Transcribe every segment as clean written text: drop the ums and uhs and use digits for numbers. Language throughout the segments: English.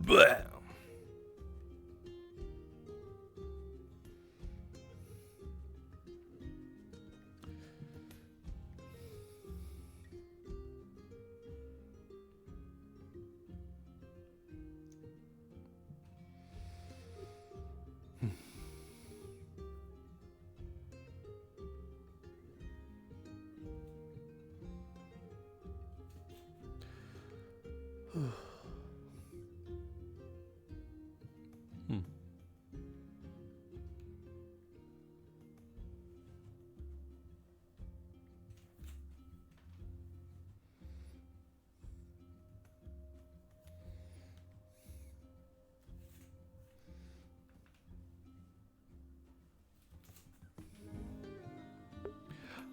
Blah.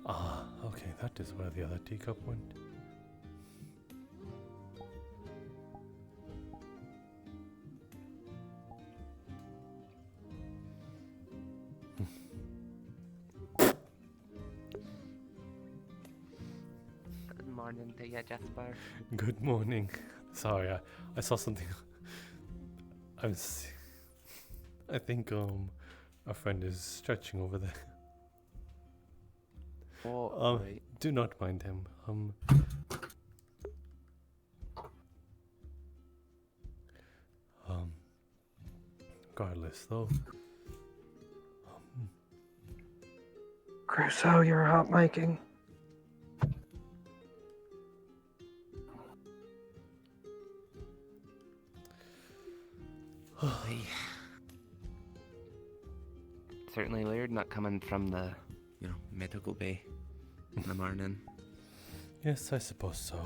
Ah, okay, that is where the other teacup went. Good morning to you, Jasper. Good morning. Sorry, I saw something. I think a friend is stretching over there. Oh, right. Do not mind him. Regardless though. Crusoe, you're hot miking. Certainly weird not coming from the, medical bay in the morning. Yes, I suppose so.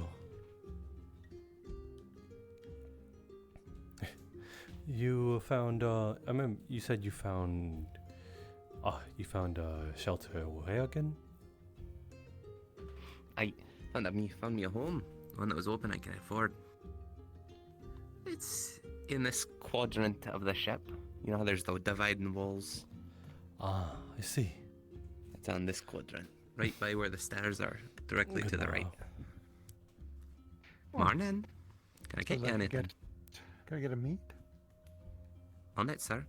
You found I remember you said you found a shelter where again? I found me a home, one that was open I can afford. It's in this quadrant of the ship. You know how there's the dividing walls? Ah, I see. It's on this quadrant, right by where the stairs are, directly to the right. Morning. Can I get you anything? Can I get a meat? On it, sir.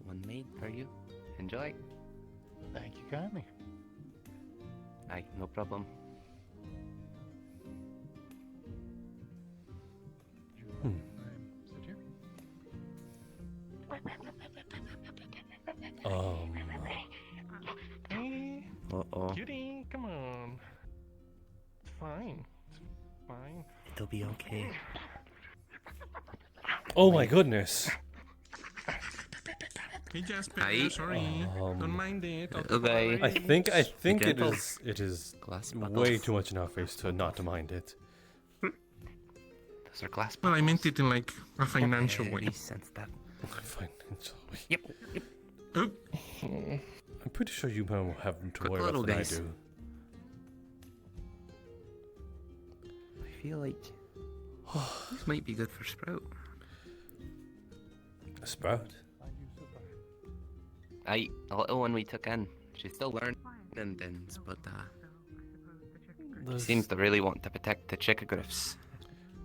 One made for you. Enjoy. Thank you kindly. Aye, no problem. Sit here. Hey, Uh-oh. cutie, come on. It's fine. It's fine. It'll be okay. Oh my goodness. Hey Jasper, Aye. sorry. Don't mind it. Okay. I think it gentle. is Glass way bottles. too much in our face to not to mind it. Those are glass Well, I bottles. meant it in like a financial Very way. sensitive. Financially. Yep. Oh, I'm pretty sure you more have to Quick worry about little than I guys. do. I feel like this might be good for Sprout. A sprout. Aye, a little one we took in. She's still learning things, but There's- seems to really want to protect the chickogriffs.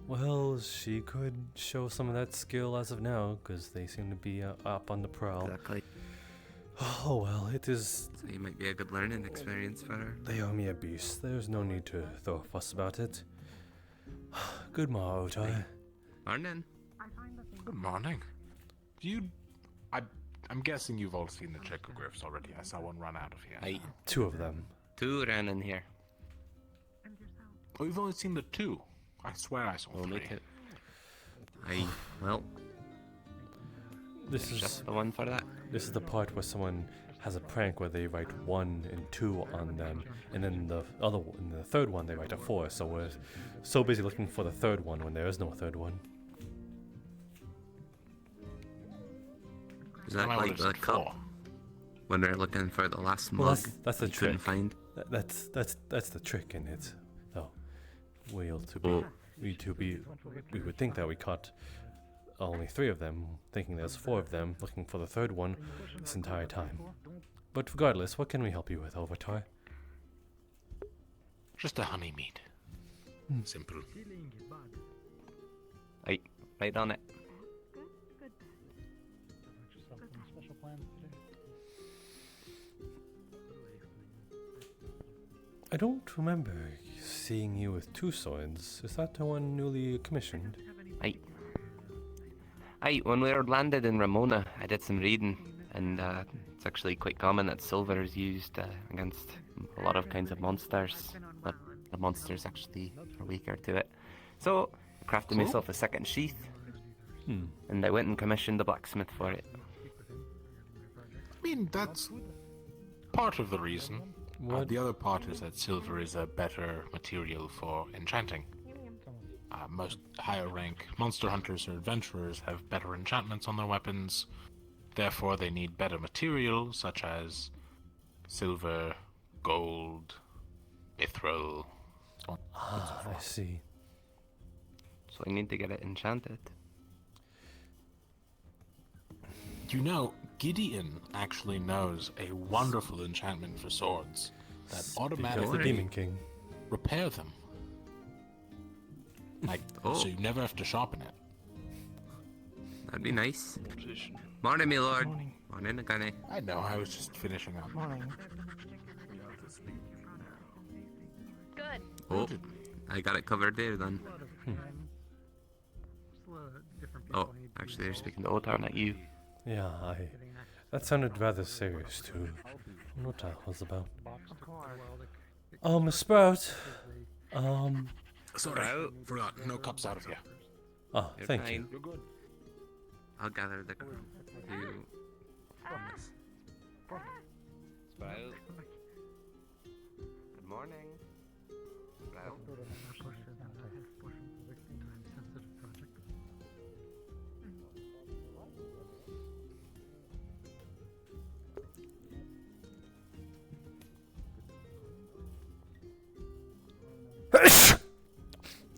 Well, she could show some of that skill as of now, because they seem to be up on the prowl. Exactly. Oh well, it is. So it might be a good learning experience for her. They owe me a beast. There's no need to throw a fuss about it. Good morrow, Ty. Morning. good morning. I'm guessing you've all seen the Checogriffs already. I saw one run out of here. Aye. Two of them. Two ran in here. Oh, we've only seen the two. I swear I saw Only three. two. Aye. Well, This there's is just the one for that. this is the part where someone has a prank where they write 1 and 2 on them, and then the third one they write a 4. So we're so busy looking for the third one when there is no third one. Is that Well, like what is the it cup for? when they're looking for the last Well, mug? that's the you couldn't trick. find. That's the trick in it, though. We Oh. would think that we caught only 3 of them, thinking there's 4 of them, looking for the 3rd one this entire time. But regardless, what can we help you with, Overtar? Just a honey mead. Simple. Right on it. I don't remember seeing you with 2 swords. Is that the one newly commissioned? When we were landed in Ramona, I did some reading, and it's actually quite common that silver is used against a lot of kinds of monsters, but the monsters actually are weaker to it. So, I crafted myself a second sheath, and I went and commissioned the blacksmith for it. I mean, that's part of the reason. The other part is that silver is a better material for enchanting. Most higher rank monster hunters or adventurers have better enchantments on their weapons. Therefore, they need better material, such as silver, gold, mithril, so on and so I forth. see. So I need to get it enchanted. You know, Gideon actually knows a wonderful enchantment for swords that Because the automatically Demon King. repair them. Like, so you never have to sharpen it. That'd be nice. Morning, me lord. Morning. Morning, Akane. I know, I was just finishing up. Morning. Good. Oh, I got it covered there then. Oh, actually, they're speaking to Otar, not you. Yeah, that sounded rather serious too. I don't know what that was about. Sprout. Sorry, forgot. No cups out of here. Oh, You're thank fine. you. I'll gather the two. Sprout. Good morning. Sprout.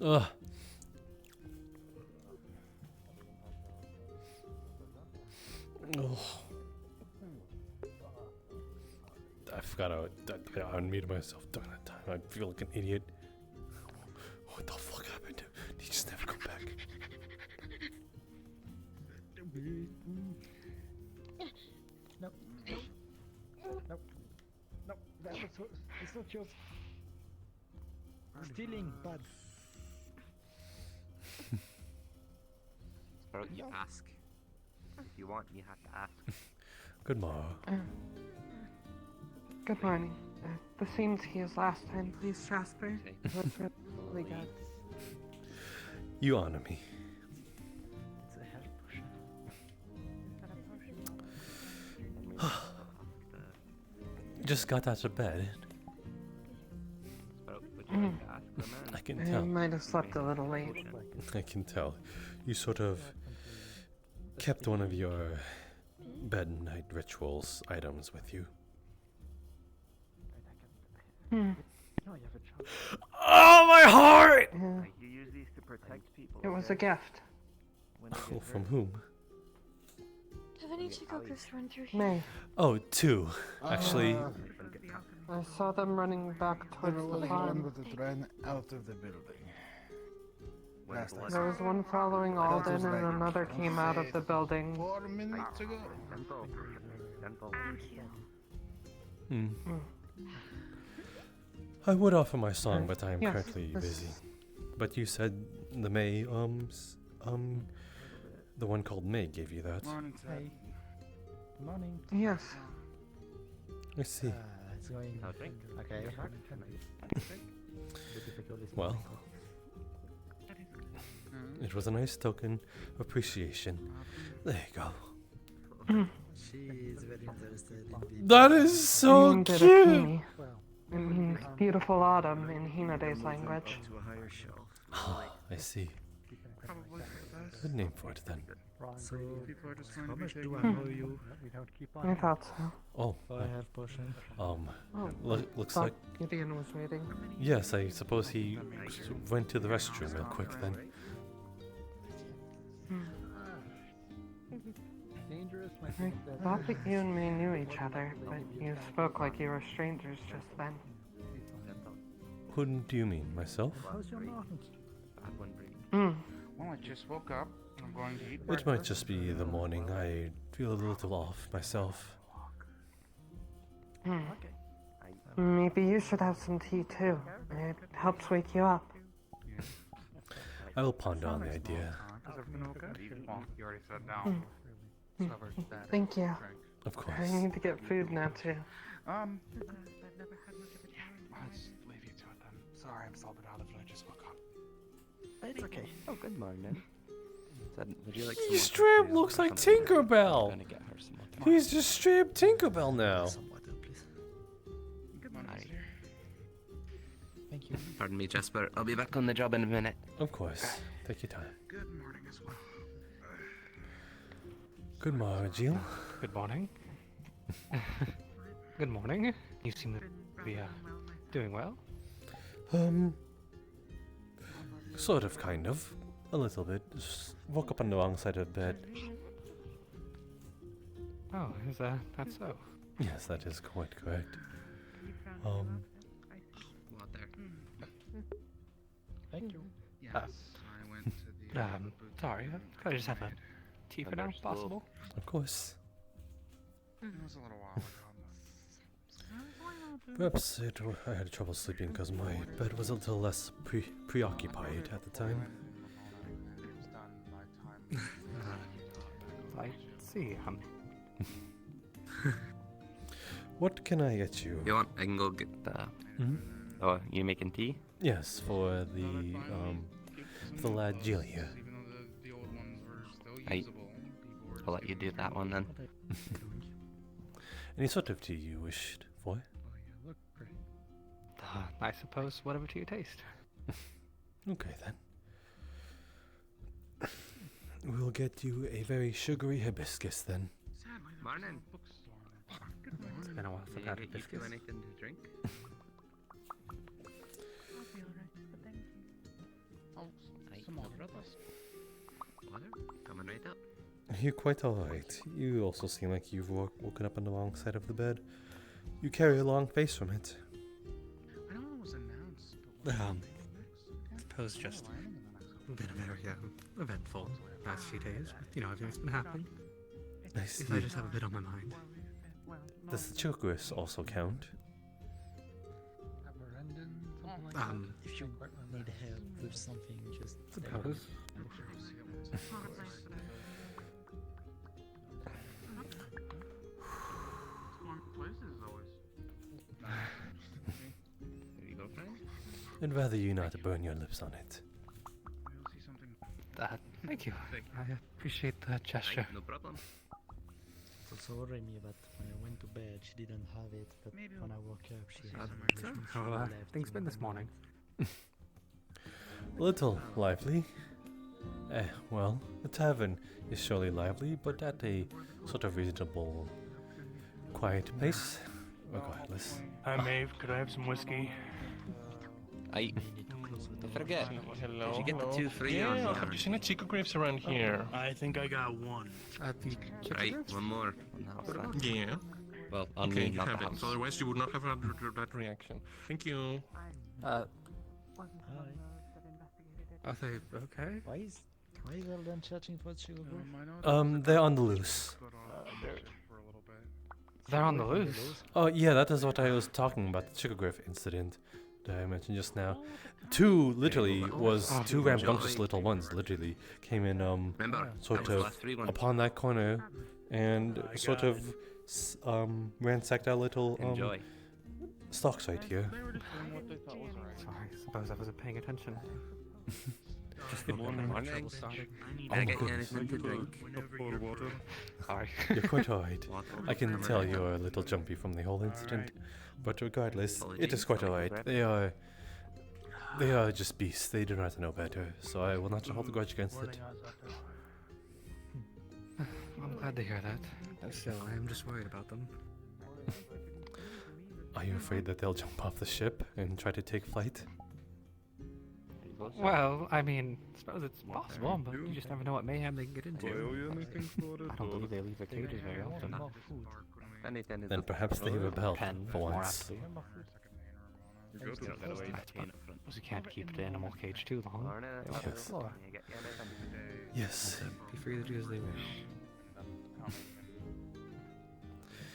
Ugh. Oh. I forgot I unmuted myself during that time. I feel like an idiot. What the fuck happened? Did he just never come back? No, it's not yours. Stealing, bad. Sprout, you ask. If you want, you have to ask. Good morrow. Good morning. The same to you as last time, please, Jasper. Okay. It was really good. You honor me. It's a health potion. Just got out of bed. Sprout, would you like to ask the man? I can I tell. might have slept a little late. I can tell. You sort of kept one of your bed night rituals items with you. No, you have a chance. Oh, my heart! Yeah, You use these to protect people. it was a gift. Oh, from whom? Do any Chikokos run through here? May. Oh, 2. Actually, I saw them running back towards There was the one farm. with the ran out of the building. Last I There was one following Alden and another came out of the building. 4 minutes ago. I would offer my song, but I am Yes, currently this- busy. But you said the May, the one called May gave you that. Hey. Morning. Yes. I see. It's going. Okay. Well, it was a nice token of appreciation. There you go. She is very interested in That is so Ian did it cute! to me. It means beautiful autumn in Hinade's language. to a higher shelf. Ah, I see. Good name for it then. So, how much do I owe you? I thought so. Oh, I have potion. Oh, looks thought like Gideon was waiting. yes. I suppose he went to the restroom real quick then. I thought that you and me knew each other, but you spoke like you were strangers just then. Who do you mean, myself? How's your morning? Well, I just woke up. I'm going to eat It breakfast. might just be the morning. I feel a little off myself. Maybe you should have some tea too. It helps wake you up. I will ponder on the idea. Is everything okay? Well, you already sat down. Thank you. Of course. I need to get food now too. Let's leave you to it then. Sorry, I'm still a bit out of it. I just woke up. It's okay. Oh, good morning. Would you like He some straight water? looks like Something like that? I'm Tinkerbell. gonna get her some water. He's just straight up Tinkerbell now. Some water, please. Good morning, Hi. dear. Thank you. Pardon me, Jasper. I'll be back on the job in a minute. Of course. Take your time. Good morning as well. Good morning, Jill. Good morning. Good morning. You seem to be doing well. Sort of, kind of. A little bit. Just woke up on the wrong side of bed. Oh, is that so? Yes, that is quite correct. Water. Thank you. Yes, I went to the. Sorry. Could I just have a tea for now, Understood. possible? Of course. It was a little while ago. Perhaps I had trouble sleeping because my bed was a little less preoccupied at the time. It was done by time. I see. What can I get you? You want? I can go get the. Mhm. Oh, you making tea? Yes, for the lad Jill here. Even though the old ones were still I- usable. People were I'll let you do that one then. Any sort of tea you wished for? I suppose whatever to your taste. Okay then. We'll get you a very sugary hibiscus then. Sadly, there was Morning. no bookstore. Good morning. It's been a while Can since I I've had get you hibiscus. anything to drink? Oh, some water, brothers. Water? Coming right up. You're quite alright. You also seem like you've woken up on the wrong side of the bed. You carry a long face from it. I don't know what was announced. But Suppose just been a very eventful past few days. You know, everything's been happening. I see. If I just have a bit on my mind. Does the chokers also count? If you need help with something, just Suppose. places always. There you go, friend. I'd rather you not burn your lips on it. We'll see something. Thank you. I appreciate the gesture. Right, no problem. so sorry me, but when I went to bed, she didn't have it. But Maybe when I woke up, she had so? it. How things been this morning? A little lively. Well, the tavern is surely lively, but at a sort of reasonable, quiet pace. Regardless. Hi, Maeve. Could I have some whiskey? I forget. Hello. Did you get the hello. 2 free Yeah, on have you seen the chico grapes around here? I think I got one. Right, one more. On the house then. Yeah. Well, on Okay, me, you not have the it. house. So otherwise, you would not have had that reaction. Thank you. Hi. Are they okay? Why is all them searching for sugar? They're on the loose. For a little bit. They're on the loose. Oh yeah, that is what I was talking about, the chicograph incident that I mentioned just now. Two rambunctious little ones literally came in Remember, sort that was the of last 3 ones. upon that corner and sort of ransacked our little Enjoy. stocks right here. They were just doing what they thought was alright. Sorry, suppose I wasn't paying attention. Good morning. Can I get you anything to drink? Sorry. You're quite alright. Water? I can Coming tell right up. you're a little jumpy from the whole incident, but regardless, it is Apologies, quite I'll alright. regret. They are just beasts. They do not know better, so I will not hold a grudge against it. I'm glad to hear that. Still, I am just worried about them. Are you afraid that they'll jump off the ship and try to take flight? closer. Well, I mean, I suppose it's possible, but you just never know what mayhem they can get into. I don't believe they leave their cages very often. If anything, it's Then perhaps they rebelled Pen, for more once. aptly. you don't get away with pain up front. Because you can't keep the animal cage too long. Morning, They will Yes. explore. you get anything. Yes. Be free to do as they wish.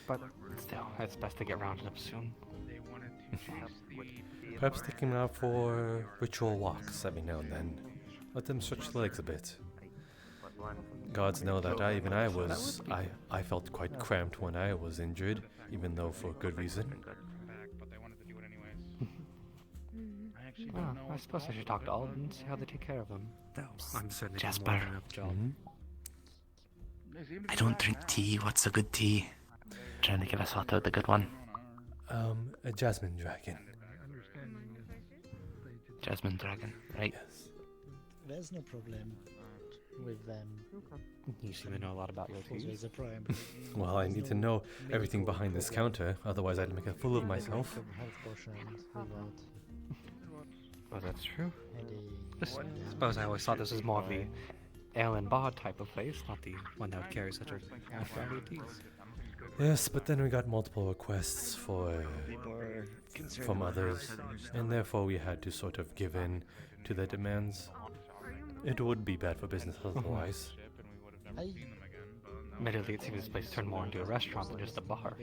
But still, it's best to get rounded up soon. Perhaps taking them out for ritual walks every now and then. Let them stretch their legs a bit. Gods know that I felt quite cramped when I was injured, even though for good reason. Well, I suppose I should talk to Alden and see how they take care of them. I'm certainly doing Jasper. more than enough job. I don't drink tea. What's a good tea? Trying to give us out the good one. A jasmine dragon. Jasmine dragon, right? Yes. There's no problem with them. You seem to know a lot about your Because teas. there's a problem. Well, I need to know everything behind this counter, otherwise I'd make a fool of myself. Some health potions without Oh, that's true. headache. I suppose I always thought this was more of the ale and bod type of place, not the one that would carry such a large variety of teas. Yes, but then we got multiple requests from others, and therefore we had to sort of give in to their demands. It would be bad for business otherwise. Admittedly, it seems this place turned more into a restaurant than just a bar.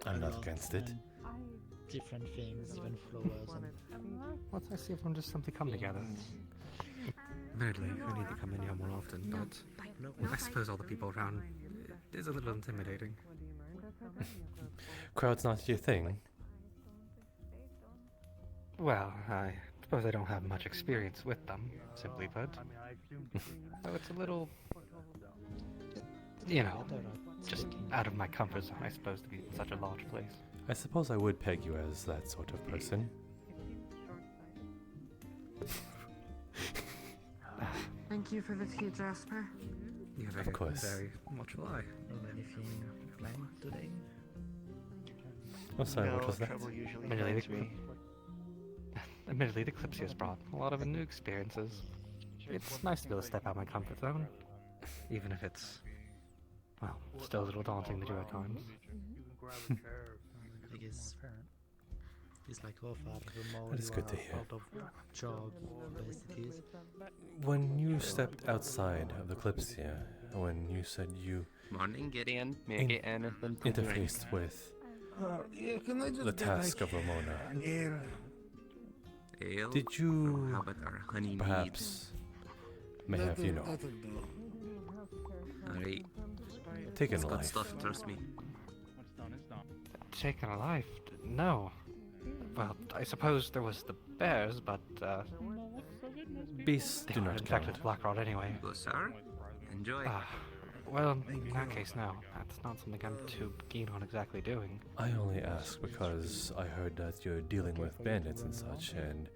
I'm not against it. Different things, even flowers. And Let's see if we just simply come together. Admittedly, we need to come in here more often, but I suppose all the people around is a little intimidating. Crowd's not your thing. Well, I suppose I don't have much experience with them, simply put. So it's a little, you know, just out of my comfort zone, I suppose, to be in such a large place. I suppose I would peg you as that sort of person. Thank you for the tea, Jasper. Yeah, Of course. Very much will I. anything planned today? Oh, sorry, what was that? Admittedly, the Kalypsia has brought a lot of new experiences. It's nice to be able to step out of my comfort zone, even if it's, well, still a little daunting to do at times. I guess it's like how far the more That is you good are to hear. out of job, the best it is. When you stepped outside of the Kalypsia, when you said you Morning, Gideon. May I In- get anything to drink? interfaced with the task of Ramona, Ale? did Or you how about our honey perhaps may have, you know, Alright, taken it's a good life? stuff, trust me. Taken a life? No. Well, I suppose there was the bears, but Beasts they do were not infected count. with black rot anyway. Go, sir. Enjoy. Well, in that case, no. That's not something I'm too keen on exactly doing. I only ask because I heard that you're dealing with bandits and such, and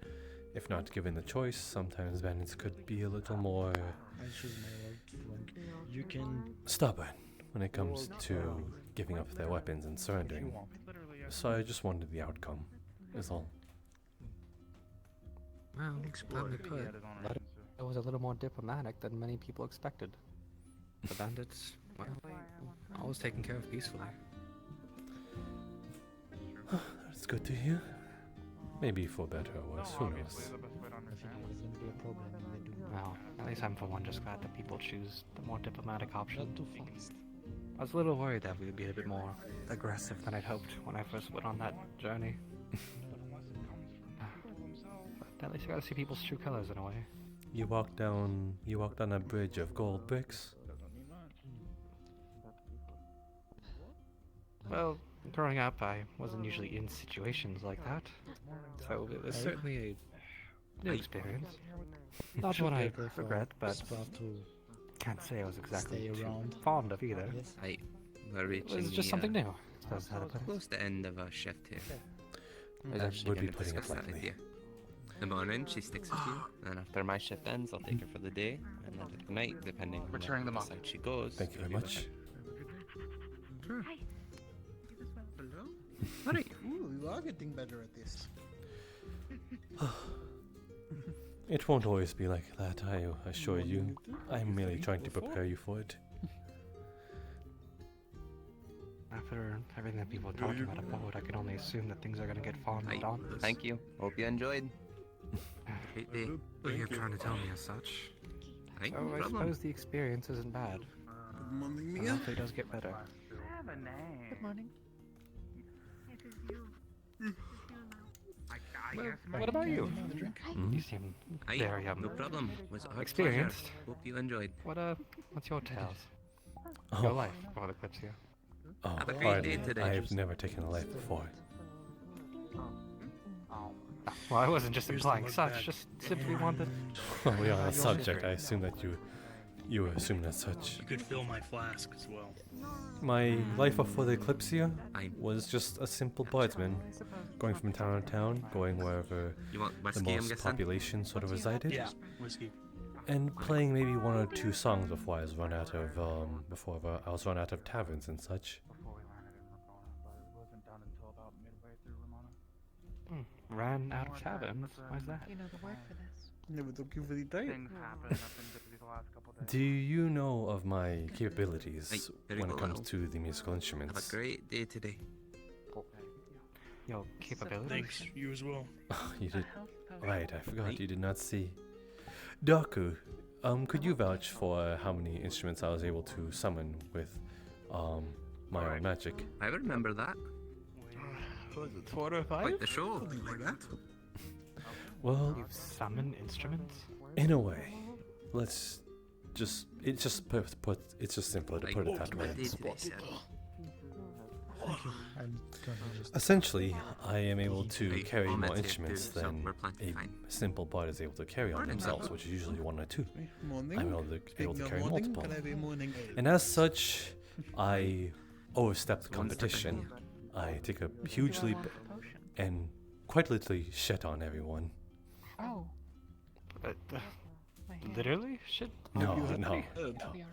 if not given the choice, sometimes bandits could be a little more I choose my word wrong. You can stubborn when it comes to giving up their weapons and surrendering. So I just wanted the outcome, is all. Well, bluntly put, it was a little more diplomatic than many people expected. The bandits, well, always taken care of peacefully. That's good to hear. Maybe for better or worse, who knows? I think there's gonna be a problem when they do. Well, at least I'm for one just glad that people choose the more diplomatic option. Not too fast. I was a little worried that we would be a bit more aggressive than I'd hoped when I first went on that journey. But at least I got to see people's true colors in a way. You walked on a bridge of gold bricks. Well, growing up, I wasn't usually in situations like that, so it was certainly a new experience. Not one I Therefore, regret, but it's about to can't say I was exactly stay too around. fond of either. Yes. Right, we're It reaching was just something new. That's how to put it. close to the end of our shift here. I was That actually would be going to putting it discuss that with lightly. you. In the morning, she sticks with you, and after my shift ends, I'll take her for the day, and then at night, depending on We're turning them what off. side she goes. Thank you very you'll be much. with her. Hello? Alright. Ooh, you are getting better at this. It won't always be like that, I assure you. I'm merely trying to prepare you for it. After everything that people are talking about abode, I can only assume that things are gonna get far more daunting. Thank you. Hope you enjoyed. Great day. Well, you're trying to tell me as such. Hey, So no I problem. suppose the experience isn't bad. Good morning, And hopefully it does get better. Good morning. Well, what about you? Hmm? You seem Aye, very no problem. Was a hard experienced. pleasure. Hope you enjoyed. What's your tales? Oh. Your life before the Kalypsia. Oh, Have a great hardly. day today. I've never taken a life before. Well, I wasn't just implying such, just simply wanted. Well, we are on a subject. I assume that you were assuming as such. You could fill my flask as well. My life before the Kalypsia Aye. was just a simple bardsman, going from town to town, going wherever You want the whiskey, I'm most guessing? population sort of resided, Yeah, whiskey. and playing maybe one or two songs before I was run out of taverns and such. Ran out of taverns. Why's that? You know the word for this. Never took you for the diet. Do you know of my capabilities Aye, very when it well. comes to the musical Have instruments? a great day today. Your capabilities? Thanks, you as well. You did. Right, I forgot you did not see. Daku, could you vouch for how many instruments I was able to summon with my own magic? I remember that. Was it 4 or 5? Quite the show. Something like that. Well, You've summoned instruments? in a way, it's just simpler to put it that way. Good day today, sir. Essentially, I am able to Aye, carry all more that's here instruments too, so than we're plenty a fine. simple bard is able to carry on Morning, themselves, Sarvel. which is usually one or two. Morning. I'm able to Speaking of carry morning, multiple. can I be morning ale? And as such, I overstep the One step competition. ahead. I take a huge leap and quite literally shit on everyone. Oh, my hand. Literally? Shit. No, you had no, heard. It'll no. be alright.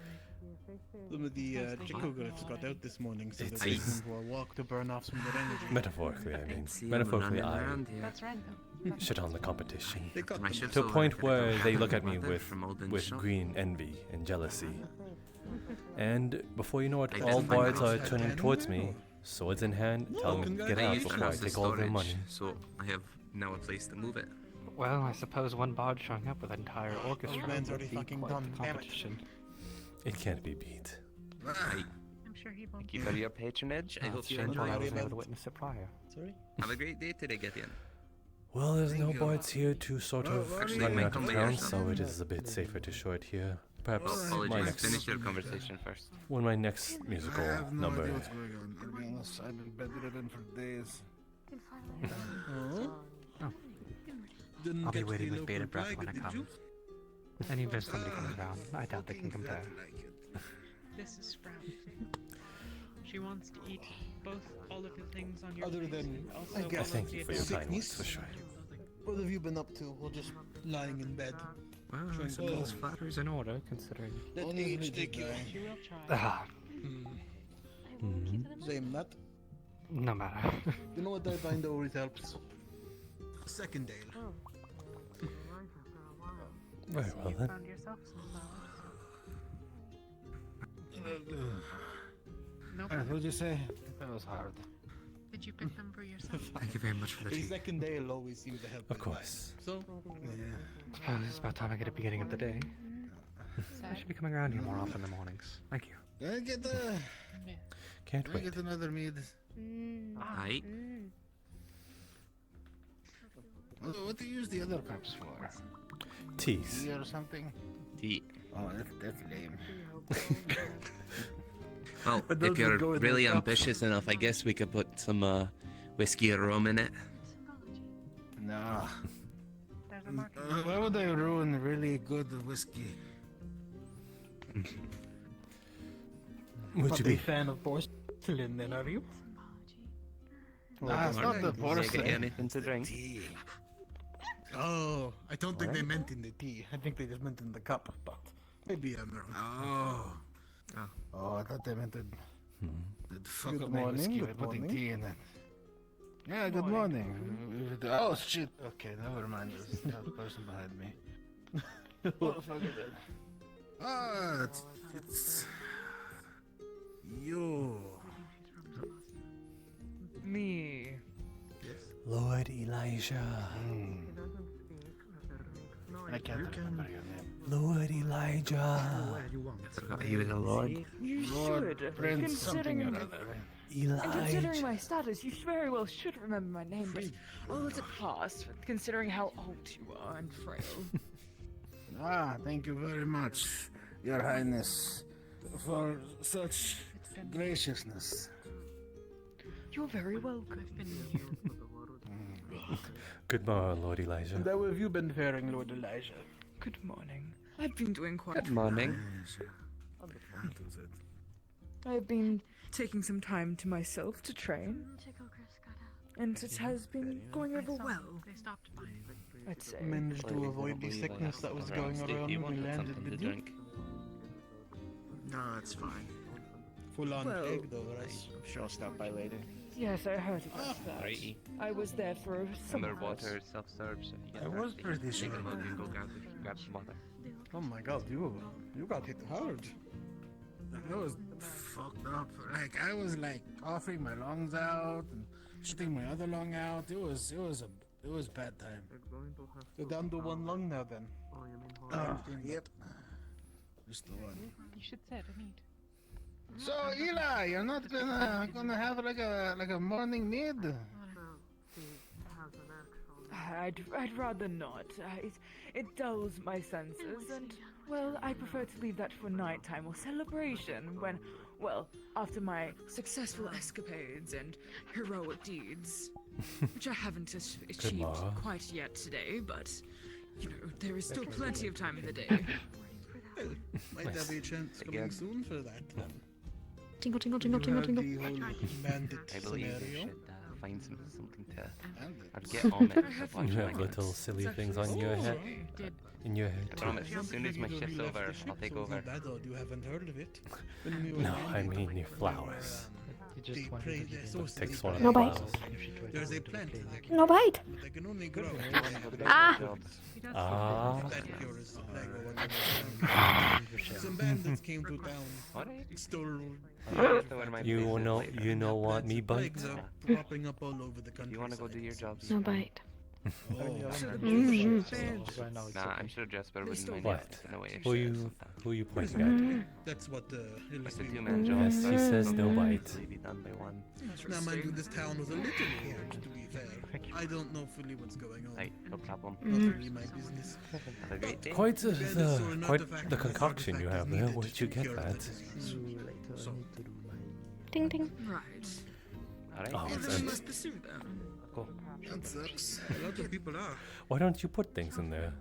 Some of the Chicoglyphs got out this morning, so It's- they're taking for a walk to burn off some of their energy. Metaphorically, I mean. See 'em Metaphorically, running I around here. That's right, though. shit on the competition. They got My them. ship's To a over, point gotta go where they have look at another me method with from Odin's with shop. green envy and jealousy. And before you know it, I all didn't find bards the are house. turning towards me, swords in hand, telling me to get I out used to before I house the take all their storage, money. so I have now a place to move it. Well, I suppose one bard showing up with an entire orchestra man's would already be fucking quite done, the damn it. competition. It can't be beat. Aye. I'm sure he won't. Thank you for your patronage. I Oh, hope it's you shameful I enjoy. wasn't able to witness it prior. Sorry? Have a great day today, Gideon. Well, there's no bards here to sort of Actually, run me might out come of by town, yourself. so it is a bit safer to show it here. Perhaps Well, my apologies. next, Finish your conversation first. when my next musical I have no number. idea what's going on. I'll be honest, I've been bedridden for days. Can finally. Oh? Didn't I'll be get waiting the with local bated breath flag, when I did come. you? And if there's somebody coming around, I doubt they can compare. This is Sprout. She wants to eat both all of the things on your Other plate, than, also I all guess, of Thank the you for your adult kind words, sickness. for sure. What have you been up to? We're just lying in bed. Well, I Trying to suppose go. flattery's in order, considering. Let Only age religion take you. die. She will try. Ah, Same that. no matter. You know what I find always helps? Second ale. Very well then. Found yourself some flowers. Nope. What'd you say? That was hard. Did you pick them for yourself? Thank you very much for the The tea. second ale always seems to help. Of me. course. So, Suppose it's about time I get a beginning of the day. I should be coming around here more often in the mornings. Thank you. can I get Can't can I wait. get another mead? Aye. What do you use the other cups for? Teas. Tea or something? Tea. Oh, that's lame. Well, But if those you're would go in really those cups. ambitious enough, I guess we could put some whiskey or rum in it. No. There's a market. Why would I ruin really good whiskey? Would you be? fan of porcelain then, are you? Nah, it's not the Get you porcelain. anything to drink? Tea. Oh, I don't think they meant in the tea. I think they just meant in the cup, but maybe I'm wrong. Oh, I thought they meant it. They'd fuck Good up my morning, whiskey good by putting morning. tea in it. Yeah, good morning. Oh shit. Okay, never mind. There's that person behind me. What the fuck is it? Ah, it's you. Me. Lord Elijah. I can't remember your name. Lord Elijah. Forgot he was a lord. You Lord should. Prince something or other. And considering Elijah. my status, you very well should remember my name, but I'll let it pass, considering how old you are and frail. Ah, thank you very much, Your Highness, for such graciousness. You're very welcome. Good morning, Lord Elijah. And how have you been faring, Lord Elijah? Good morning. I've been doing quite Good morning. I've been taking some time to myself to train, and it has been going over well. They stopped by. I'd say. Managed to avoid the sickness that was going around when we landed, did you? No, it's fine. Full on Well, egg though, right? I'm sure I'll stop by later. Yes, I heard about that. Righty. I was there for some Remember hours. water self-serve, so if you get I was thirsty, pretty take sure. a mug and go grab some water. Oh my god, you got hit hard. That was fucked up. Like I was like coughing my lungs out and shooting my other lung out. It was bad time. You're down to one lung now then. Yep. Just the one. You should sit and eat. So Eli, you're not gonna have like a morning mead? I'd rather not. It dulls my senses, and, well, I prefer to leave that for nighttime or celebration when, well, after my successful escapades and heroic deeds, which I haven't achieved morrow. quite yet today, but, you know, there is still plenty of time in the day. Might there be a chance coming soon for that then? Tingle, tingle, tingle, tingle, tingle. The whole bandit I believe you scenario. should find something to or get on it. You have little silly things on your head. In your head I too. promise, as soon as my shift's over, I'll take over. Bad odd you haven't heard of it. No, I mean your flowers. You just wanted to give him Takes one of No the bite. flowers. There's a plant that No bite. they can only grow. Ah. Ah. That cures the plague or whatever. Some bandits came to town, What? stole. You know what me bite? Plagues are popping up all over the country. You want to go do your job? No bite. Nah, I'm sure Jasper wouldn't mind What? it in a way. Who you pointing at? That's what It's a two-man job. Yes, he says no bite. Usually be done by one. Now, mind you, this town was a little huge, to be fair. I don't know fully what's going on. Right, no problem. Not really my business. Have a great day. Quite the concoction you have there. Where'd you get that? Ding, ding. Right. Alright. Oh, Well, it's then we empty. must pursue them. That sucks. A lot of people are. Why don't you put things in there?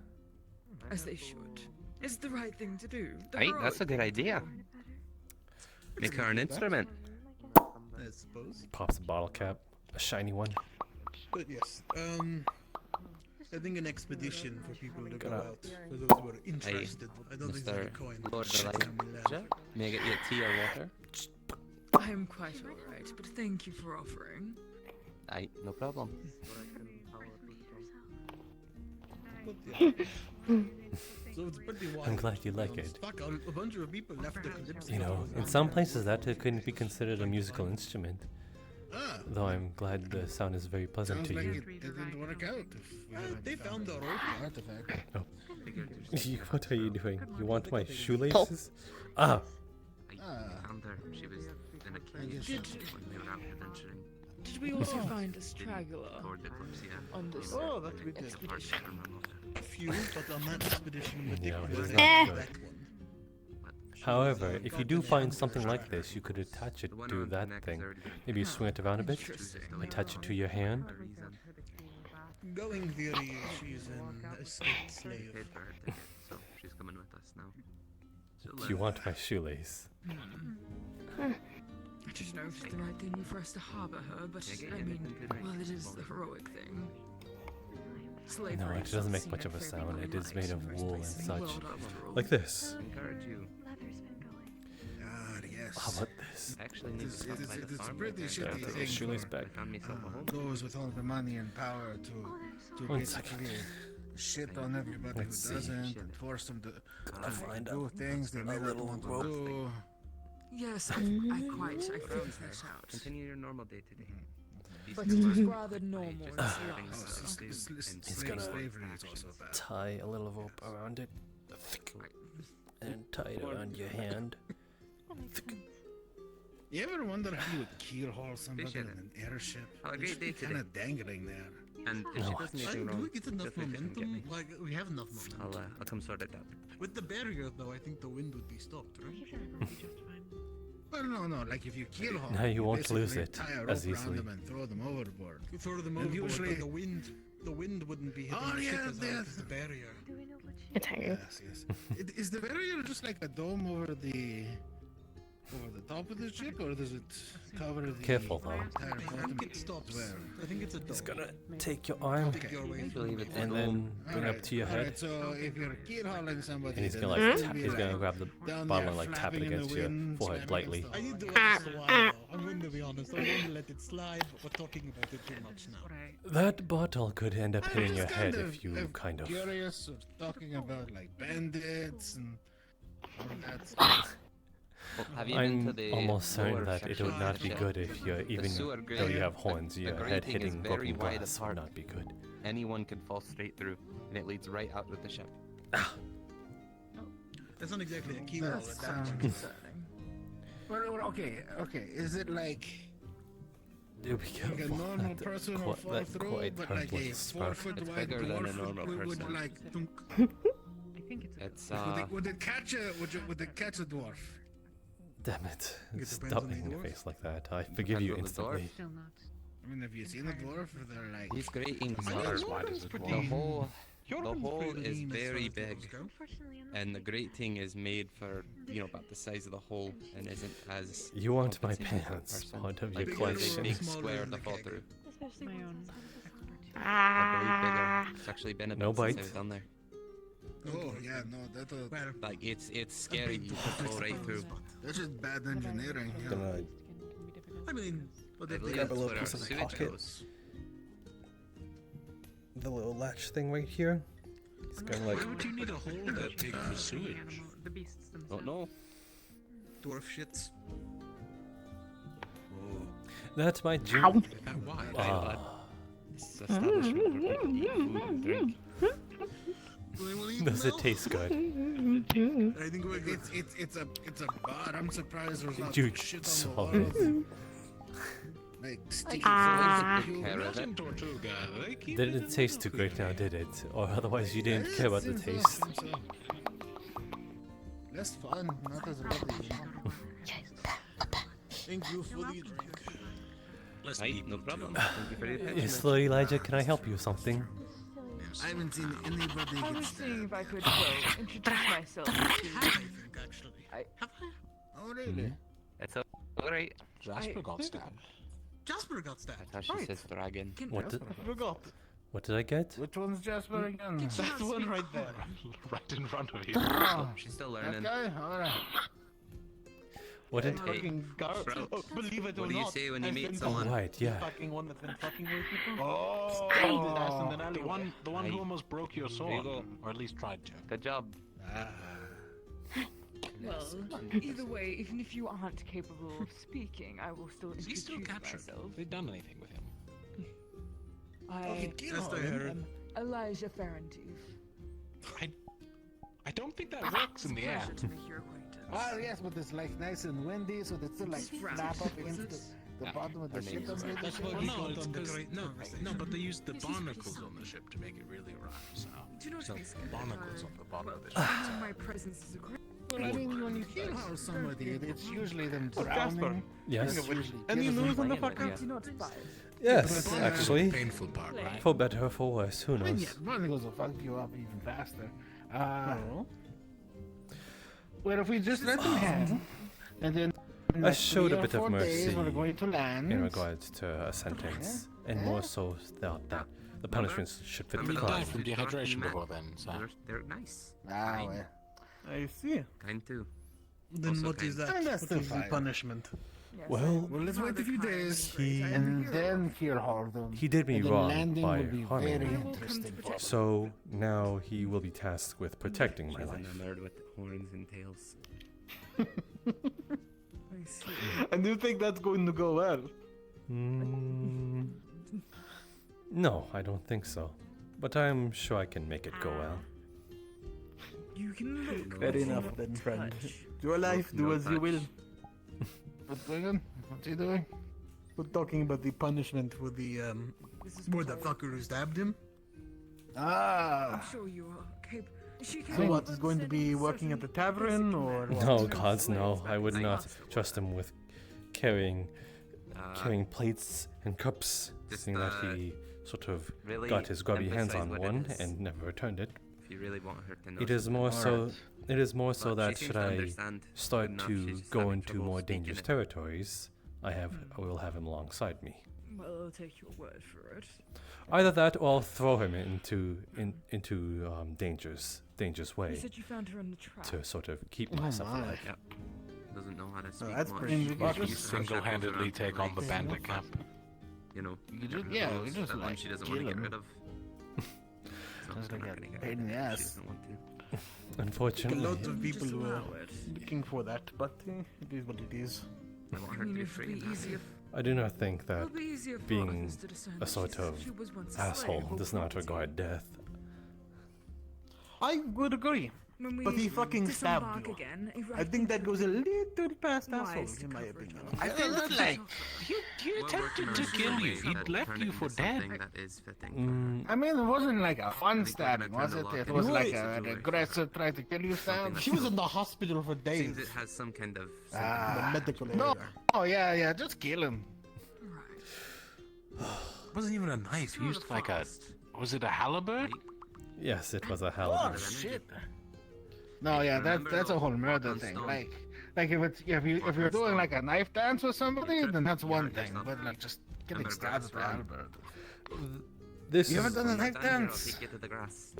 As they should. It's the right thing to do. The Right, that's a heroic good idea. thing. Make her an instrument. I suppose. Pops a bottle cap, a shiny one. But yes, I think an expedition for people to go Gonna- out, for those who are interested. I don't think there's a Mr. coin. Lord Shit, Elijah, may I get you a tea or water? I am quite alright, but thank you for offering. Aye, no problem. But yeah. So it's pretty wild. I'm glad you like it. Fuck, a bunch of people left the Kalypsia. You know, in some places that couldn't be considered a musical instrument. Ah, Though I'm glad the sound is very pleasant sounds to like you. it didn't work out. They found the rope artifact. Oh. What are you doing? You want my shoelaces? Ah! Found her. She was in a cage when we were out adventuring Did we also find a straggler toward the Kalypsia. on this Oh, that we did. expedition? A few, but on that expedition in Yeah, particular, it's they not found good. that one. However, if you do find something like this, you could attach it to that thing. Maybe you swing it around a bit, attach it to your hand. Going theory, she's an escaped slave. Paid for her ticket, so she's coming with us now. Do you want my shoelace? I just know if it's the right thing for us to harbour her, but I mean, well, it is the heroic thing. Slavery No, it is doesn't not make seen much at of a very sound. It good is made light of in the first wool and place in the such. world, after all. Like this. Encourage you. Ah, Yes. How about this? I actually need to stop by the It's a farm pretty right shitty there. thing. Shoelace for back. I found myself a home. Those with all the money and power to One basically shit on everybody Let's who see. doesn't and force them to find do things they may not want to do. Yes, I quite figured that out. Continue your normal day today. But it was rather normal in He's gonna Slavery is also bad. tie a little rope around it, and tie it around your hand. You ever wonder how you would keelhaul somebody in an airship? Have a great day Kind today. of dangling there. And if she doesn't Do anything wrong, we get enough feel free to come get me. momentum? Like, we have enough momentum. I'll come sort it out. With the barrier, though, I think the wind would be stopped, right? Well, no, like if you keelhaul, No, you won't lose basically it tie a rope as around easily. them and throw them overboard. You throw them And overboard, usually- but the wind wouldn't be hitting Oh, the ship yeah, as hard as the barrier. It's hanging. Yes. Is the barrier just like a dome over the top of the ship, or does it cover the Careful, though. entire I bottom think it stops. as well? I think it's a He's dome. gonna take your arm Take your way through. believe it's and then bring up to your head, Alright, so if you're keelhauling somebody, and he's then gonna it's like gonna be he's gonna like grab the down bottle there and like tap it flapping in the against your wind, forehead slamming lightly. against I the need to wall. watch the while, though. I'm going to be honest. I'm going to let it slide, but we're talking about it too much now. That bottle could end up I'm hitting your just head if you I'm kind of. curious of talking about like bandits and all that stuff. Well, have you been to I'm the almost certain lower that it section would of not the be ship? good if you're even sewer though grate- you have horns, the your head grating is hitting very broken wide glass apart. would not be good. Anyone can fall straight through, and it leads right out of the ship. That's not exactly a key That roll. sounds concerning. Well, okay. Is it like Do be a careful. normal That person will quite- fall that through, quite but hurt like like a a spark. 4-foot It's wide bigger than a dwarf normal would person. like dunk. I think it's It's Would it catch a dwarf? Damn it! It Stop depends on the making a dwarf. face like that. I forgive you Depends on the dwarf. instantly. still not. I mean, have you seen a dwarf? They're like these gratings I are think Jordan's pretty- the hole. Jordan's The hole pretty is lean as far very as those big. go. Unfortunately, I'm not And the grating is made for, about the size of the hole and isn't as. You want my compensating for a pants? person. Part of Like your bigger or collection. big smaller square than to the fall keg? through. especially My once own. it's number 2. I believe bigger. It's actually been a bit No since I bite. was down there. oh yeah, no, that'll Well, Like it's scary. You could fall right through. that's just bad engineering. Yeah. Gonna I mean, but I if believe they grab a that's little where our piece of the sewage pocket. goes. the little latch thing right here. It's gonna like why would you need a hole that big for sewage? The beasts themselves. Don't know. Dwarf shits. that's my gym. That wide. Ah, This establishment where people eat food and drink. does it taste good? I think we're good. It's a bar. I'm surprised there's not You shit on the swallow wall. it. Like sticky Ah. fingers. Care of it. Imagine Tortuga, they keep Didn't it taste too great now, did it? Or otherwise you didn't care about the taste? Less fun, not as lovely. Thank you for the drink. Let's Right, eat no them problem. too. Thank you for your attention. Yes, Lord Elijah, can I help you with something? I haven't seen anybody I get was seeing stabbed. if I could, introduce myself I to... think actually. Oh really? It's alright. Jasper got stabbed. Jasper got stabbed. That's how she says dragon. What did, I forgot. what did I get? Which one's Jasper again? That one right there. Right in front of you. Oh, She's still that learning. guy? Alright. What did? Hey, Sprout, Believe it or what do you not, say when you I've meet been Oh, someone? right, yeah. fucking one that's been fucking with people. Oh, Stabbed his ass in the The alleyway. one Aye. who almost broke your There you sword, go. or at least tried to. Good job. Well, either way, even if you aren't capable of speaking, I will still Is he introduce still captured? myself. Have they done anything with him? I Yes, I heard. am Elijah Farantif. I don't think that works in the Pleasure end. to make your acquaintance. Well, yes, but it's like nice and windy, so they still like snap up against the bottom of the Her ship. name is and That's everything. why we no, got it's on the 'cause- great. No, but they used the barnacles on the ship to make it really rough. So, Do not be scared. barnacles on the bottom of the ship. My presence is a great... Well, I mean, when you keelhaul somebody, it's usually them Jasper. drowning. Yes. Any news on the Playing fucker? with Do not fight. Yes, But- actually. Painful part, right? For better or for worse, who I mean, knows? yeah, barnacles will fuck you up even faster. Well, if we just let them hang, and then in I like showed 3 a or bit of 4 days, mercy we're going to land. in regards to a sentence, and more so that the punishments should fit the You crime. died from dehydration before then, so. They're nice. Ah, well. I see. Kind too. Then Also what is kind. that? And that's What still is the fine. punishment? Well, let's wait a few days he and then he'll hold them. he did me And the wrong landing by will be harming very me. interesting for us. So now he will be tasked with protecting my She's life. enamored with horns and tails. I see. And do you think that's going to go well? No, I don't think so. But I'm sure I can make it go well. You can look. Fair but enough not then, friend. touch. Your life, do No as you will. What's going on? What's he doing? We're talking about the punishment for the for the fucker who stabbed him. Ah. I'm sure you are capable. So what, is going to be working at the tavern, or what? No, gods, no. I would not trust him with carrying plates and cups, seeing that he sort of really got his grubby hands emphasize on what it one is. and never returned it. If you really want her to know. It is more so. It is more so But that she should seems to I understand start good enough, to she's just go having into trouble more speaking dangerous it. territories, I will have him alongside me. Well, I'll take your word for it. Either that, or I'll throw him into dangerous way You said you found her in the trap. to sort of keep Oh myself my. alive. Yeah. Doesn't know how to speak that's much. pretty You ridiculous. Uses her single-handedly shackles around take her on the legs. bandit cap. You know, You just, her yeah, clothes, we just that one like she doesn't kill want to get him. rid of. So Sounds we're like not a gonna get pain rid in of the it. ass. She doesn't want to. A Unfortunately, lot of people Just were allow it. looking for that, but it is what it is. I want I her to mean, be it'd free. be and happy. easier. I do not think that It'll be easier for being others to discern a that sort she's- of she was once a asshole slave or does not property. regard death. I would agree. When we But he fucking stabbed disembark you. again, I think that goes a little past Wise asshole, to in my cover it opinion. up. I think that's like he We're attempted working to on kill some you. ways He that left turn you it for into dead. something that is fitting for I mean, it wasn't like a fun I think we're gonna stabbing, turn was the it? lock It in was the like situation. an aggressor tried to kill you Something stab. She was in the hospital for her. days. Seems it has some kind of. Ah. The medical No. area. Oh, yeah, just kill him. It wasn't even a knife. He used like a. Was it a halberd? Yes, it was a Oh, halberd. shit. No, yeah, that's a whole murder thing. Like if you're doing like a knife dance with somebody, then that's one thing. But like just getting stabbed with a halberd. This You is, haven't done a Stand knife here, I'll dance? take you to the grass.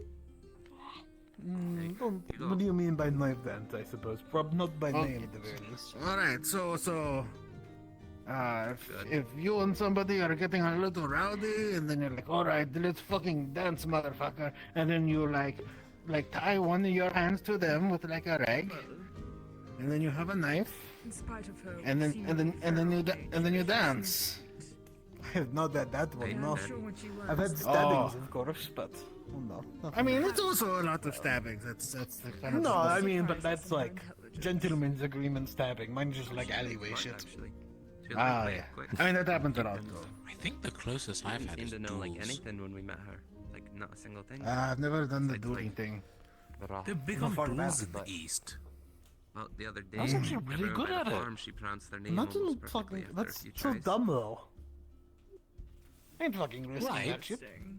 What do you mean by knife dance, I suppose? Not by Oh. name, at the very least. All right, so if you and somebody are getting a little rowdy, and then you're like, all right, let's fucking dance, motherfucker, and then you like tie one of your hands to them with like a rag, and then you have a knife, In spite of her and then you dance. Not that one, I'm no. sure when she I've had learns- stabbings, of course, but no. I mean, it's also a lot of stabbings. That's the kind of No, thing. I mean, but that's like gentleman's agreement stabbing. Mine's just like alleyway shit. Actually. Ah, yeah. I mean, that happens a lot though. I think the closest I've Didn't had seem is to know like duels. anything when we met her. Like not a single thing. I've never done the It's dueling like- thing. They're big Not on far duels back, in the but- east. Well, the other day, I was actually really everyone good by the at it. farm, she pronounced their name Imagine almost perfectly fucking. after a That's few so tries. dumb though. Ain't fucking risking Right. that shit. Interesting.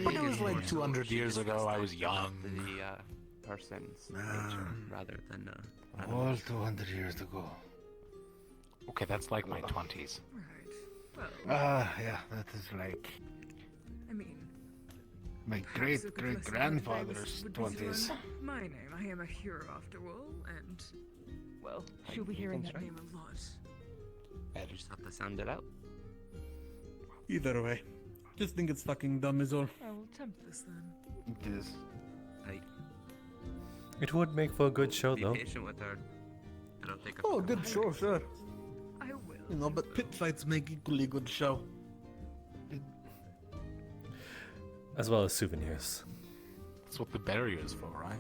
But it was More like so 200 she years just ago. I was stuck up young. to the person's nature rather than All animals. 200 years ago. Okay, that's like my 20s. Right. Well, Yeah, that is like I mean, my perhaps a good lesson grandfather's would be to 20s. learn my name. I am a hero after all, and well, she'll be hearing that name a lot. You just have to sound it out. Either way. Just think it's fucking dumb is all. I will attempt this then. It is. Like, it would make for a good show, be though. patient with her. It'll take a Oh, couple good of show, years. sure. I will. You know, but pit fights make equally good show. As well as souvenirs. That's what the barrier is for, right?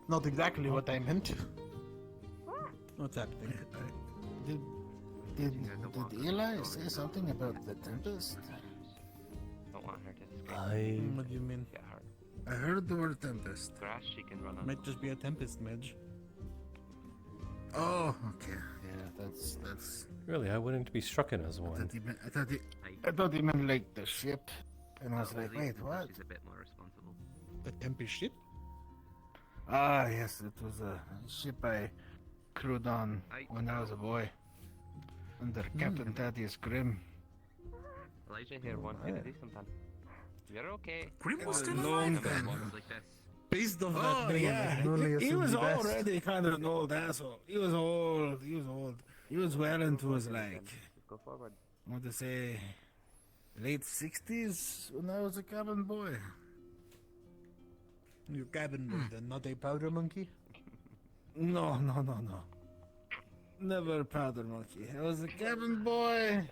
Not exactly what I meant. What's happening? Did Eli say something about the Tempest? Don't want her to escape. What do you mean? Get hurt. I heard the word Tempest. Grass she can run on. Might just be a tempest mage. Oh, okay. Yeah, that's. Really, I wouldn't be stricken as one. I thought he meant like the ship, and I was like, wait, what? She's a bit more responsible. The tempest ship? Ah, yes, it was a ship I crewed on when I was a boy, under Captain Thaddeus Grimm. Elijah here wanted to do something. You're okay. Grim was A still long alive then. time. Like this. Based off Oh that name, I yeah, can only he assume was the best. already kind of an old asshole. He was old. He was old. He was well into his like, Go forward. I want to say, late 60s when I was a cabin boy. Your cabin boy, then, not a powder monkey? No. Never a powder monkey. I was a cabin boy,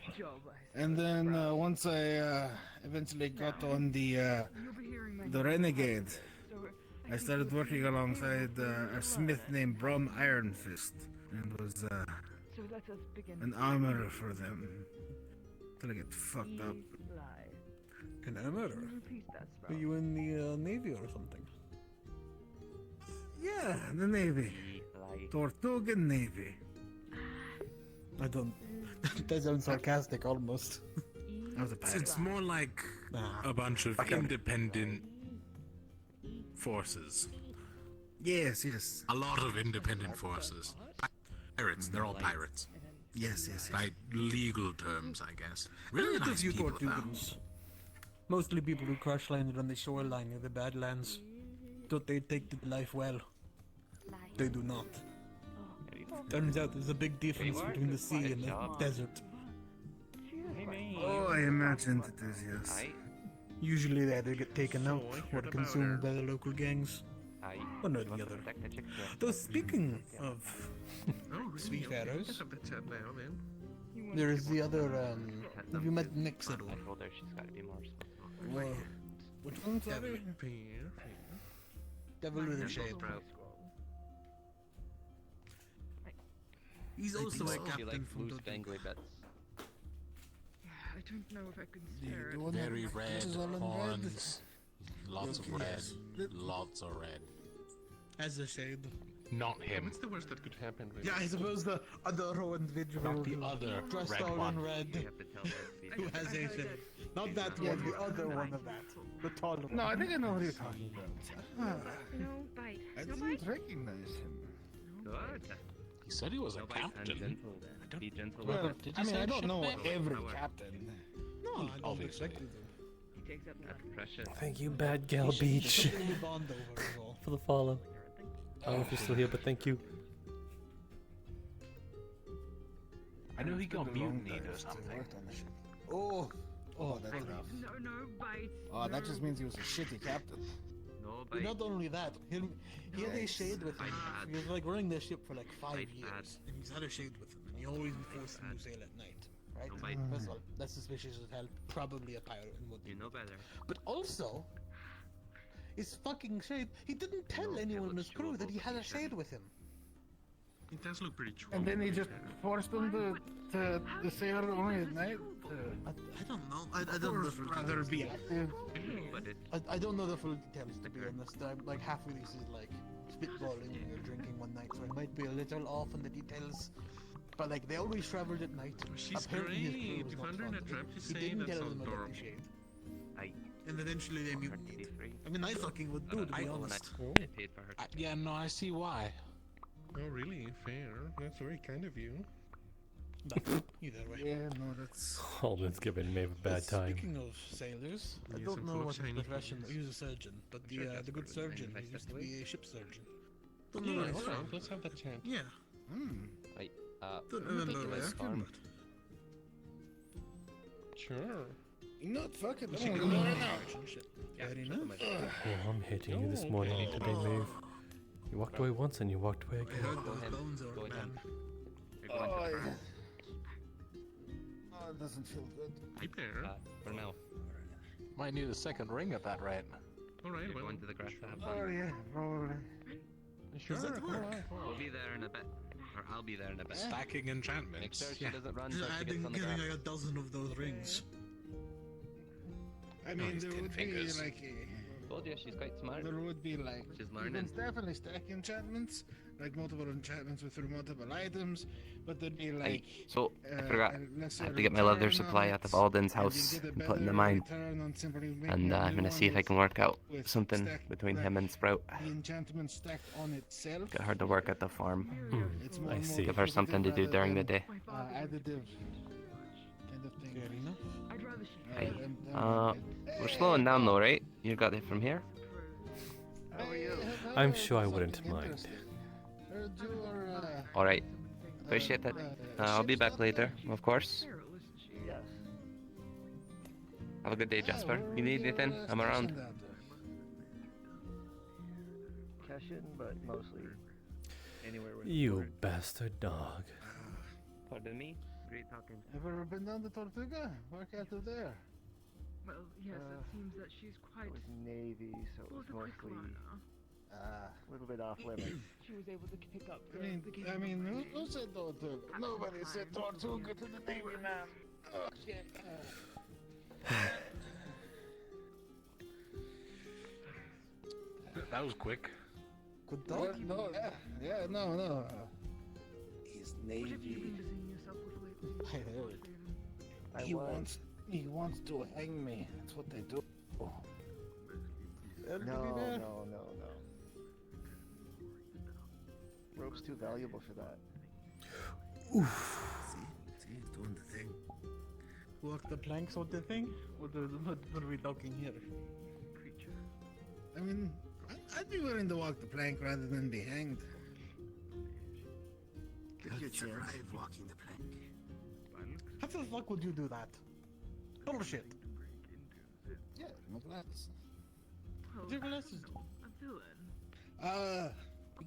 and then once I eventually got on the Renegade, I started working alongside a smith named Brum Iron Fist, and was So let us begin. an armorer for them till I get fucked up. An armorer? Repeat that, Are Sprout. you in the Navy or something? Yeah, the Navy, Tortugan Navy. I don't. That sounds sarcastic almost. I was a pirate. It's more like a bunch of independent forces. Yes. A lot of independent forces. Pirates, they're all pirates. Yes. By legal terms, I guess. Really Really nice nice few people, though. Tortugans. Mostly people who crash landed on the shoreline near the Badlands. Thought they'd take the life well. They do not. Turns out there's a big difference between the sea and the desert. Oh, I imagined it is, yes. Usually they either get taken out or consumed by the local gangs. One or the other. Though speaking of seafarers, there is the other, have you met Nix at all? I told her she's got to be more responsible. Wait, which one, sorry? Devil with a shade. He's also a She captain likes from loose Dothan. dangly bits. I don't know if I could Do spare you it. want Very it? red This is all in red. horns. Lots of Okay, red. yes. Lots of red. As a shade. Not him. What's the worst that could happen? Really? Yeah, I suppose the other individual Not the other dressed red all one. in red You have to tell her. who has a shade. Not that one, the other one of that. The taller one. No, I think I know what you're talking about. No bite. I No didn't bite. recognize him. Good. He said he was a No bites and captain. gentle then. Be gentle Well, with it. I mean, I don't know shipmate? every Power. captain. No, I don't Obviously. expect it to. He takes up That's precious. Thank you, Bad Gal Beach, Something to bond over is all. for the follow. I don't know if you're still here, but thank you. I knew he got Took a long mutinied time or to something. work on the ship. Oh, that's rough. No bite. Oh, that just means he was a shitty captain. No But bite. not only that, he had a shade with him. bad. He was like running the ship for like 5 Bite years, bad. and he's had a shade with him, and he always forced him to sail at night. Right? No bite. First of all, that's suspicious as hell. Probably a pirate and would. You know better. But also, his fucking shade. He didn't tell anyone in his crew that he had a shade with him. It does look pretty true. And then he just forced them to sail only at night. I don't know. I don't know the full Rather details. be active. But it. I don't know the full details, to be honest. Like half of this is like spitballing when you're drinking one night, so I might be a little off on the details. But like they always traveled at night. She's Apparently his crew great. was You not found her in a fond of trap, it. you He say? didn't That's tell them about adorable. the shade. I. And eventually they want her to mutinied. be free. I mean, I fucking would do, to be I own honest. it. I paid for her. Yeah, no, I see why. Oh, really? Fair. That's very kind of you. But either way. Yeah, no, that's. Holden's giving me a bad time. Speaking of sailors, I Yes, don't I'm know full of what his shiny profession. things. He was a surgeon, but sure the Jasper good was surgeon saying he used to effectively. be a ship surgeon. Don't Yeah, know what all he's right, from. let's have that chat. Yeah, don't remember what he's from. farm. Sure. You know what? Fuck it. But I'm she gonna can go learn right now. and shit. Yeah, Fair shut enough. them out. Oh, I'm hitting you this morning. Today, move. You walked away once and you walked away I again. heard Go those ahead. bones Go are ahead. man. You're going to the Oh, farm. Oh, it doesn't feel good. Hi there. For now. Might need a second ring at that rate. All right, You're well. going to the grass to have Oh, fun. yeah, probably. Sure. Does that work? We'll be there in a bit. Or I'll be there in a bit. Stacking Make enchantments. sure she Yeah. doesn't run Just till she adding, gets on the getting grass. like a dozen of those rings. I mean, he's there 10 would fingers. be like a. Told you she's quite smart. There would be like. She's You learning. can definitely stack enchantments, like multiple enchantments with multiple items, but there'd be like. So, I uh, forgot. a lesser I have to get my leather return supply on out of it, Alden's and house you'd get a and put in the better mine. return on simply making And a I'm new gonna one see if I with can work out with something stack- between like him and Sprout. the enchantment stacked on itself. Get her to work at the farm. It's more I and more see. Give her something to do rather during the than, day. additive kind of thing. Fair enough. I'd rather she Hey, and we're slowing down though, right? You got it from here? How are you? I'm sure I wouldn't mind. Alright. Appreciate it. I'll be back later, of course. Yes. Have a good day, Jasper. You need anything? I'm around. Cash in, but mostly anywhere with You bastard dog. Pardon me? Great talking. Ever been down to Tortuga? Work out of there. Well, yes, it seems that she's quite... It was Navy, so it was a quick mostly learner. a little bit off limits. She was able to pick up the I mean, who said Tortuga? Nobody said Tortuga to the Navy, man. Oh, shit. That was quick. Good dog? No, no. He's Navy. What have you been busying yourself with lately? I heard. He wants to hang me. That's what they do. No. Rope's too valuable for that. Oof. See, he's doing the thing. Walk the plank sort of thing? What are we talking here? I mean, I'd be willing to walk the plank rather than be hanged. Give you a chance. Survive walking the plank. How the fuck would you do that? Bullshit. Yeah, my glasses. Well, What's your glasses do? a villain.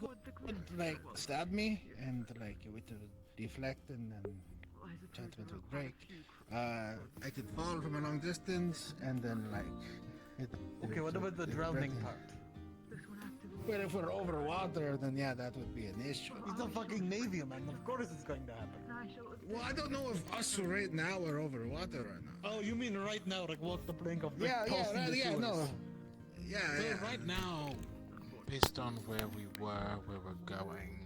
You would like stab me and like it would deflect and then enchantment would break. I could fall from a long distance and then like. Okay, what about the drowning part? Well, if we're over water, then yeah, that would be an issue. He's a fucking Navy man. Of course it's going to happen. Well, I don't know if us right now are over water or not. Oh, you mean right now, like walk the plank of the Yeah, no. Yeah, So yeah. right now, based on where we're going,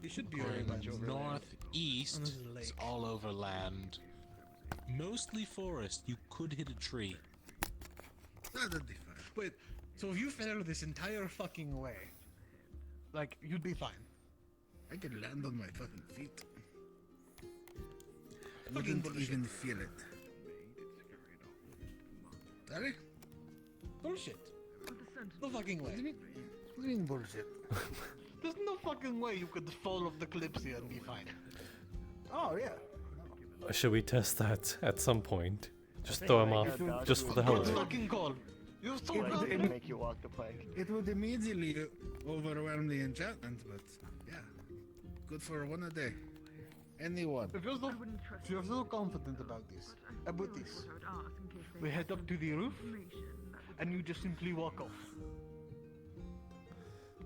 You should be very much over northeast. It's all over land, mostly forest. You could hit a tree. That'd be fine. Wait, so if you fell this entire fucking way, like, you'd be fine. I could land on my fucking feet. I wouldn't even feel it. Sorry? Bullshit. No fucking way. What do you mean bullshit? There's no fucking way you could fall off the Kalypsia and be fine. Oh, yeah. Should we test that at some point? Just throw him off, just for the hell of It's it. fucking cold. You're so It good. would make you walk the plank. It would immediately overwhelm the enchantment, but yeah. Good for one a day. Anyone. If you're so confident about this, we head up to the roof, and you just simply walk off.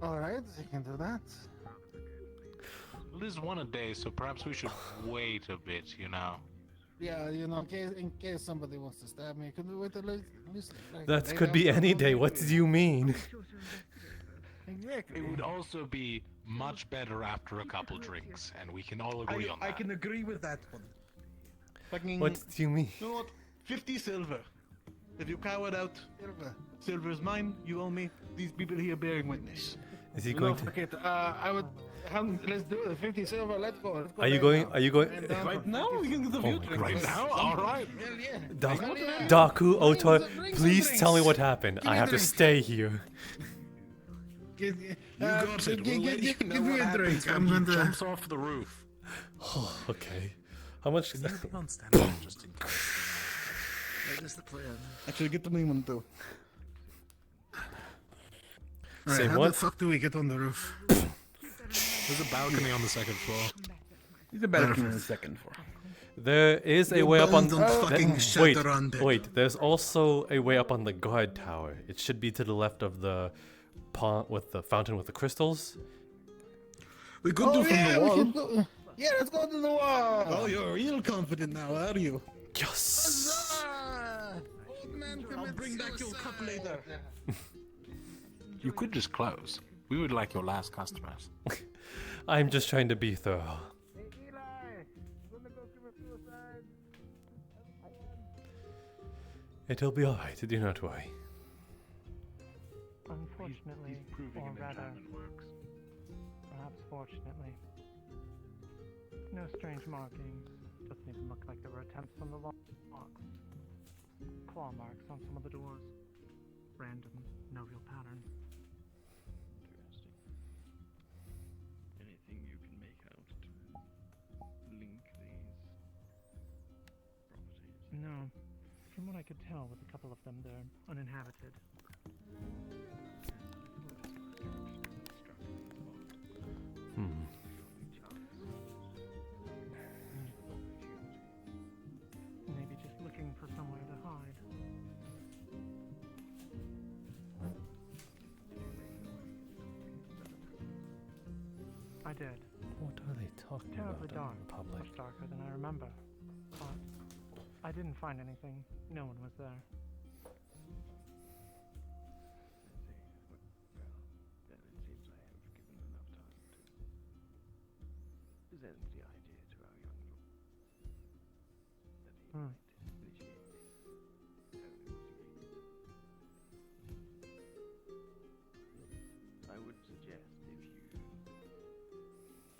Alright, you can do that. Well, this is one a day, so perhaps we should wait a bit, you know. Yeah, you know, in case somebody wants to stab me, could we wait at least like That could be any day. What do you mean? Exactly. It would also be much better after a couple drinks, and we can all agree on that. I can agree with that one. Fucking, What do you mean? You know what? 50 silver. If you cow it out, silver's mine, you owe me. These people here bearing witness. Is he going to? Fuck it. I would. Let's do it. 50 silver. Let's go. Let's go Are you right going? now. Are you going? Right now, we can get the Oh few my drinks. Right now? Alright. Hell yeah. Daku, Otor, Bring some please drinks. tell me what happened. Give I me a have to drink. stay here. You got it. We'll let you know give me what a happens drink. when I'm he going to. jumps off the roof. Oh, okay. How much? Can you be on standby just in case? That is the plan. Actually, get the main one too. Alright, Say how what? the fuck do we get on the roof? There's a balcony on the second floor. He's a balcony on the second floor. There is a Your way up on. bones don't fucking wait, shatter on that. wait. There's also a way up on the guard tower. It should be to the left of the pond with the fountain with the crystals. We could do from the wall. Yeah, let's go to the wall. Oh, you're real confident now, are you? Yes. Old man I'll bring back your cup later. You could just close. We would like your last customers. I'm just trying to be thorough. It'll be alright. Do not worry. Unfortunately, or rather, perhaps fortunately, no strange markings. Doesn't even look like there were attempts on the locks. Claw marks on some of the doors. Random, no real pattern. could tell with a couple of them they're uninhabited. Maybe just looking for somewhere to hide. I did. What are they talking Terribly about dark, in public? much darker than I remember. But I didn't find anything. No one was there. Then it seems I have given enough time to present the idea to our young lord that he might initiate his own investigation. I would suggest if you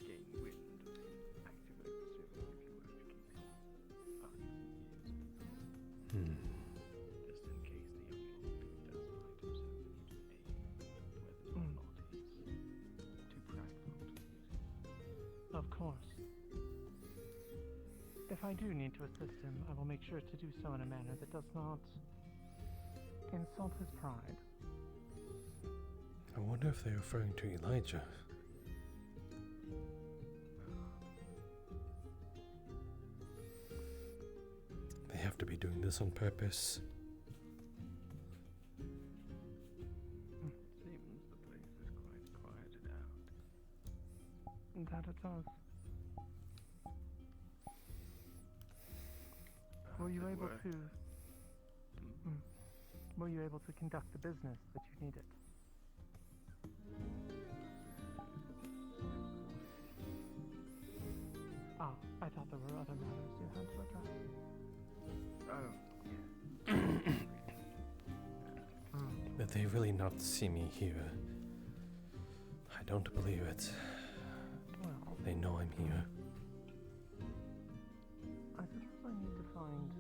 gain wind of him active overseeing, if you were to keep your eyes and ears open, just in case the young lord does find himself in need of aid, whether or not he's too prideful to use it. Of course. If I do need to assist him, I will make sure to do so in a manner that does not insult his pride. I wonder if they're referring to Elijah. They have to be doing this on purpose. Seems the place is quite quieted out. That it does. Were you able to... Were you able to conduct the business that you needed? Ah, I thought there were other matters you had to address. But they really not see me here. I don't believe it. Well, They know I'm here. I suppose I need to find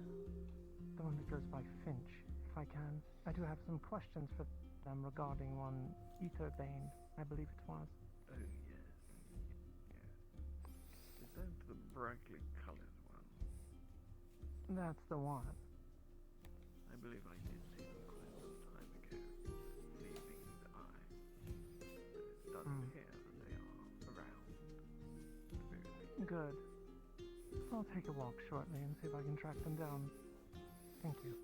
the one that goes by Finch, if I can. I do have some questions for them regarding one Etherbane, I believe it was. Oh, yes. Is that the brightly colored one? That's the one. I believe I did see them quite some time ago, leaving the eye. But it does appear that they are around. Good. I'll take a walk shortly and see if I can track them down. Thank you.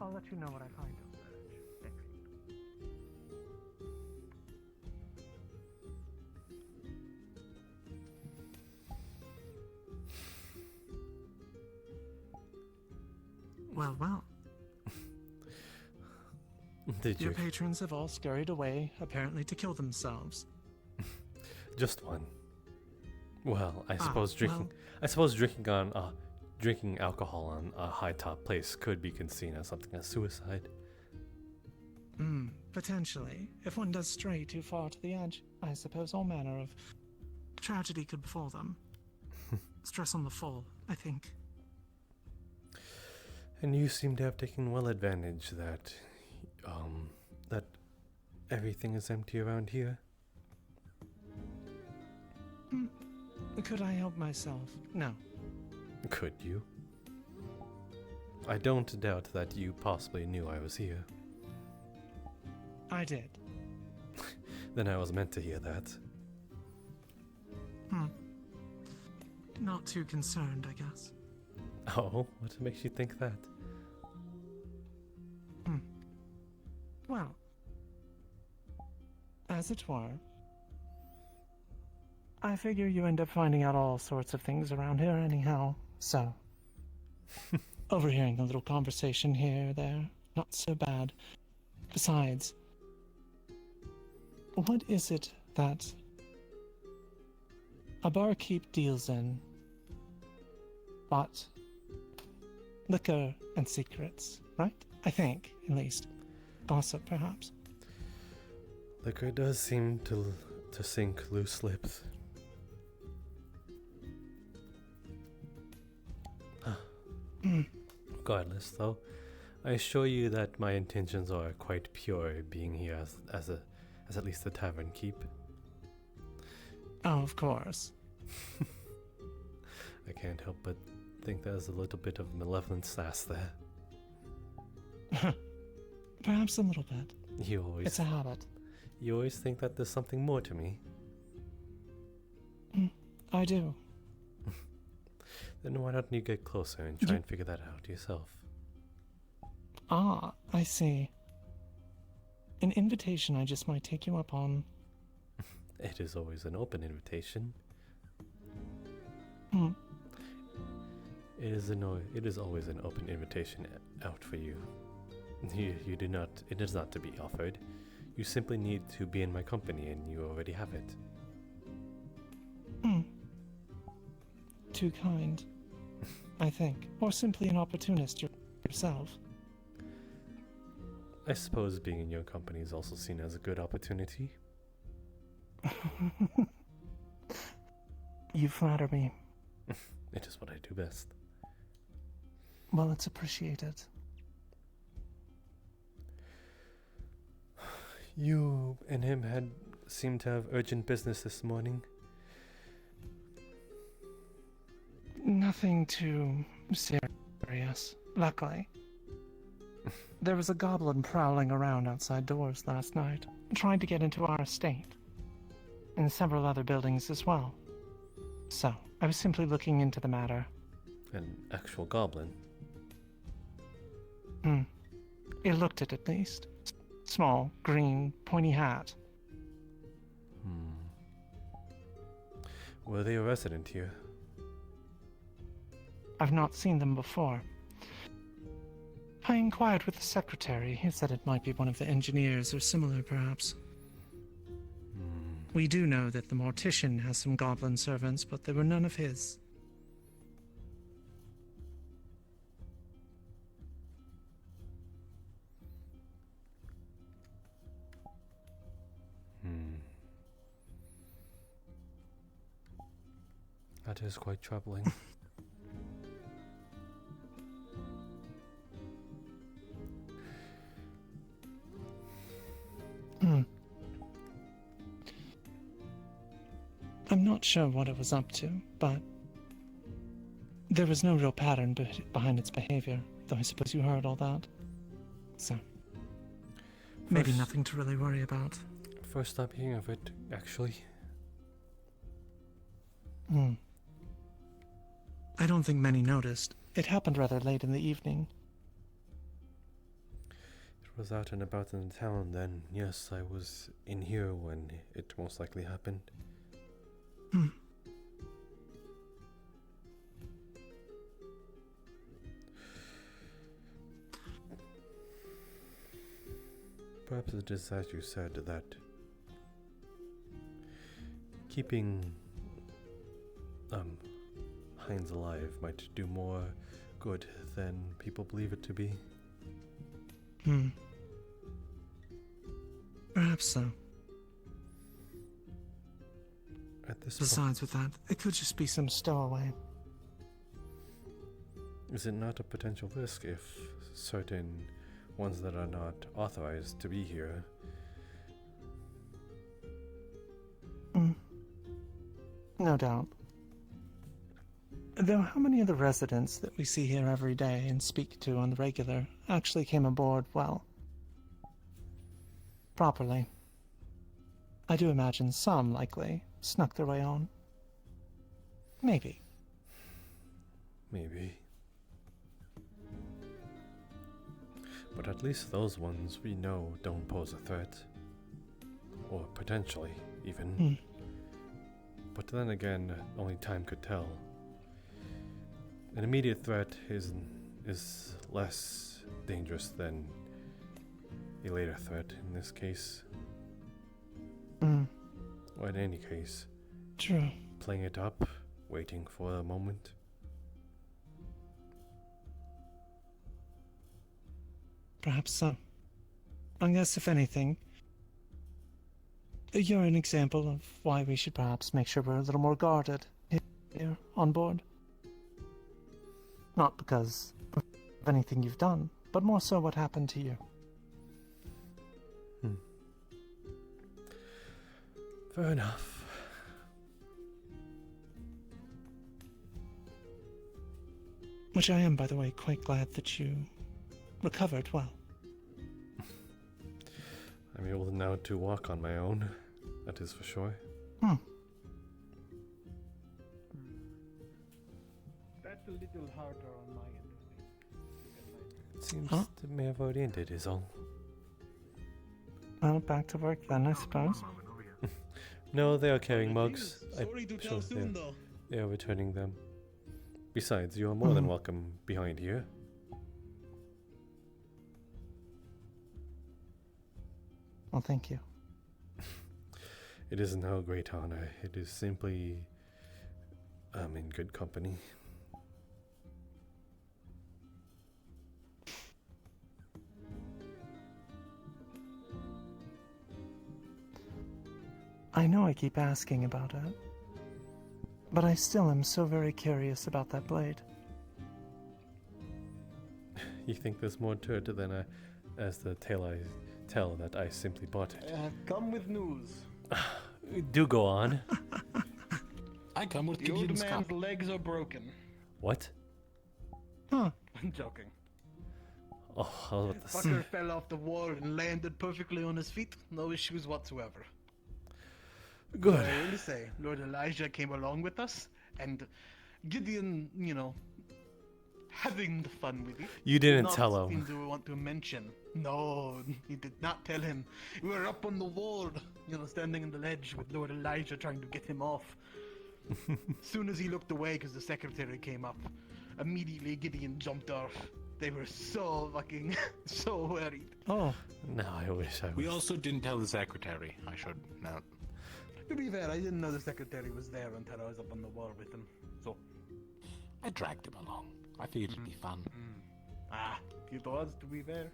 I'll let you know what I find. Well, well. Did Your you? patrons have all scurried away, apparently to kill themselves. Just one. Well, I Ah, suppose drinking. well. I suppose drinking alcohol on a high top place could be seen as something as suicide. Potentially. If one does stray too far to the edge, I suppose all manner of tragedy could befall them. Stress on the full, I think. And you seem to have taken well advantage that everything is empty around here. Could I help myself? No. Could you? I don't doubt that you possibly knew I was here. I did. Then I was meant to hear that. Not too concerned, I guess. Oh, what makes you think that? Well, as it were, I figure you end up finding out all sorts of things around here anyhow, so overhearing a little conversation here or there, not so bad. Besides, what is it that a barkeep deals in but liquor and secrets, right? I think, at least. Gossip, perhaps. Liquor does seem to sink loose lips. Regardless, though, I assure you that my intentions are quite pure, being here as at least the tavern keep. Oh, of course. I can't help but think there's a little bit of malevolent sass there. Perhaps a little bit. It's a habit. You always think that there's something more to me. I do. Then why don't you get closer and try and figure that out yourself? Ah, I see. An invitation I just might take you up on. It is always an open invitation. It is always an open invitation out for you. You do not. It is not to be offered. You simply need to be in my company, and you already have it. Too kind, I think, or simply an opportunist yourself. I suppose being in your company is also seen as a good opportunity. You flatter me. It is what I do best. Well, it's appreciated. You and him seemed to have urgent business this morning. Nothing too serious, luckily. There was a goblin prowling around outside doors last night, trying to get into our estate, and several other buildings as well. So, I was simply looking into the matter. An actual goblin? It looked it at least. Small, green, pointy hat. Were they a resident here? I've not seen them before. I inquired with the secretary. He said it might be one of the engineers or similar, perhaps. We do know that the mortician has some goblin servants, but they were none of his. That is quite troubling. I'm not sure what it was up to, but there was no real pattern behind its behavior, though I suppose you heard all that. So, maybe nothing to really worry about. First time hearing of it, actually. I don't think many noticed. It happened rather late in the evening. It was out and about in the town then. Yes, I was in here when it most likely happened. Perhaps it is as you said, that keeping Heinz alive might do more good than people believe it to be. Perhaps so. At this Besides with that, it could just be some stowaway. Is it not a potential risk if certain ones that are not authorized to be here? No doubt. Though how many of the residents that we see here every day and speak to on the regular actually came aboard, well, properly? I do imagine some likely snuck their way on. Maybe. Maybe. But at least those ones we know don't pose a threat. Or potentially, even. But then again, only time could tell. An immediate threat is less dangerous than a later threat in this case. Or in any case. True. Playing it up, waiting for a moment. Perhaps so. I guess if anything, you're an example of why we should perhaps make sure we're a little more guarded here on board. Not because of anything you've done, but more so what happened to you. Fair enough. Which I am, by the way, quite glad that you recovered well. I'm able now to walk on my own. That is for sure. That's a little harder on my end. It seems they may have already ended, is all. Well, back to work then, I suppose. No, they are carrying mugs. Sorry to tell soon, though. They are returning them. Besides, you are more than welcome behind here. Well, thank you. It is no great honor. It is simply I'm in good company. I know I keep asking about it, but I still am so very curious about that blade. You think there's more to it than as the tale I tell that I simply bought it. I have come with news. Do go on. I come with The old Gideon's man's cup. legs are broken. What? Huh. I'm joking. Oh, I was about to Fucker fell off the wall and landed perfectly on his feet. No issues whatsoever. Good. I really say, Lord Elijah came along with us, and Gideon, having the fun with it. You didn't Not tell him. things we want to mention. No, he did not tell him. We were up on the wall, standing on the ledge with Lord Elijah trying to get him off. Soon as he looked away because the secretary came up, immediately Gideon jumped off. They were so fucking, so worried. Oh. No, I wish I was. We also didn't tell the secretary, I should note. To be fair, I didn't know the secretary was there until I was up on the wall with him, so... I dragged him along. I figured it'd be fun. It was, to be fair.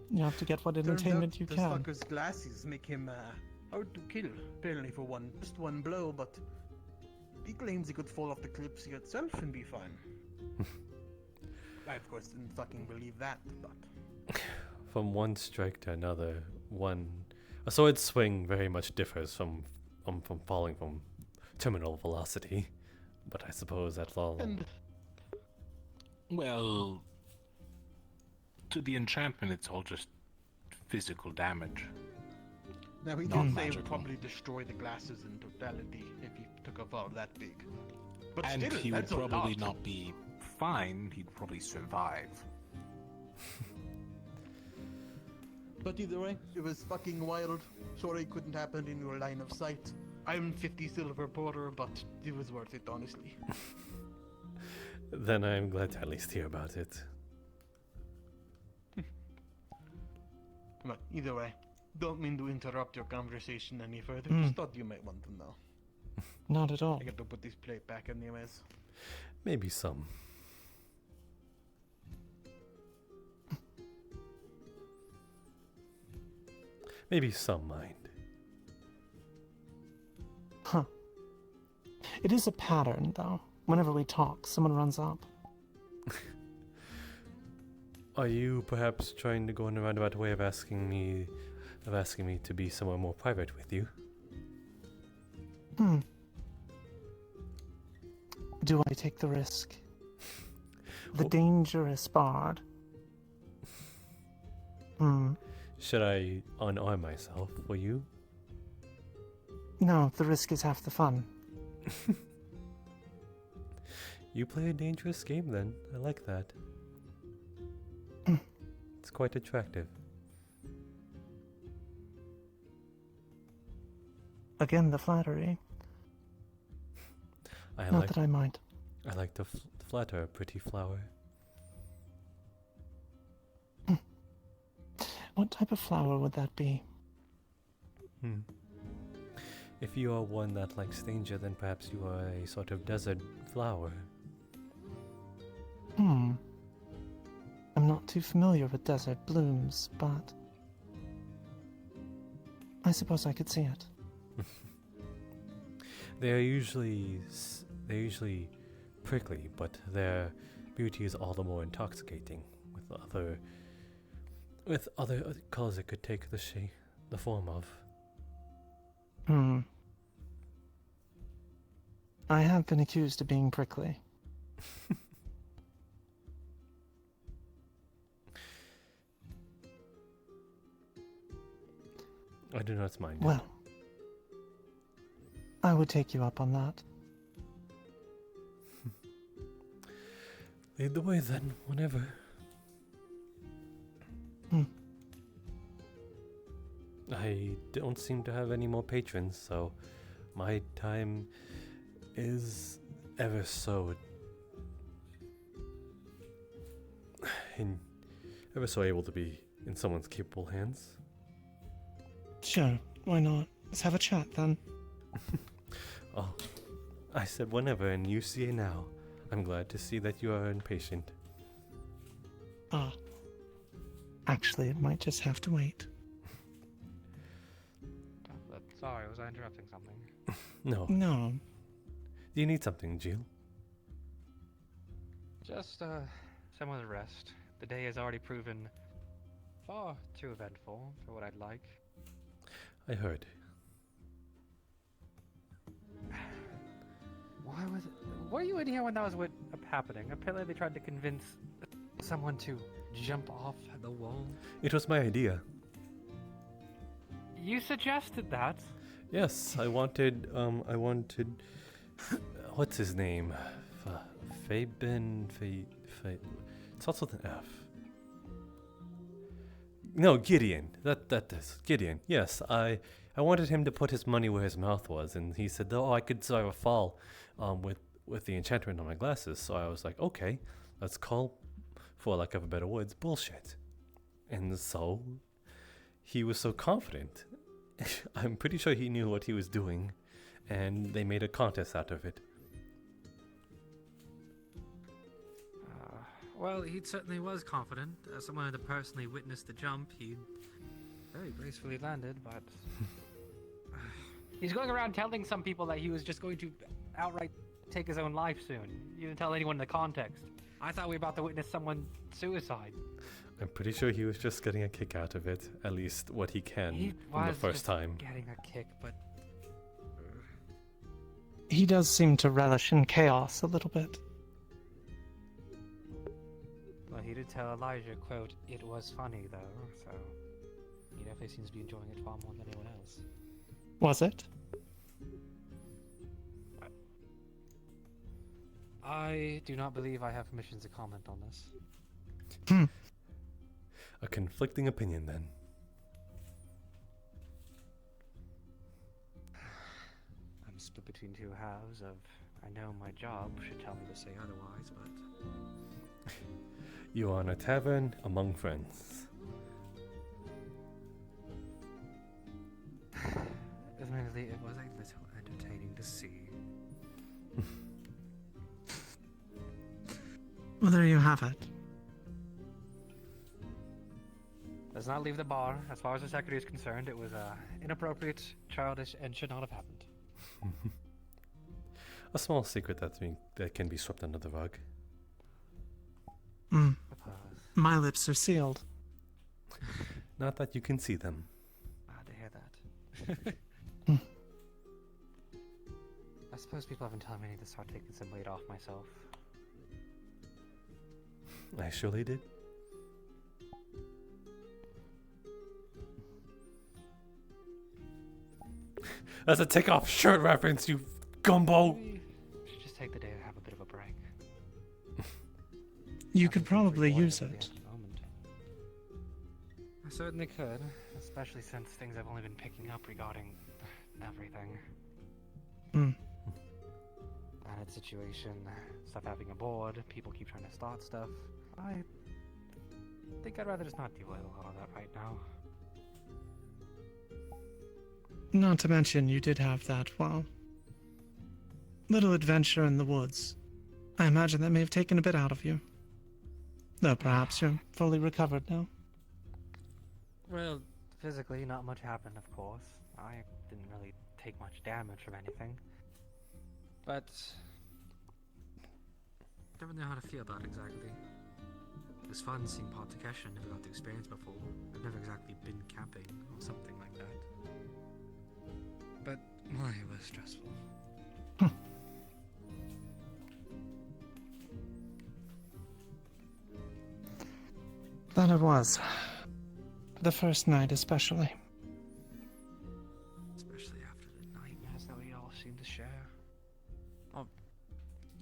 You have to get what Turns entertainment out you this can. fucker's glasses make him, hard to kill. Apparently for just one blow, but... He claims he could fall off the Kalypsia itself and be fine. I, of course, didn't fucking believe that, but... From one strike to another, a sword swing very much differs from falling from terminal velocity, but I suppose that's all. Well, to the enchantment, it's all just physical damage. Now he Not did say it magical. would probably destroy the glasses in totality if he took a fall that big. But And still, he would that's a probably lot. not be fine, he'd probably survive. But either way, it was fucking wild. Sorry it couldn't happen in your line of sight. I'm 50 silver porter, but it was worth it, honestly. Then I'm glad to at least hear about it. But either way, don't mean to interrupt your conversation any further. Hmm. Just thought you might want to know. Not at all. I got to put this plate back anyways. Maybe some. Maybe some mind. Huh. It is a pattern, though. Whenever we talk, someone runs up. Are you perhaps trying to go in a roundabout way of asking me to be somewhere more private with you? Do I take the risk? The dangerous bard. Should I unarm myself for you? No, the risk is half the fun. You play a dangerous game then. I like that. It's quite attractive. Again, the flattery. Not that I mind. I like to flatter a pretty flower. What type of flower would that be? If you are one that likes danger, then perhaps you are a sort of desert flower. I'm not too familiar with desert blooms, but I suppose I could see it. They are usually prickly, but their beauty is all the more intoxicating with other colors it could take the form of. I have been accused of being prickly. I do not mind it. Well, I would take you up on that. Lead the way then, whenever. I don't seem to have any more patrons, so my time is ever so able to be in someone's capable hands. Sure, why not? Let's have a chat then. Oh, I said whenever, and you see it now. I'm glad to see that you are impatient. Ah. Actually, it might just have to wait. Sorry, was I interrupting something? No. No. Do you need something, Jill? Just, some of the rest. The day has already proven far too eventful for what I'd like. I heard. Why was it? Were you in here when that was happening? Apparently they tried to convince someone to jump off the wall. It was my idea. You suggested that? Yes, I wanted, what's his name? It starts with an F. No, Gideon. That is Gideon. Yes, I wanted him to put his money where his mouth was, and he said, "Oh, I could survive a fall, with the enchantment on my glasses." So I was like, "Okay, let's call, for lack of a better words, bullshit." And so he was so confident. I'm pretty sure he knew what he was doing, and they made a contest out of it. Well, he certainly was confident. As someone who personally witnessed the jump, he very gracefully landed, but he's going around telling some people that he was just going to outright take his own life soon. He didn't tell anyone the context. I thought we were about to witness someone suicide. I'm pretty sure he was just getting a kick out of it, at least what he can from the first time. Getting a kick, but He does seem to relish in chaos a little bit. well, he did tell Elijah, quote, "It was funny though," so he definitely seems to be enjoying it far more than anyone else. Was it? I do not believe I have permission to comment on this. A conflicting opinion then. I'm split between two halves of, I know my job should tell me to say otherwise, but You are in a tavern among friends. admittedly it was a little entertaining to see. Well, there you have it. Does not leave the bar. As far as the secretary is concerned, it was inappropriate, childish, and should not have happened. A small secret that can be swept under the rug. My lips are sealed. Not that you can see them. Glad to hear that. I suppose people have been telling me I need to start taking some weight off myself. I surely did. That's a take off shirt reference, you gumbo! We should just take the day to have a bit of a break. You could probably use it. I certainly could, especially since things have only been picking up regarding everything. Bad situation, stuff happening aboard, people keep trying to start stuff. I think I'd rather just not deal with a lot of that right now. Not to mention, you did have that, well, little adventure in the woods. I imagine that may have taken a bit out of you. Though perhaps you're fully recovered now. Well, physically, not much happened, of course. I didn't really take much damage from anything. But I don't know how to feel about it exactly. It was fun seeing Port Takeshi. I never got to experience before. I've never exactly been camping or something like that. But, well, it was stressful. That it was. The first night especially.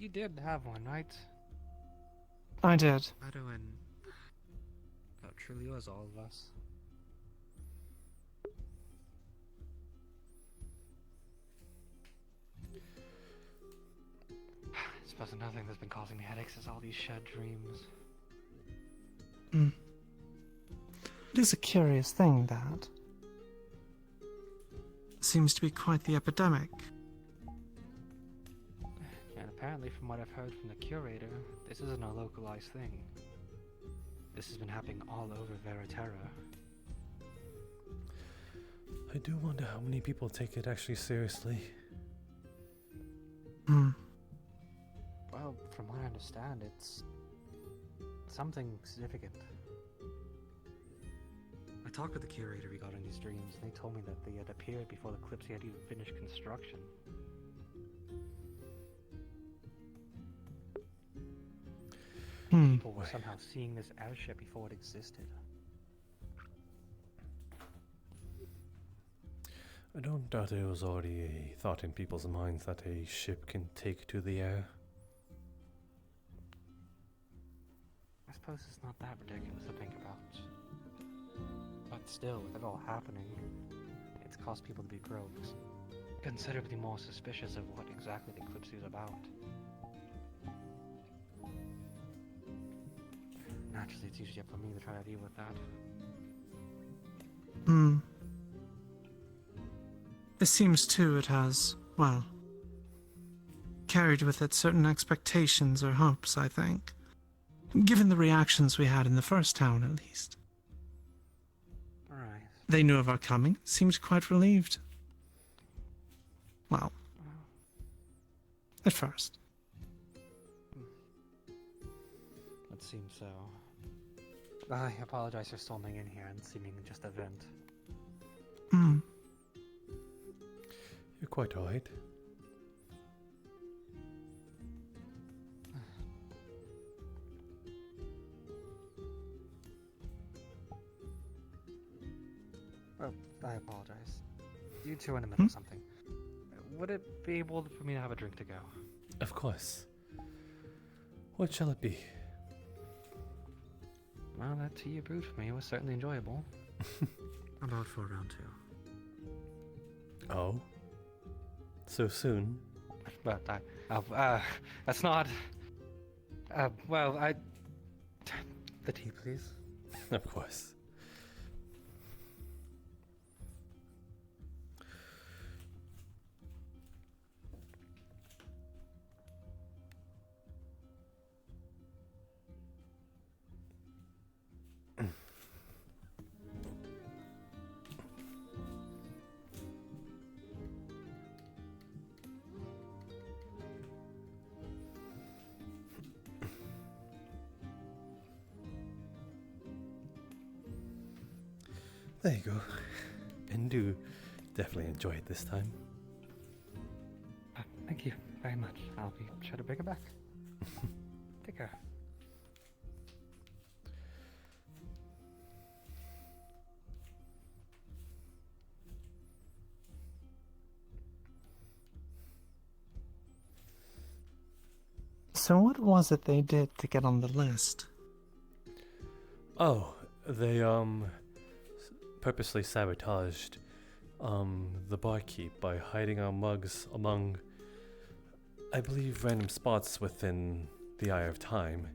you did have one, right? I did. Edwin. That truly was all of us. I suppose another thing that's been causing me headaches is all these shed dreams. It is a curious thing, that. Seems to be quite the epidemic. And apparently, from what I've heard from the curator, this isn't a localized thing. This has been happening all over Veriterra. I do wonder how many people take it actually seriously. Well, from what I understand, it's something significant. I talked with the curator regarding these dreams, and they told me that they had appeared before the Kalypsia had even finished construction. People were somehow seeing this airship before it existed. I don't doubt it was already a thought in people's minds that a ship can take to the air. I suppose it's not that ridiculous to think about. But still, with it all happening, it's caused people to be rogues. Considerably more suspicious of what exactly the Kalypsia is about. Naturally, it's usually up for me to try to deal with that. It seems too it has, well, carried with it certain expectations or hopes, I think. Given the reactions we had in the first town, at least. Alright. They knew of our coming, seemed quite relieved. Well, at first. It seems so. I apologize for storming in here and seeming just a vent. You're quite alright. Well, I apologize. You two are in the middle of something. Would it be able for me to have a drink to go? Of course. What shall it be? Well, that tea you brewed for me was certainly enjoyable. About for round 2. Oh? So soon? But that's not... well, the tea, please. Of course. There you go. And do definitely enjoy it this time. Thank you very much. I'll be sure to bring it back. Take care. So what was it they did to get on the list? Oh, they purposely sabotaged the barkeep by hiding our mugs among, I believe, random spots within the Eye of Time,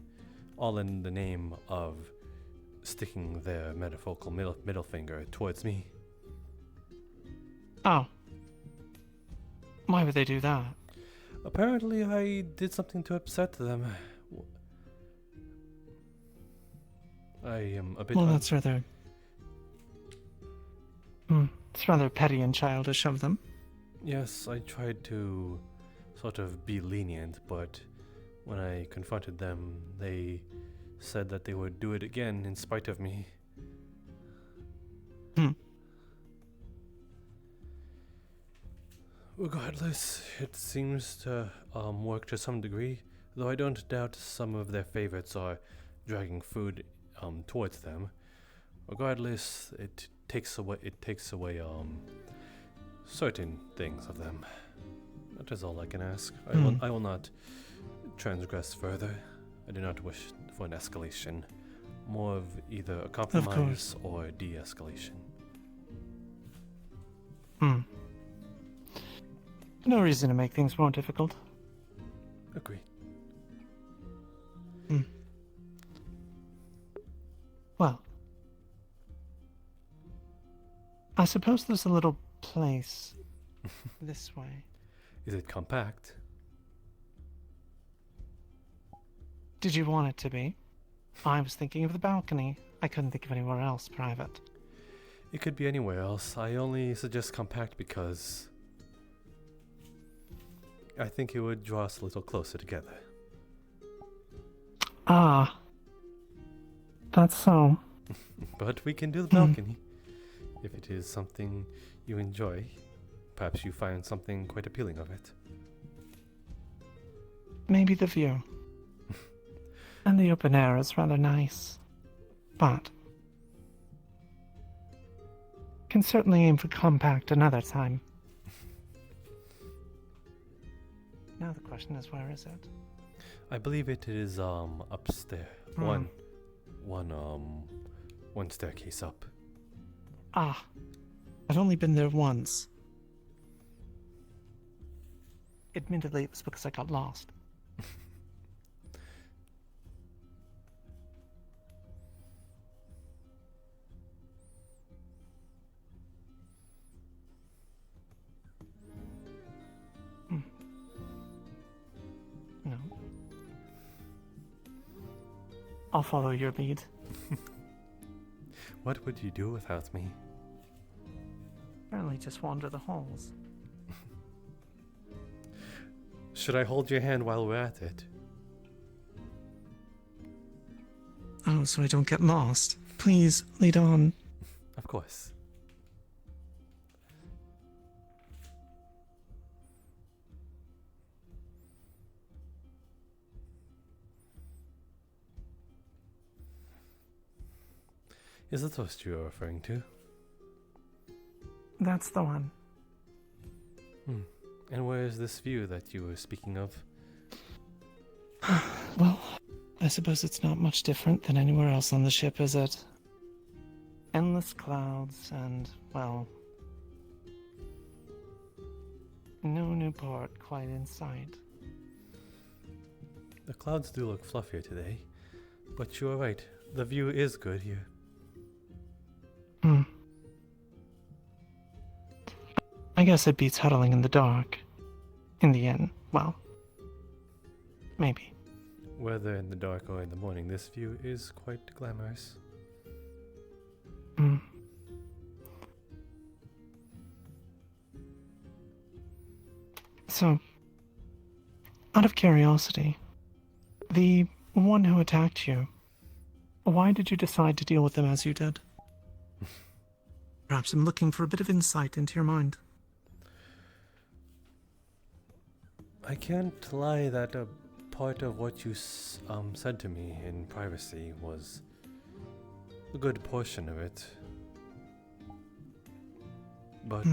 all in the name of sticking their metaphorical middle finger towards me. Oh. Why would they do that? Apparently I did something to upset them. I am a bit... Well, that's rather... It's rather petty and childish of them. Yes, I tried to sort of be lenient, but when I confronted them, they said that they would do it again in spite of me. Regardless, it seems to work to some degree, though I don't doubt some of their favorites are dragging food towards them. Regardless, it takes away certain things of them. That is all I can ask. I will not transgress further. I do not wish for an escalation. More of either a compromise course. or de-escalation. No reason to make things more difficult. Agreed. Well, I suppose there's a little place this way. Is it compact? Did you want it to be? I was thinking of the balcony. I couldn't think of anywhere else private. It could be anywhere else. I only suggest compact because I think it would draw us a little closer together. Ah. That's so. But we can do the balcony. If it is something you enjoy, perhaps you find something quite appealing of it. Maybe the view. And the open air is rather nice. But can certainly aim for compact another time. Now the question is, where is it? I believe it is upstairs. One staircase up. Ah. I've only been there once. Admittedly, it was because I got lost. No. I'll follow your lead. What would you do without me? Apparently just wander the halls. Should I hold your hand while we're at it? Oh, so I don't get lost. Please, lead on. Of course. Is the toast you are referring to? That's the one. And where is this view that you were speaking of? Well, I suppose it's not much different than anywhere else on the ship, is it? Endless clouds and, well, no new port quite in sight. The clouds do look fluffier today, but you are right. The view is good here. I guess it beats huddling in the dark. In the end, well, maybe. Whether in the dark or in the morning, this view is quite glamorous. So, out of curiosity, the one who attacked you, why did you decide to deal with them as you did? Perhaps I'm looking for a bit of insight into your mind. I can't lie that a part of what you said to me in privacy was a good portion of it. But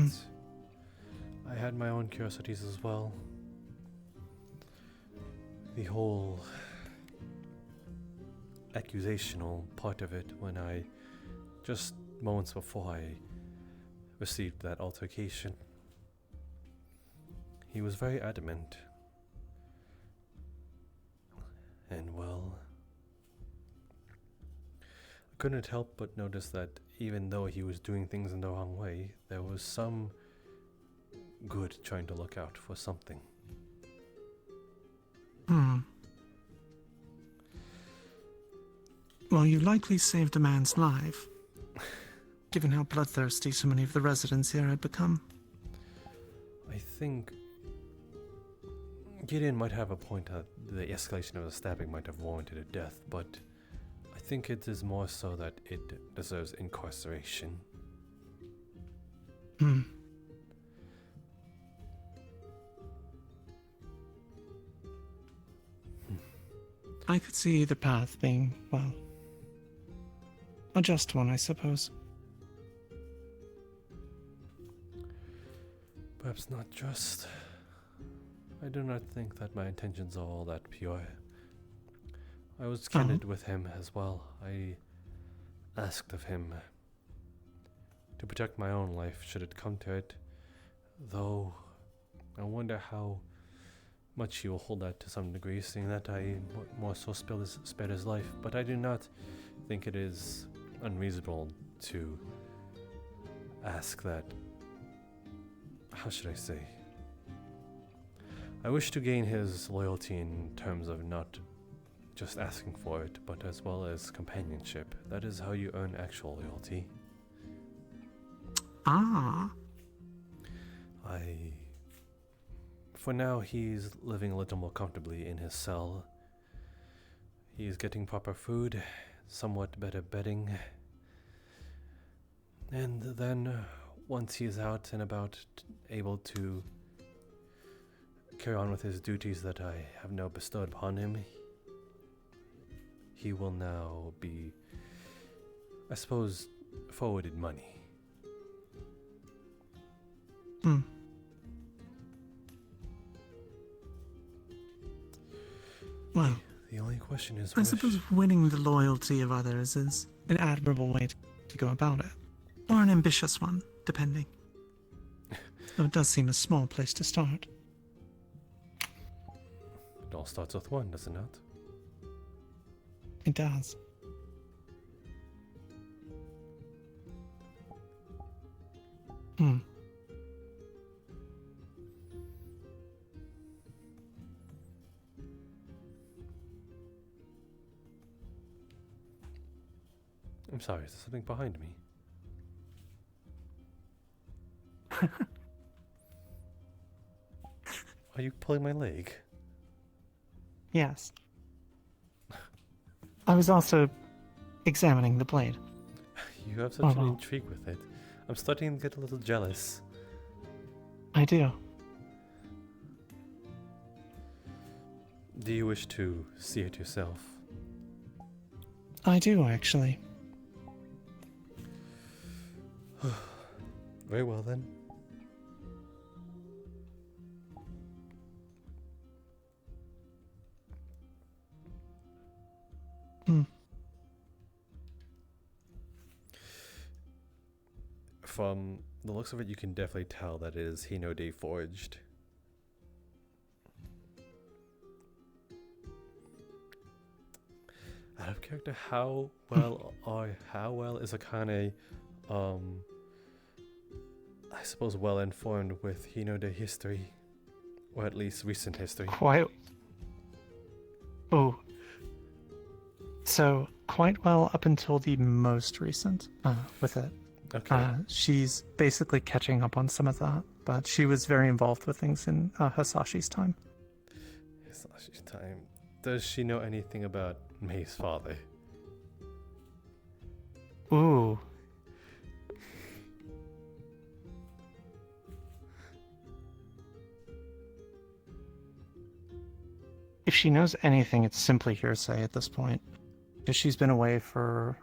I had my own curiosities as well. The whole accusational part of it when I, just moments before I received that altercation, he was very adamant. And well, I couldn't help but notice that even though he was doing things in the wrong way, there was some good trying to look out for something. Well, you likely saved a man's life, given how bloodthirsty so many of the residents here had become. I think Gideon might have a point that the escalation of the stabbing might have warranted a death, but I think it is more so that it deserves incarceration. I could see either path being, well, a just one, I suppose. Perhaps not just. I do not think that my intentions are all that pure. I was candid with him as well. I asked of him to protect my own life should it come to it, though I wonder how much he will hold that to some degree, seeing that I more so spared his life. But I do not think it is unreasonable to ask that. How should I say? I wish to gain his loyalty in terms of not just asking for it, but as well as companionship. That is how you earn actual loyalty. For now, he's living a little more comfortably in his cell. He's getting proper food, somewhat better bedding. And then, once he's out and about, able to carry on with his duties that I have now bestowed upon him, he will now be, I suppose, forwarded money. Well, the only question is, I suppose winning the loyalty of others is an admirable way to go about it. Or an ambitious one, depending. Though it does seem a small place to start. It all starts with one, does it not? It does. I'm sorry, is there something behind me? Are you pulling my leg? Yes. I was also examining the blade. You have such an intrigue with it. I'm starting to get a little jealous. I do. Do you wish to see it yourself? I do, actually. Very well, then. From the looks of it, you can definitely tell that it is Hinode forged. Out of character, how well is Akane, I suppose, well informed with Hinode history, or at least recent history? Quite. Oh. So quite well up until the most recent with it. Okay. She's basically catching up on some of that, but she was very involved with things in Hisashi's time. Hisashi's time. Does she know anything about Mei's father? Ooh. If she knows anything, it's simply hearsay at this point. Because she's been away for...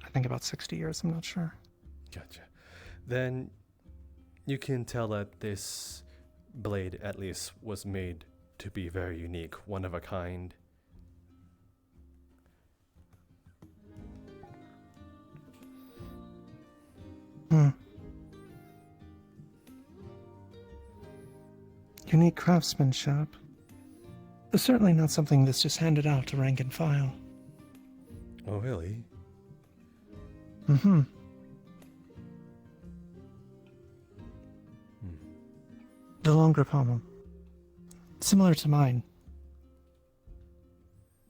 I think about 60 years, I'm not sure. Gotcha. Then you can tell that this blade, at least, was made to be very unique, one of a kind. Unique craftsmanship. But certainly not something that's just handed out to rank and file. Oh, really? The longer pommel. Similar to mine.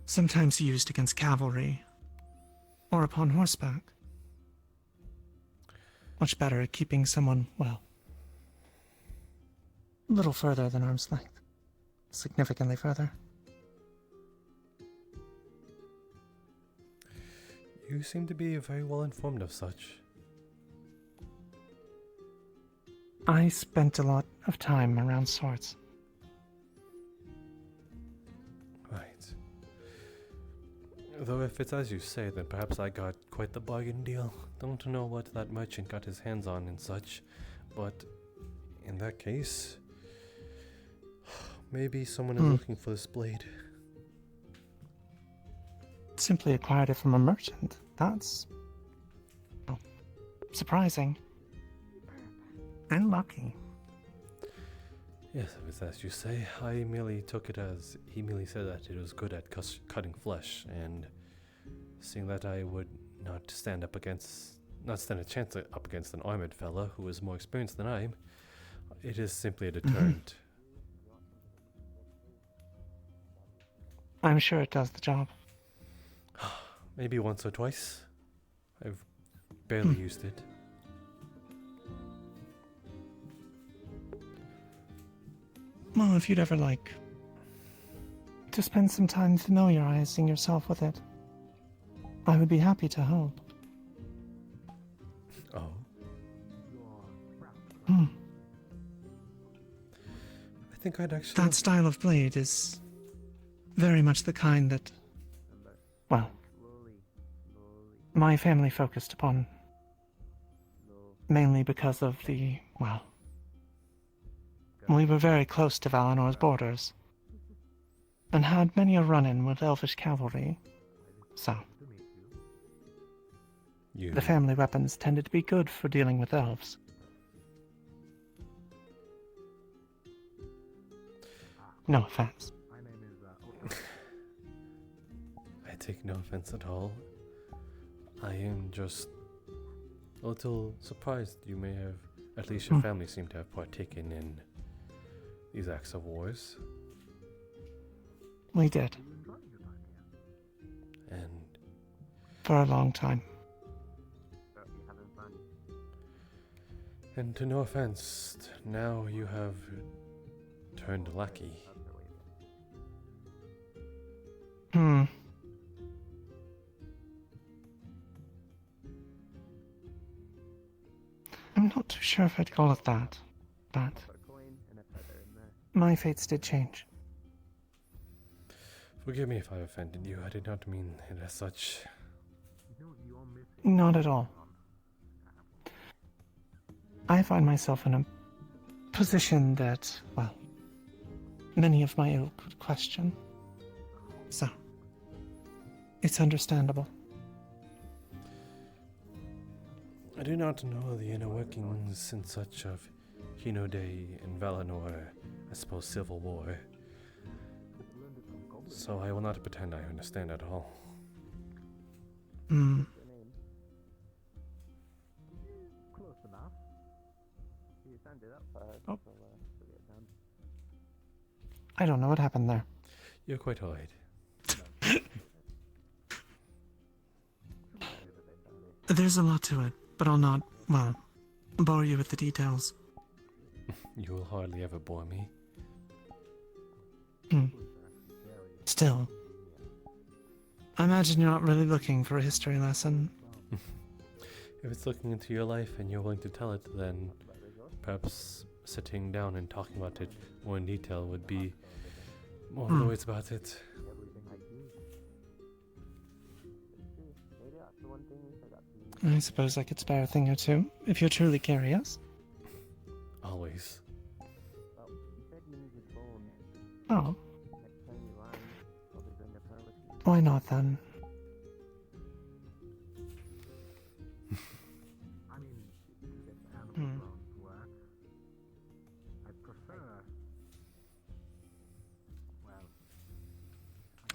Sometimes used against cavalry. Or upon horseback. Much better at keeping someone, well, a little further than arm's length. Significantly further. You seem to be very well informed of such. I spent a lot of time around swords. Right. Though if it's as you say, then perhaps I got quite the bargain deal. Don't know what that merchant got his hands on and such, but in that case, Maybe someone is looking for this blade. Simply acquired it from a merchant. That's... well, surprising. And lucky. Yes, it was as you say. I merely took it as he merely said that it was good at cutting flesh, and seeing that I would not stand a chance up against an armored fella who is more experienced than I am, it is simply a deterrent. I'm sure it does the job. Maybe once or twice. I've barely used it. Well, if you'd ever like to spend some time familiarizing yourself with it, I would be happy to help. Oh. Hmm. I think I'd actually... That style of blade is very much the kind that, well, my family focused upon, mainly because of the, well, we were very close to Valinor's borders, and had many a run-in with elvish cavalry, so the family weapons tended to be good for dealing with elves. No offense. I take no offense at all. I am just a little surprised you may have, at least your family seem to have partaken in these acts of wars. We did. And for a long time. And to no offense, now you have turned lackey. Hmm. I'm not too sure if I'd call it that, but my fates did change. Forgive me if I offended you. I did not mean it as such. Not at all. I find myself in a position that, well, many of my ilk would question. So, it's understandable. I do not know the inner workings and such of Hino Day and Valinor, I suppose Civil War. So I will not pretend I understand at all. Hmm. Oh. I don't know what happened there. You're quite alright. There's a lot to it, but I'll not, well, bore you with the details. You will hardly ever bore me. Still, I imagine you're not really looking for a history lesson. If it's looking into your life and you're willing to tell it, then perhaps sitting down and talking about it more in detail would be more of the words about it. I suppose I could spare a thing or two, if you're truly curious. Always. Oh. Why not then?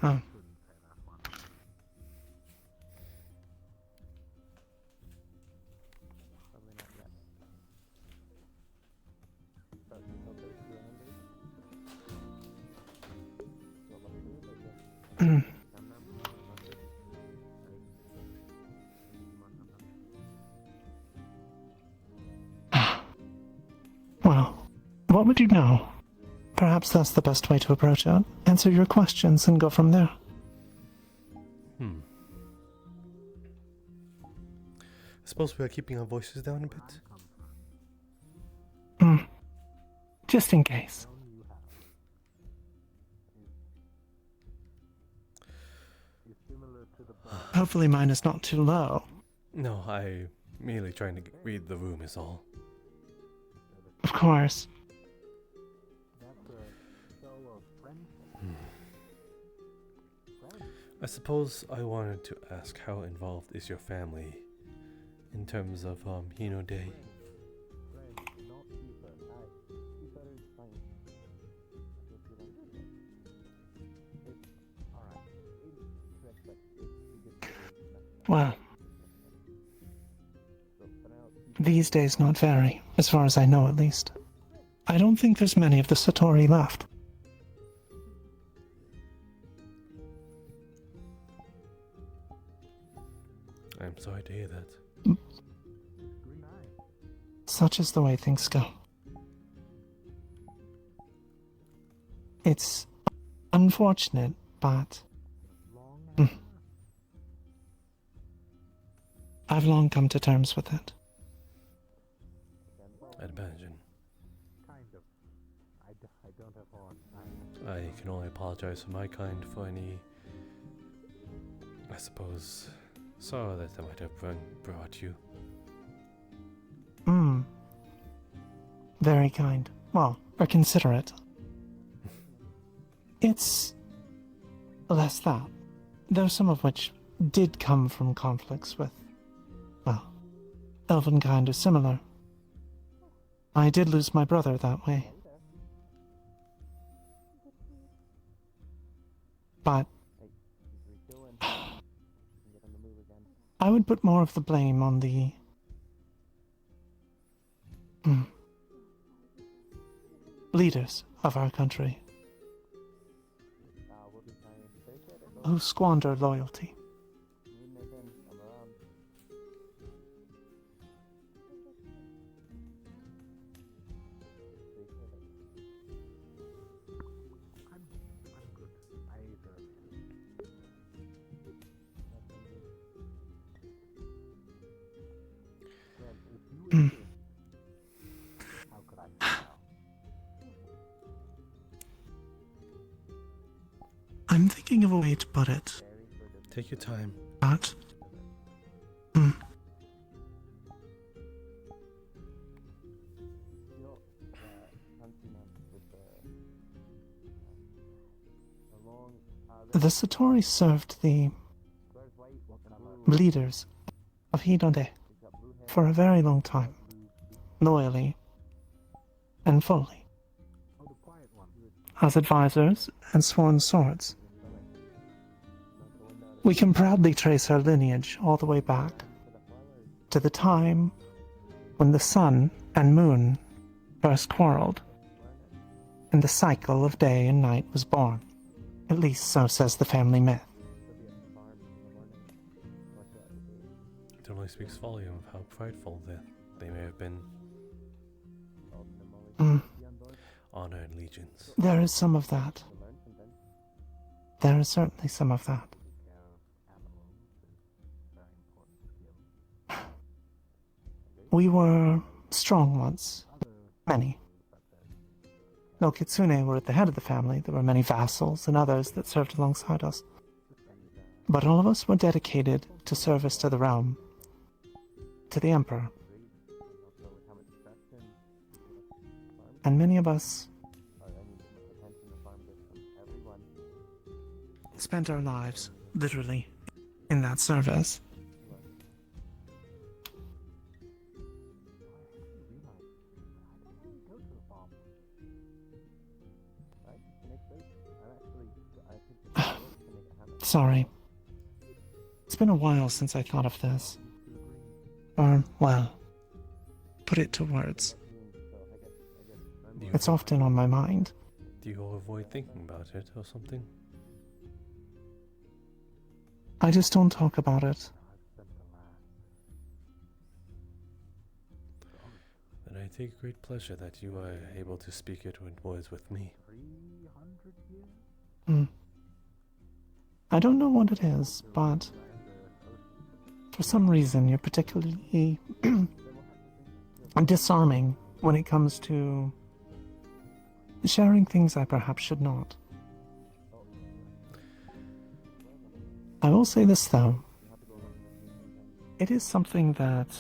Oh. Well, what would you know? Perhaps that's the best way to approach it. Answer your questions and go from there. I suppose we are keeping our voices down a bit. Just in case. Hopefully mine is not too low. No, I merely trying to read the room is all. Of course. I suppose I wanted to ask, how involved is your family in terms of Hino Day? Well, these days not very, as far as I know at least. I don't think there's many of the Satori left. I'm sorry to hear that. Such is the way things go. It's unfortunate, but I've long come to terms with it. I'd imagine. I can only apologize for my kind for any, I suppose, sorrow that I might have brought you. Very kind. Well, or considerate. It's less that, though some of which did come from conflicts with, well, elvenkind or similar. I did lose my brother that way. But I would put more of the blame on the leaders of our country who squander loyalty. I'm thinking of a way to put it. Take your time. But the Satori served the leaders of Hinode for a very long time, loyally and fully, as advisors and sworn swords. We can proudly trace her lineage all the way back to the time when the sun and moon first quarreled, and the cycle of day and night was born. At least so says the family myth. It only speaks volume of how prideful they may have been. Honor and allegiance. There is some of that. There is certainly some of that. We were strong once. Many. No Kitsune were at the head of the family. There were many vassals and others that served alongside us. But all of us were dedicated to service to the realm, to the Emperor. And many of us spent our lives, literally, in that service. Sorry. It's been a while since I thought of this. Or, well, put it to words. It's often on my mind. Do you avoid thinking about it or something? I just don't talk about it. Then I take great pleasure that you are able to speak it in words with me. I don't know what it is, but for some reason you're particularly disarming when it comes to sharing things I perhaps should not. I will say this though. It is something that,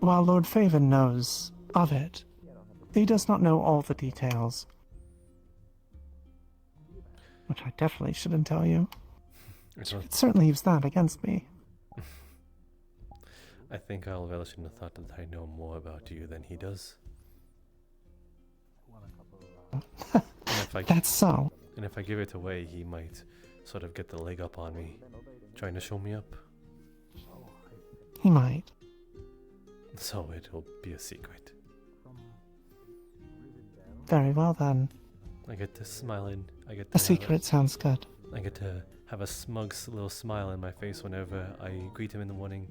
while Lord Faven knows of it, he does not know all the details. which I definitely shouldn't tell you. It's She not- could certainly use that against me. I think I'll relish in the thought that I know more about you than he does. And if I, That's so. and if I give it away, he might sort of get the leg up on me, trying to show me up. He might. So it'll be a secret. Very well then. I get to smile in. I get to A secret sounds good. I get to have a smug little smile on my face whenever I greet him in the morning,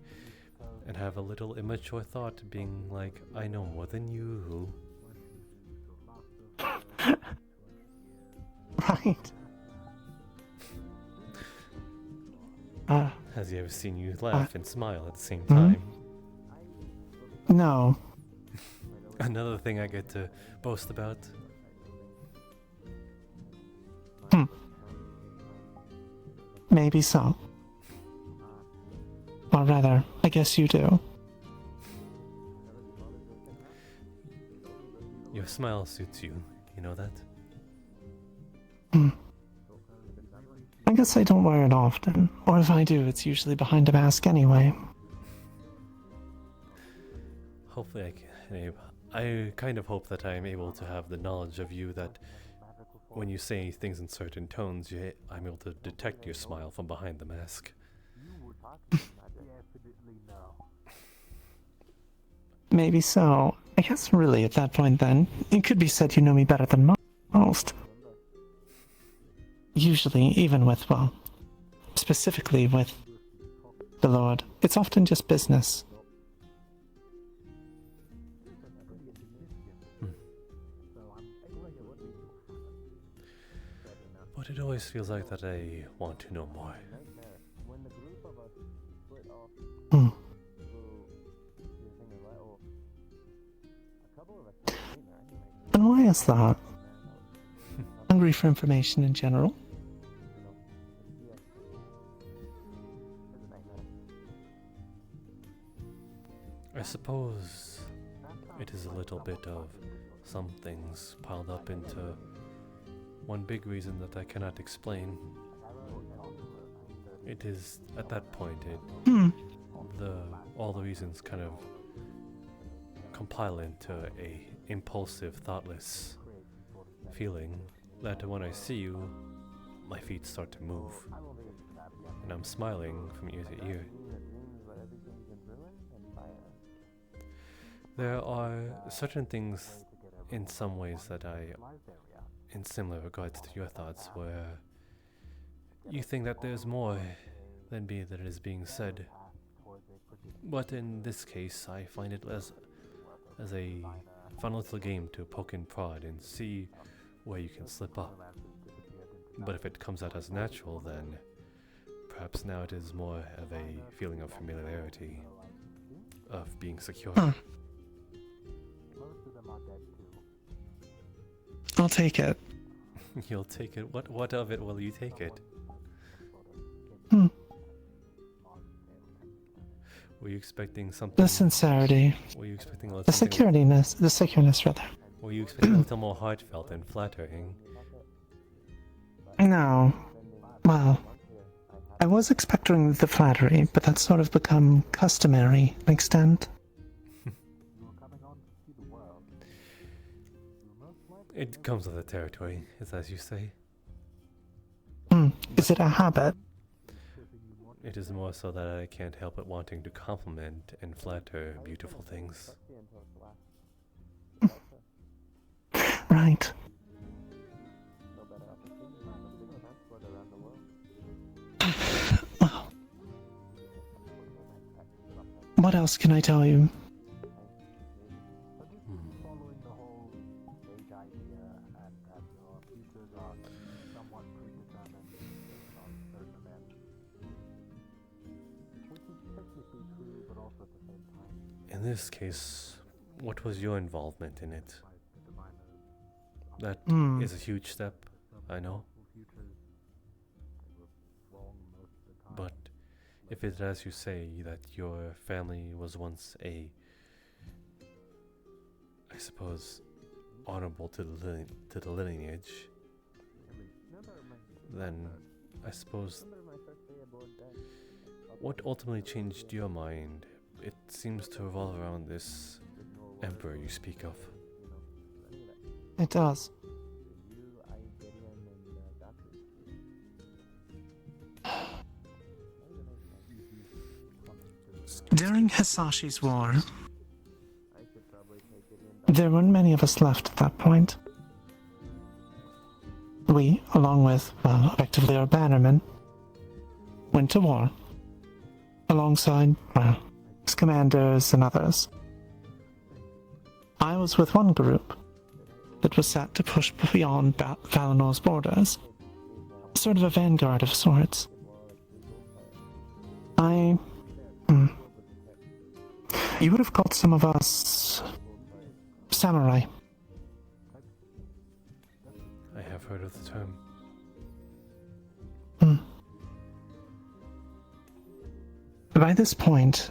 and have a little immature thought being like, I know more than you. Right. Has he ever seen you laugh and smile at the same hmm? time? No. Another thing I get to boast about. Maybe so. Or rather, I guess you do. Your smile suits you, you know that? I guess I don't wear it often. Or if I do, it's usually behind a mask anyway. Hopefully I can. I kind of hope that I am able to have the knowledge of you that when you say things in certain tones, I'm able to detect your smile from behind the mask. Maybe so. I guess really at that point then, it could be said you know me better than most. Usually, even with, well, specifically with the Lord, it's often just business. But it always feels like that I want to know more. And why is that? Hungry for information in general? I suppose it is a little bit of some things piled up into one big reason that I cannot explain. It is at that point all the reasons kind of compile into a impulsive, thoughtless feeling that when I see you, my feet start to move, and I'm smiling from ear to ear. There are certain things in some ways that in similar regards to your thoughts, where you think that there's more than that is being said. But in this case, I find it as a fun little game to poke and prod and see where you can slip up. But if it comes out as natural, then perhaps now it is more of a feeling of familiarity, of being secure. I'll take it. You'll take it? What of it will you take it? Were you expecting something? The sincerity. Were you expecting the secureness rather. Were you expecting a little more heartfelt and flattering? No. Well, I was expecting the flattery, but that's sort of become customary to an extent. It comes with the territory, as you say. Is it a habit? It is more so that I can't help but wanting to compliment and flatter beautiful things. Right. Well, what else can I tell you? In this case, what was your involvement in it? That is a huge step, I know. But if it, as you say, that your family was once I suppose, honorable to the lineage, then I suppose what ultimately changed your mind? It seems to revolve around this emperor you speak of. It does. During Hisashi's war, there weren't many of us left at that point. We, along with, well, effectively our bannermen, went to war, alongside, well, its commanders and others. I was with one group that was set to push beyond Valinor's borders, sort of a vanguard of sorts. You would have called some of us samurai. I have heard of the term. By this point,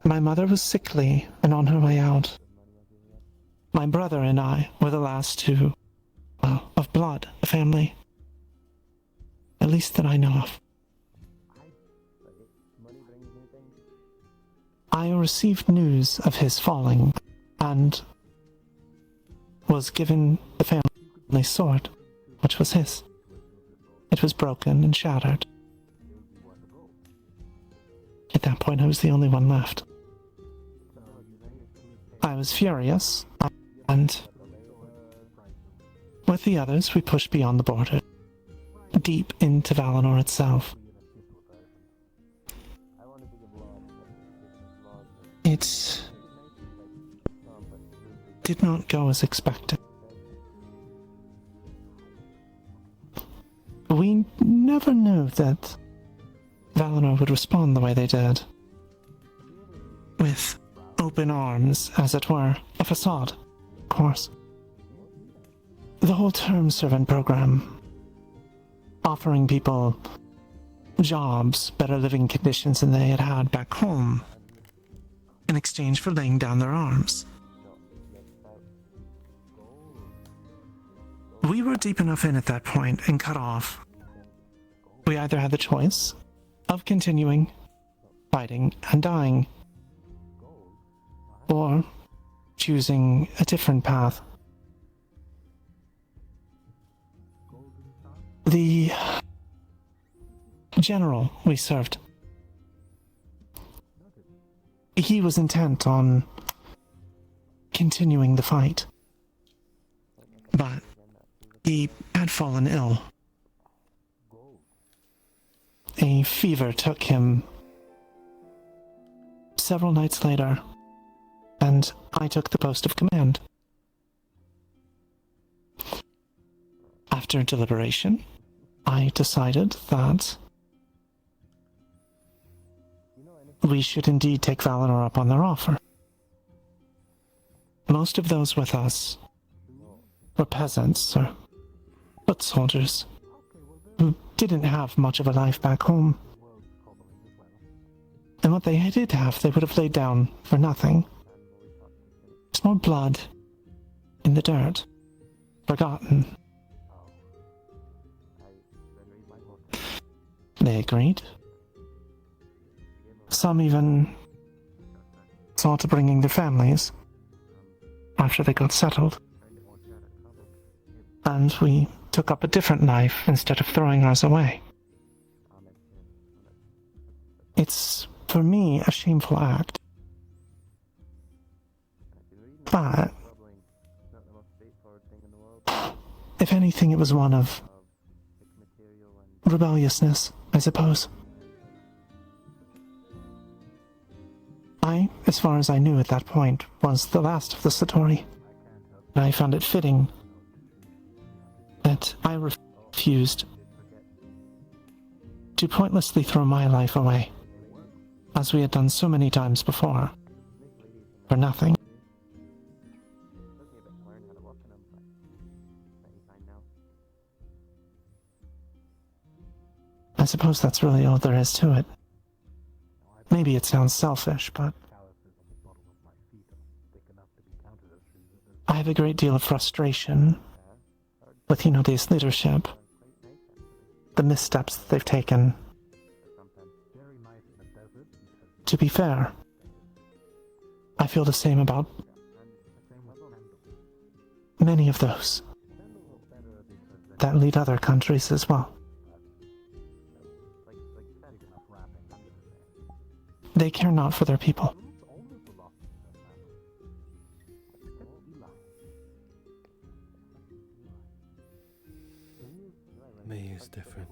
my mother was sickly and on her way out. My brother and I were the last two, well, of blood, a family. At least that I know of. I received news of his falling, and was given the family sword, which was his. It was broken and shattered. At that point, I was the only one left. I was furious, and with the others, we pushed beyond the border, deep into Valinor itself. It did not go as expected. We never knew that Valinor would respond the way they did. With open arms, as it were, a facade, of course. The whole term servant program, offering people jobs, better living conditions than they had had back home, in exchange for laying down their arms. We were deep enough in at that point and cut off. We either had the choice of continuing fighting and dying, or choosing a different path. The general we served, he was intent on continuing the fight, but he had fallen ill. A fever took him several nights later, and I took the post of command. After deliberation, I decided that we should indeed take Valinor up on their offer. Most of those with us were peasants or foot soldiers who didn't have much of a life back home. And what they did have, they would have laid down for nothing. There's more blood in the dirt, forgotten. They agreed. Some even saw to bringing their families after they got settled. And we took up a different life instead of throwing ours away. It's, for me, a shameful act. But if anything, it was one of rebelliousness, I suppose. I, as far as I knew at that point, was the last of the Satori, and I found it fitting that I refused to pointlessly throw my life away, as we had done so many times before, for nothing. I suppose that's really all there is to it. Maybe it sounds selfish, but I have a great deal of frustration with Hinode's leadership, the missteps that they've taken. To be fair, I feel the same about many of those that lead other countries as well. They care not for their people. Me is different.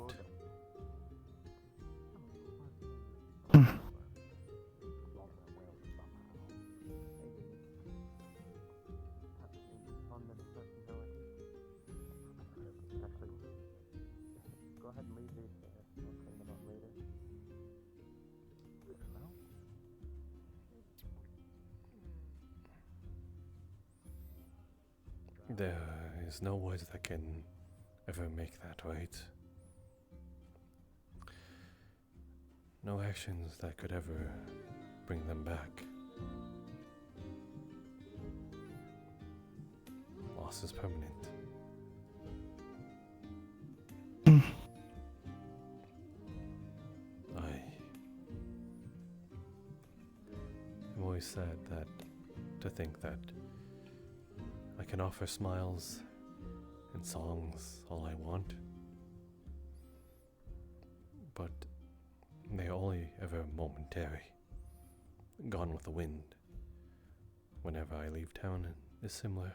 There is no words that can ever make that right. No actions that could ever bring them back. Loss is permanent. I'm always sad to think that I can offer smiles and songs all I want, but they're only ever momentary, gone with the wind. Whenever I leave town, it is similar.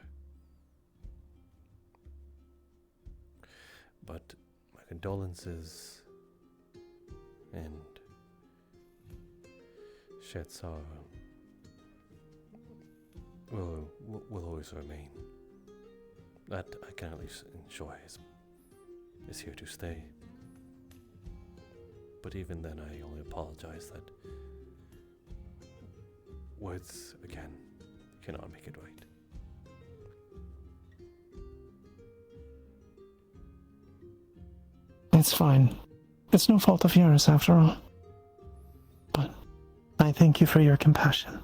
But my condolences and shed sorrow will always remain. That I can at least enjoy is here to stay. But even then, I only apologize that words, again, cannot make it right. It's fine. It's no fault of yours, after all. But I thank you for your compassion.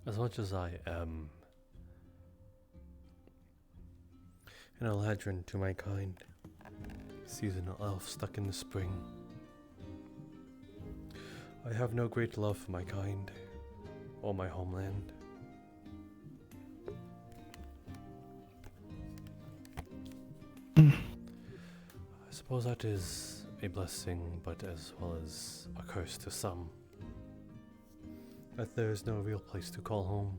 As much as I am an Eladrin to my kind, seasonal elf stuck in the spring, I have no great love for my kind or my homeland. I suppose that is a blessing, but as well as a curse to some. That there is no real place to call home.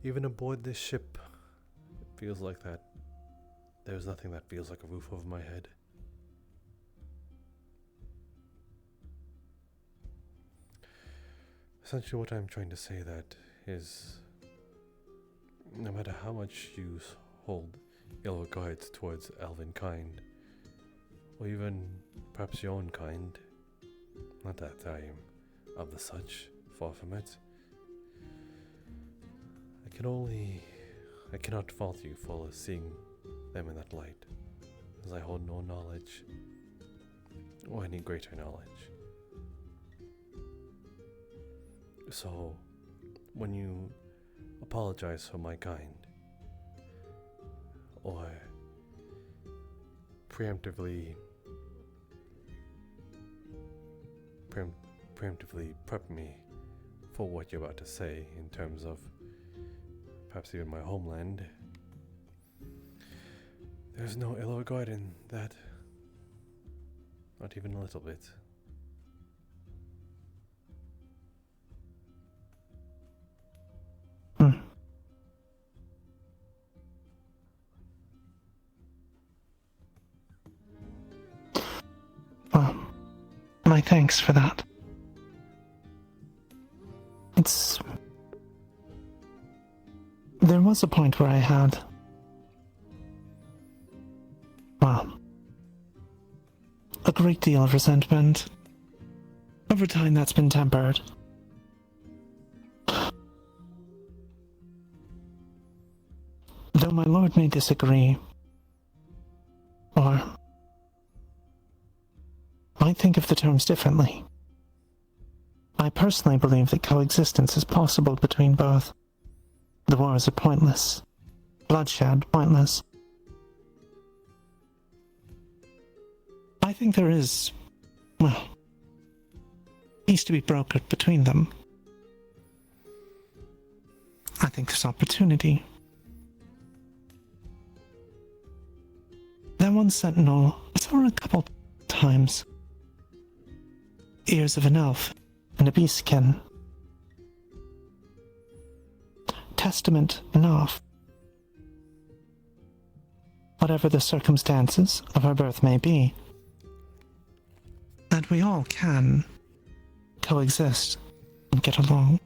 Even aboard this ship, it feels like that. There's nothing that feels like a roof over my head. Essentially what I'm trying to say that is, no matter how much you hold ill regards towards elven kind, or even perhaps your own kind, not that I am of the such, far from it. I cannot fault you for seeing them in that light, as I hold no knowledge, or any greater knowledge. So, when you apologize for my kind, or preemptively prep me for what you're about to say in terms of perhaps even my homeland, there's no ill regard in that. Not even a little bit. Well, my thanks for that. There was a point where I had, well, a great deal of resentment Over time, that's been tempered. Though my lord may disagree, or might think of the terms differently, I personally believe that coexistence is possible between both. The wars are pointless. Bloodshed, pointless. I think there is, well, peace to be brokered between them. I think there's opportunity. That one sentinel, I saw her a couple times. Ears of an elf and a beastkin. Testament enough. Whatever the circumstances of her birth may be, that we all can coexist and get along.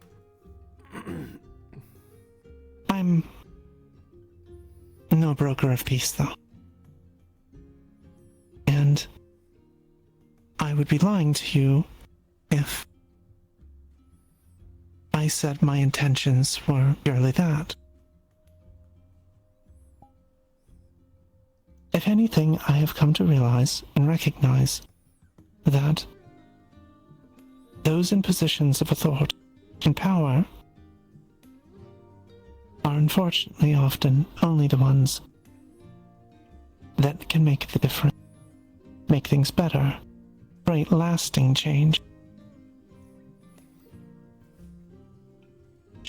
I'm no broker of peace, though. And I would be lying to you if I said my intentions were purely that. If anything, I have come to realize and recognize that those in positions of authority and power are unfortunately often only the ones that can make the difference, make things better, create lasting change.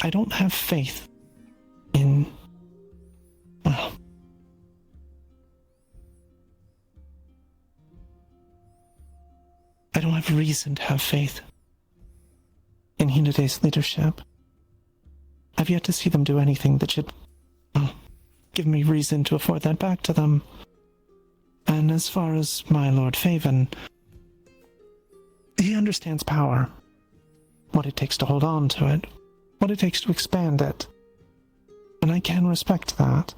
I don't have faith in, well, I don't have reason to have faith in Hinade's leadership. I've yet to see them do anything that should, well, give me reason to afford that back to them. And as far as my Lord Faven, he understands power, what it takes to hold on to it, what it takes to expand it, and I can respect that.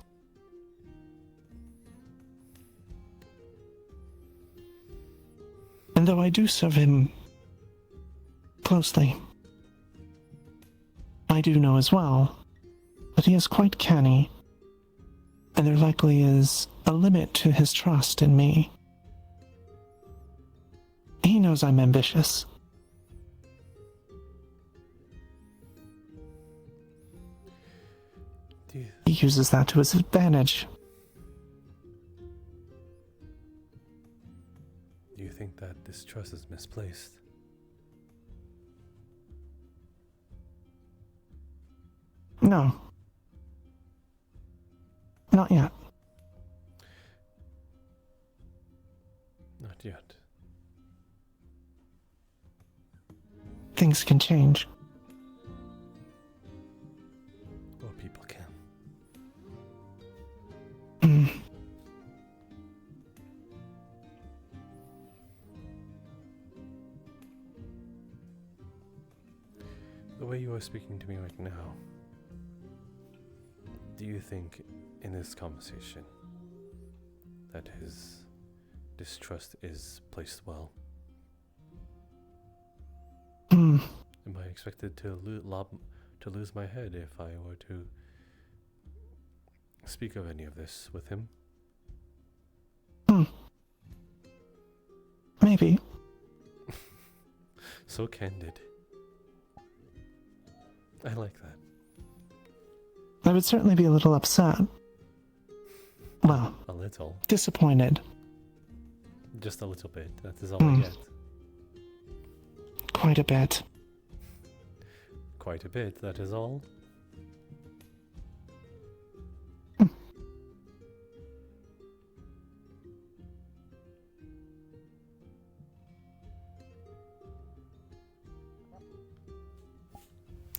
And though I do serve him closely, I do know as well that he is quite canny, and there likely is a limit to his trust in me. He knows I'm ambitious. He uses that to his advantage. Do you think that this trust is misplaced? No. Not yet. Not yet. Things can change. Or people can. The way you are speaking to me right now, do you think in this conversation that his distrust is placed well? Am I expected to lose my head if I were to speak of any of this with him? Maybe. So candid. I like that. I would certainly be a little upset. Well, a little. Disappointed. Just a little bit. That is all I get. Quite a bit. Quite a bit, that is all.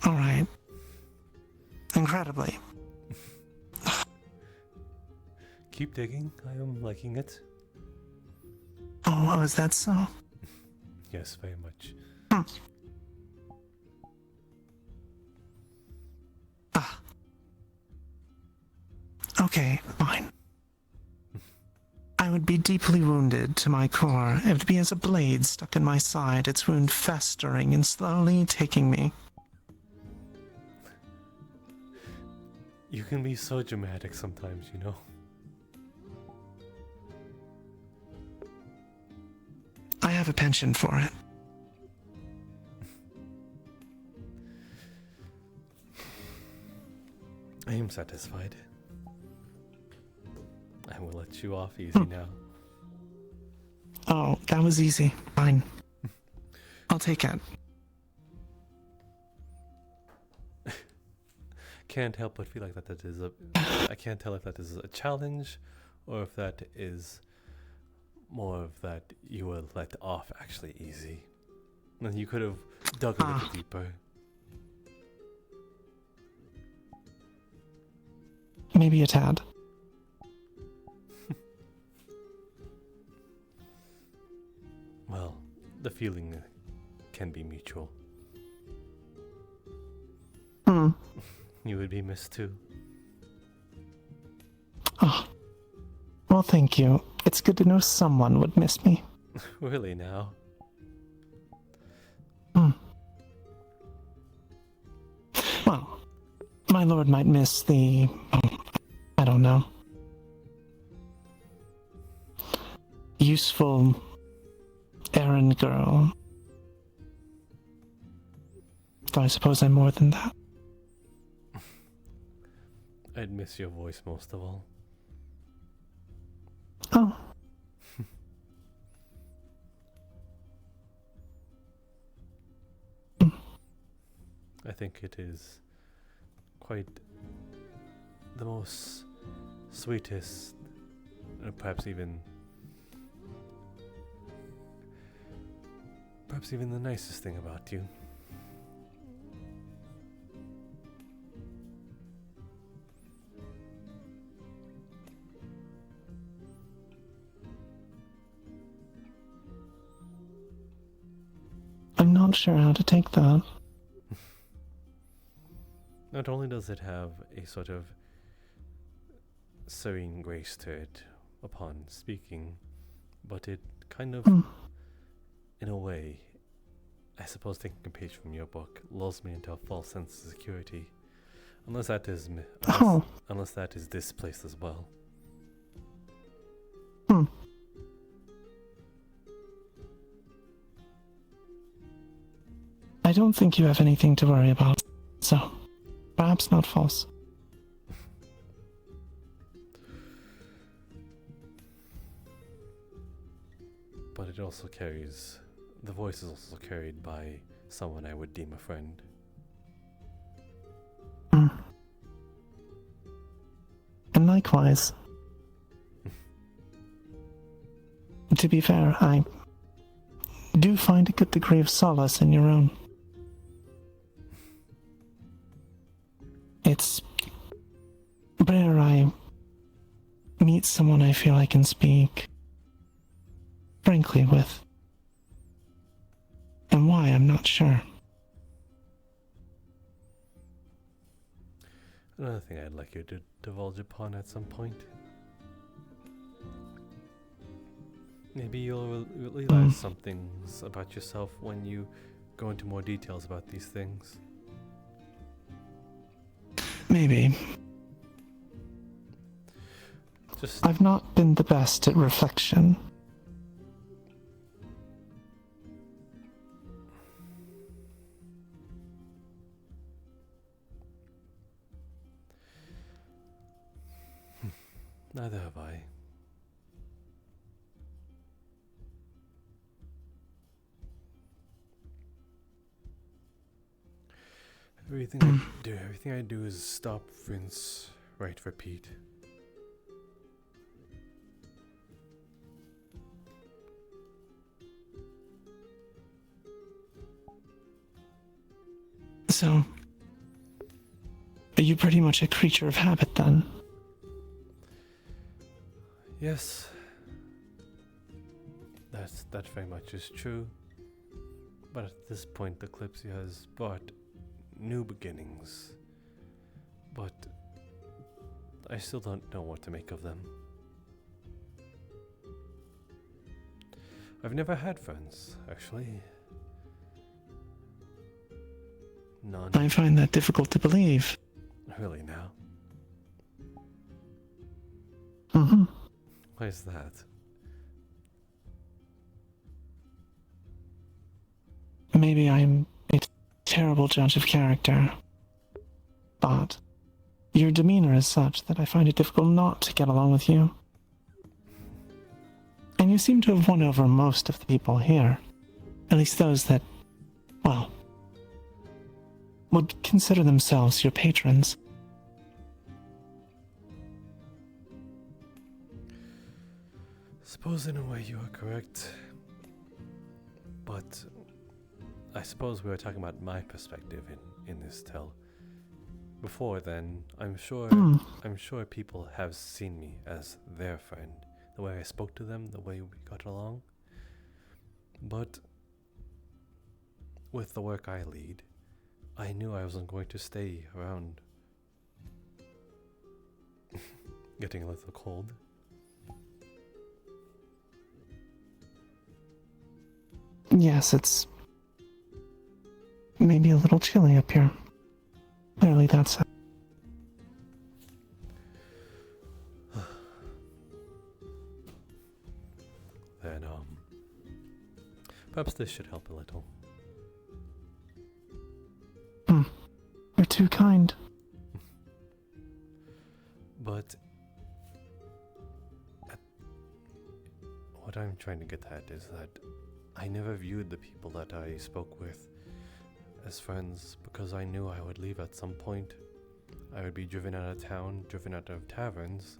All right. Incredibly. Keep digging. I am liking it. Oh, is that so? Yes, very much. Okay, fine. I I would be deeply wounded to my core. It would be as a blade stuck in my side, its wound festering and slowly taking me. You can be so dramatic sometimes, you know. I have a penchant for it. I am satisfied. I will let you off easy now. Oh, that was easy. Fine. I'll take it. Can't help but feel like that is a... I can't tell if that is a challenge or if that is more of that you were let off actually easy. And you could have dug a little deeper. Maybe a tad. Well, the feeling can be mutual. You would be missed too. Oh. Well, thank you. It's good to know someone would miss me. Really now? Well, my lord might miss the... I don't know. Useful errand girl. Though I suppose I'm more than that. I'd miss your voice most of all. Oh. I think it is quite the most sweetest, perhaps even the nicest thing about you. I'm not sure how to take that. Not only does it have a sort of serene grace to it upon speaking, but it kind of, in a way, I suppose taking a page from your book, lulls me into a false sense of security. Unless that is unless that is displaced as well. I don't think you have anything to worry about, so perhaps not false. But it also carries, the voice is also carried by someone I would deem a friend. And likewise. To be fair, I do find a good degree of solace in your own. It's rare I meet someone I feel I can speak frankly with. And why, I'm not sure. Another thing I'd like you to divulge upon at some point. Maybe you'll realize some things about yourself when you go into more details about these things. Maybe. I've not been the best at reflection. Neither have I. Everything I do is stop, rinse, write, repeat. So, are you pretty much a creature of habit then? Yes. That very much is true. But at this point, the Kalypsia has brought new beginnings. But I still don't know what to make of them. I've never had friends, actually. None. I find that difficult to believe. Really now? Mm-hmm. Why is that? Maybe I'm a terrible judge of character, but your demeanor is such that I find it difficult not to get along with you. And you seem to have won over most of the people here. At least those that, well, would consider themselves your patrons. Suppose in a way you are correct. But I suppose we were talking about my perspective in this tale. Before then, I'm sure people have seen me as their friend. The way I spoke to them, the way we got along. But with the work I lead, I knew I wasn't going to stay around. Getting a little cold. Yes, it's maybe a little chilly up here. Clearly that's it. Then, perhaps this should help a little. You're too kind. But what I'm trying to get at is that I never viewed the people that I spoke with as friends because I knew I would leave at some point. I would be driven out of town, driven out of taverns,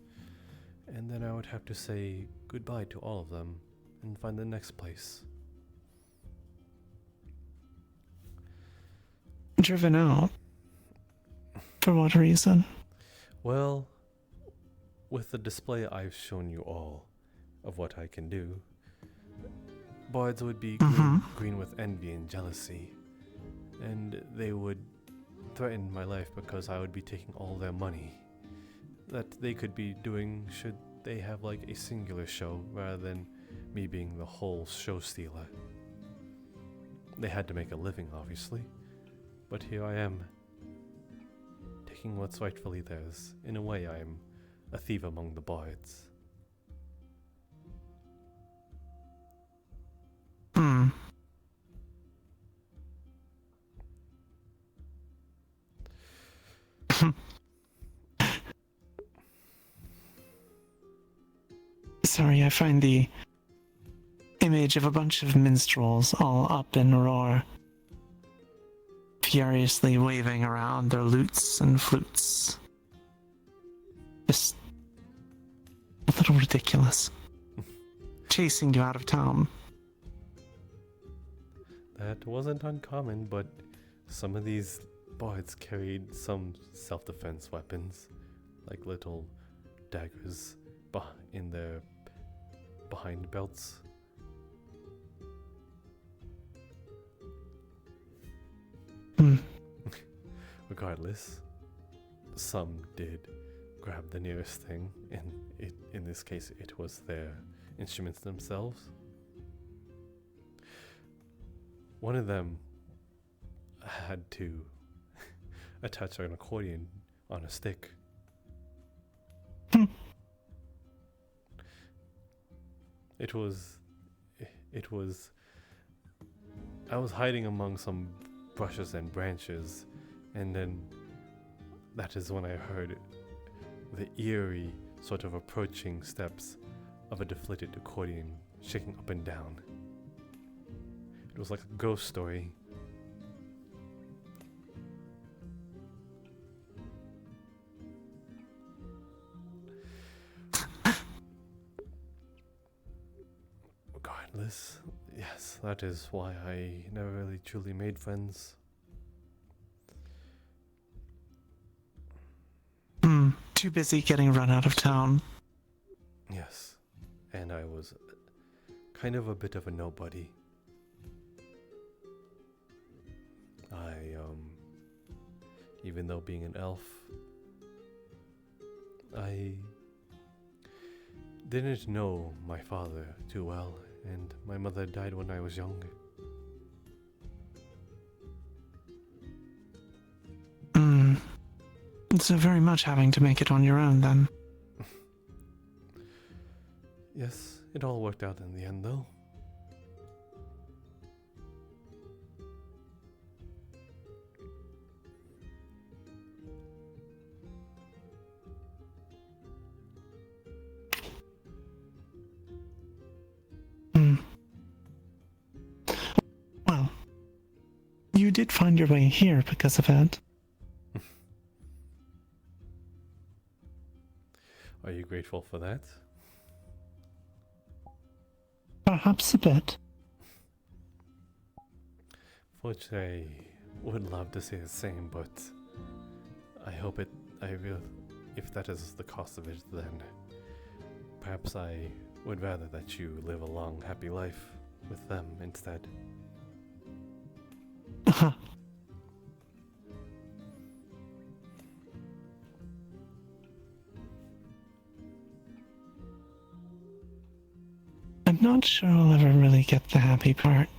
and then I would have to say goodbye to all of them and find the next place. Driven out? For what reason? Well, with the display I've shown you all of what I can do, bards would be green with envy and jealousy, and they would threaten my life because I would be taking all their money that they could be doing should they have like a singular show rather than me being the whole show stealer. They had to make a living, obviously, but here I am, taking what's rightfully theirs. In a way, I am a thief among the bards. Sorry, I find the image of a bunch of minstrels all up in roar, furiously waving around their lutes and flutes. Just a little ridiculous. Chasing you out of town. That wasn't uncommon, but some of these bards carried some self-defense weapons, like little daggers in their behind belts. Regardless, some did grab the nearest thing, and in this case it was their instruments themselves. One of them had to attach an accordion on a stick. It was I was hiding among some brushes and branches, and then that is when I heard the eerie sort of approaching steps of a deflated accordion shaking up and down. It was like a ghost story. Regardless, yes, that is why I never really truly made friends. Too busy getting run out of town. Yes, and I was kind of a bit of a nobody. Even though being an elf, I didn't know my father too well, and my mother died when I was young. So very much having to make it on your own, then. Yes, it all worked out in the end, though. Well, you did find your way here because of it. Are you grateful for that? Perhaps a bit. Fortunately, I would love to say the same, but I hope if that is the cost of it, then perhaps I would rather that you live a long, happy life with them instead. I'm not sure I'll ever really get the happy part.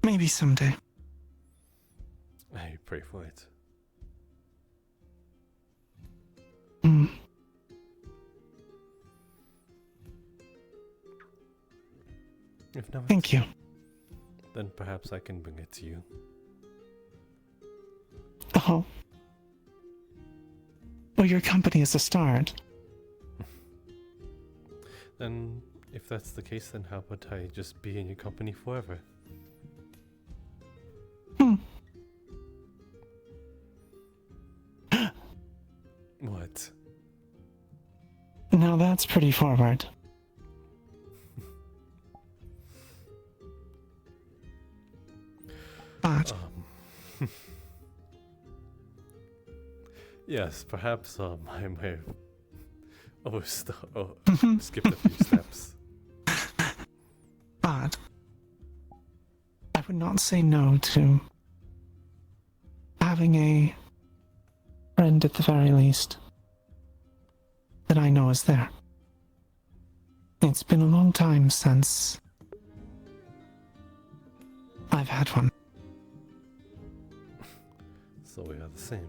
Maybe someday. I pray for it. If not, thank you. Then perhaps I can bring it to you. Oh. Well, your company is a start. Then, if that's the case, then how about I just be in your company forever? What? Now that's pretty forward. But yes, perhaps I may have skipped a few steps. But I would not say no to having a friend at the very least that I know is there. It's been a long time since I've had one. So we are the same.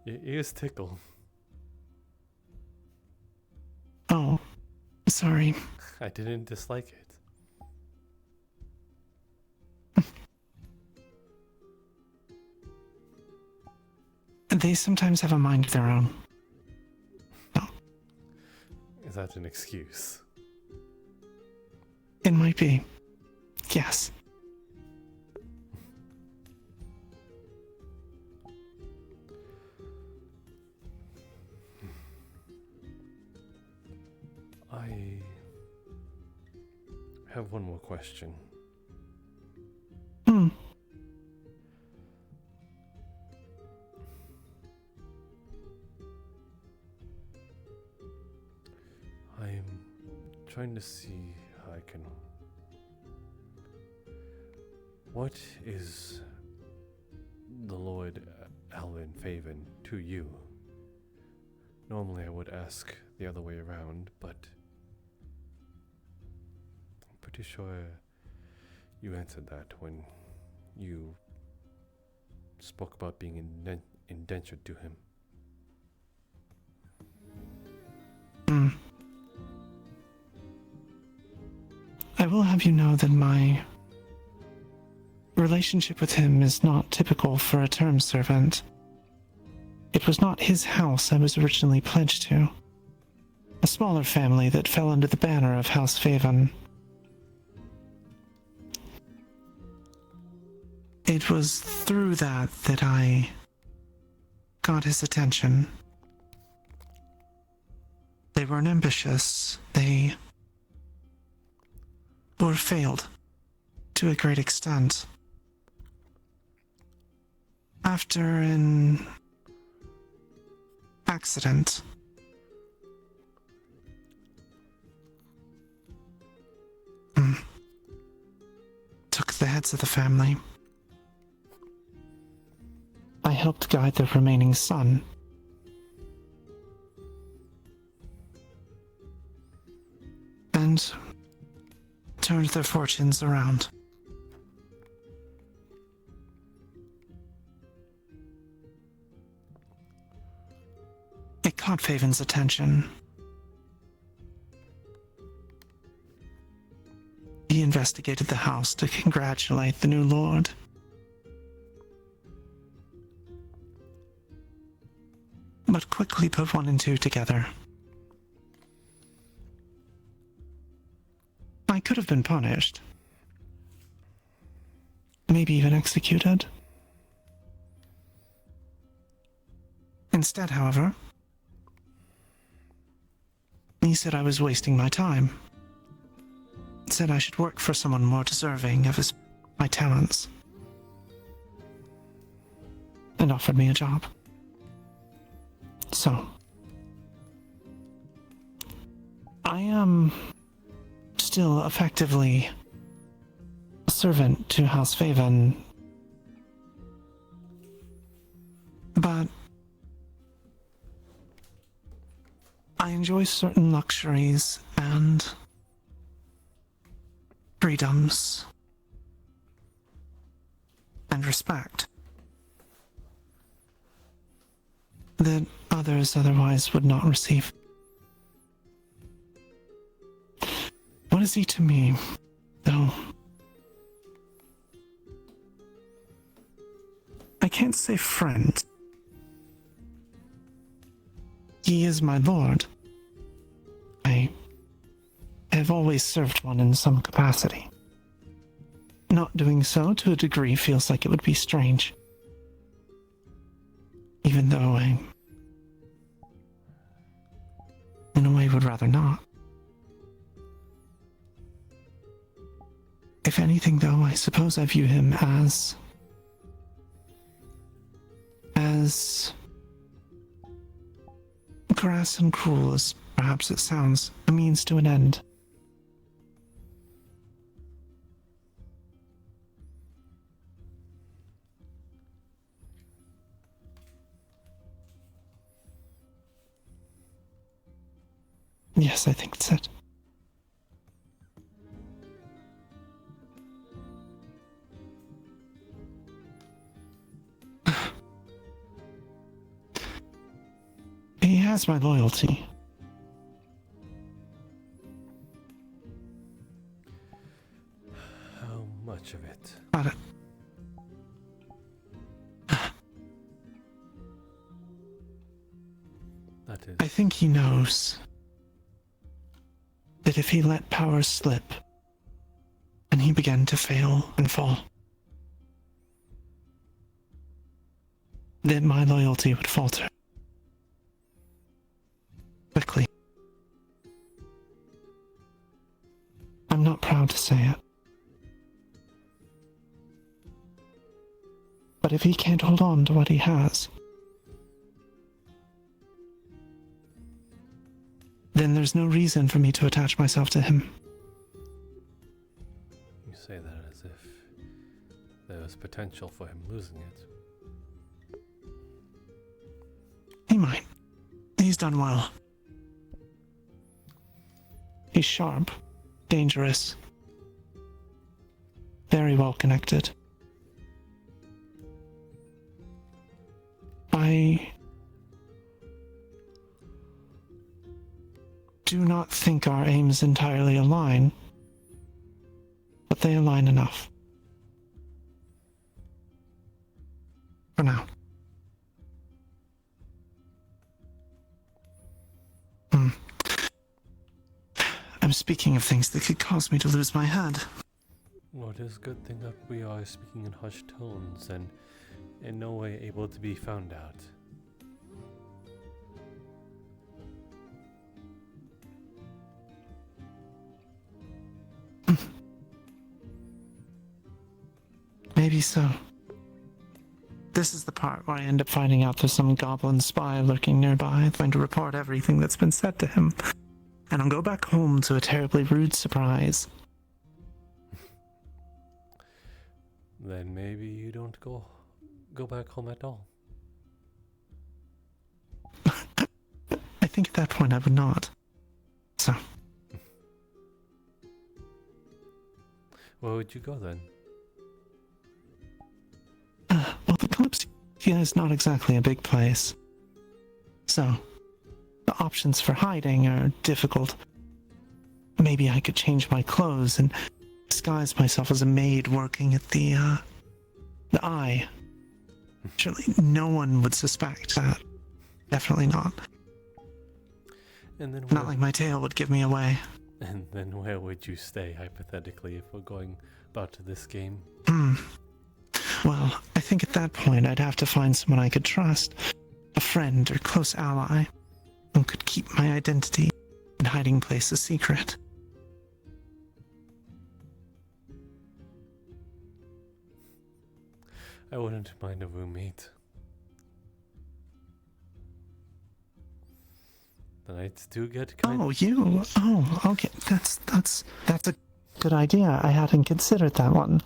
Your ears tickle. Oh, sorry. I didn't dislike it. They sometimes have a mind of their own. Is that an excuse? It might be. Yes. I have one more question. I'm trying to see how I can... What is the Lord Alvin Faven to you? Normally I would ask the other way around, but I'm pretty sure you answered that when you spoke about being indentured to him. I will have you know that my relationship with him is not typical for a term servant. It was not his house I was originally pledged to. A smaller family that fell under the banner of House Faven. It was through that I got his attention. They weren't ambitious. They were failed to a great extent. After an accident, took the heads of the family. I helped guide their remaining son. And turned their fortunes around. It caught Faven's attention. He investigated the house to congratulate the new lord. But quickly put one and two together. I could have been punished. Maybe even executed. Instead, however, he said I was wasting my time. Said I should work for someone more deserving of my talents. And offered me a job. So, I am still effectively a servant to House Faven, but I enjoy certain luxuries and freedoms and respect that others otherwise would not receive. What is he to me, though? I can't say friend. He is my lord. I have always served one in some capacity. Not doing so to a degree feels like it would be strange. Even though I, in a way, would rather not. If anything, though, I suppose I view him as crass and cruel as perhaps it sounds, a means to an end. Yes, I think that's it. He has my loyalty. How much of it? But that is. I think he knows that if he let power slip, and he began to fail and fall, that my loyalty would falter. Quickly. I'm not proud to say it. But if he can't hold on to what he has, then there's no reason for me to attach myself to him. You say that as if there was potential for him losing it. He might. He's done well. He's sharp, dangerous, very well connected. I do not think our aims entirely align, but they align enough. For now. I'm speaking of things that could cause me to lose my head. Well, it is a good thing that we are speaking in hushed tones and in no way able to be found out. Maybe so. This is the part where I end up finding out there's some goblin spy lurking nearby, trying to report everything that's been said to him. And I'll go back home to a terribly rude surprise. Then maybe you don't go back home at all. I think at that point I would not. So. Where would you go then? Well, the Kalypsia is not exactly a big place. So, the options for hiding are difficult. Maybe I could change my clothes and disguise myself as a maid working at the Eye. Surely no one would suspect that. Definitely not. And then not like my tail would give me away. And then where would you stay, hypothetically, if we're going back to this game? Well, I think at that point I'd have to find someone I could trust. A friend or close ally who could keep my identity and hiding place a secret. I wouldn't mind a roommate. The nights do get kind. Oh, you? Oh, okay. That's a good idea. I hadn't considered that one.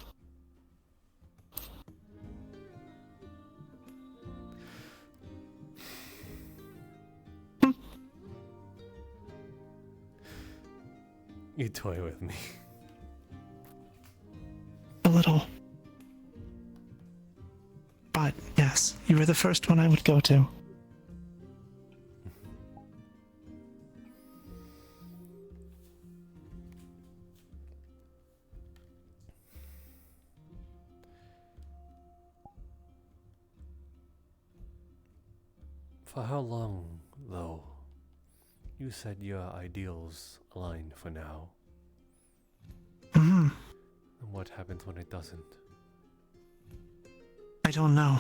You toy with me. A little. But, yes, you were the first one I would go to. For how long, though? You said your ideals align for now. Mm-hmm. And what happens when it doesn't? I don't know.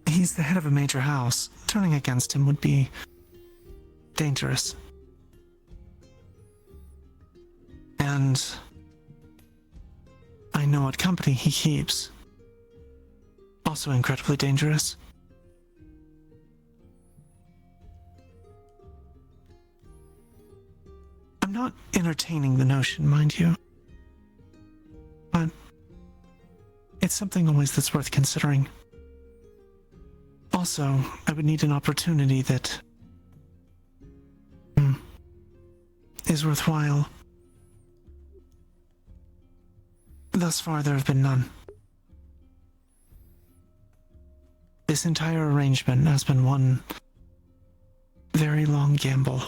He's the head of a major house. Turning against him would be dangerous. And I know what company he keeps. Also incredibly dangerous. I'm not entertaining the notion, mind you. But it's something always that's worth considering. Also, I would need an opportunity that is worthwhile. Thus far, there have been none. This entire arrangement has been one very long gamble.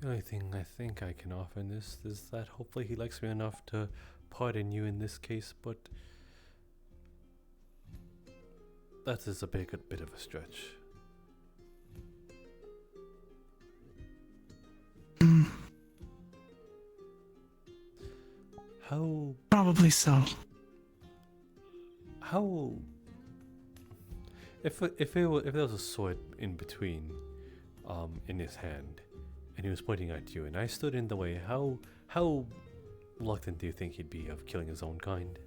The only thing I think I can offer in this is that hopefully he likes me enough to pardon you in this case, but that is a bit of a stretch. How? Probably so. How? If there was a sword in between, in his hand, and he was pointing at you, and I stood in the way, how reluctant do you think he'd be of killing his own kind?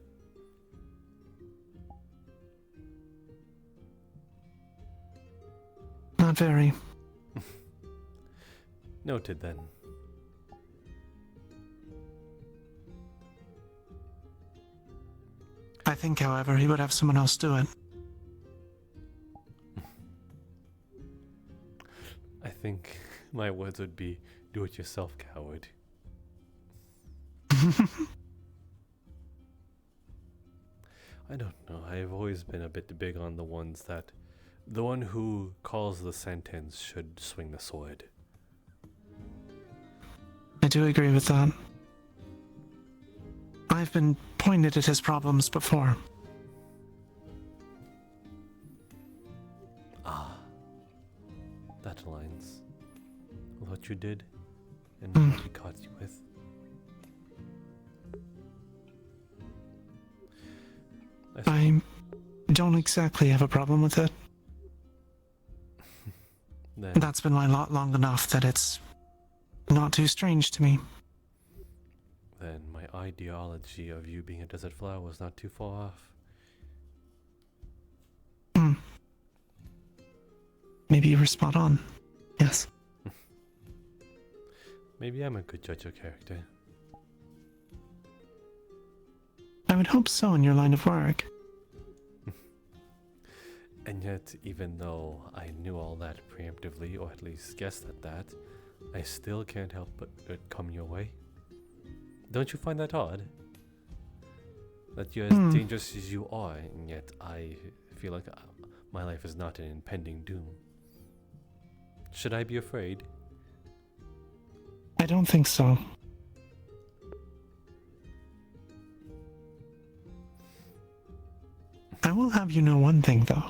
Not very. Noted then. I think, however, he would have someone else do it. I think my words would be, do it yourself, coward. I don't know. I've always been a bit big on the ones that the one who calls the sentence should swing the sword. I do agree with that. I've been pointed at his problems before. Ah, that aligns with what you did and what he caught you with. I don't exactly have a problem with it. That's been my lot long enough that it's not too strange to me. Then my ideology of you being a desert flower was not too far off. Maybe you were spot on. Yes. Maybe I'm a good judge of character. I would hope so in your line of work. And yet, even though I knew all that preemptively, or at least guessed at that, I still can't help but it come your way. Don't you find that odd? That you're as dangerous as you are, and yet I feel like my life is not an impending doom. Should I be afraid? I don't think so. I will have you know one thing, though.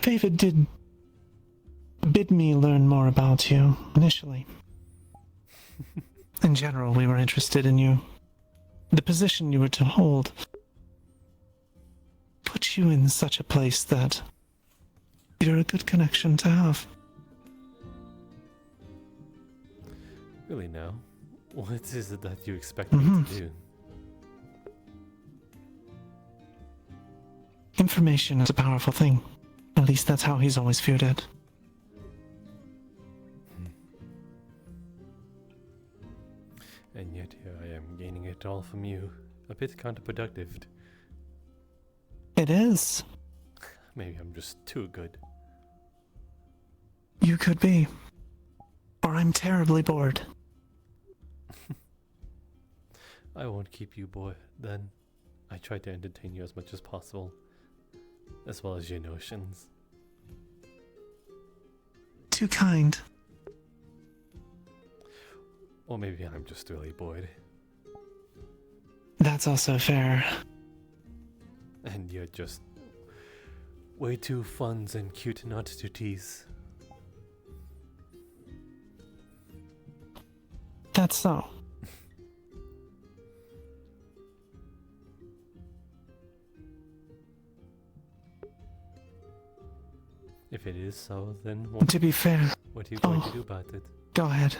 David did bid me learn more about you initially. In general, we were interested in you. The position you were to hold put you in such a place that you're a good connection to have. Really now? What is it that you expect me to do? Information is a powerful thing. At least that's how he's always viewed it. And yet here I am gaining it all from you. A bit counterproductive. It is. Maybe I'm just too good. You could be. Or I'm terribly bored. I won't keep you bored then. I try to entertain you as much as possible. As well as your notions. Too kind. Or maybe I'm just really bored. That's also fair. And you're just way too fun and cute not to tease. That's so. If it is so, then To be fair. what are you going to do about it? Go ahead.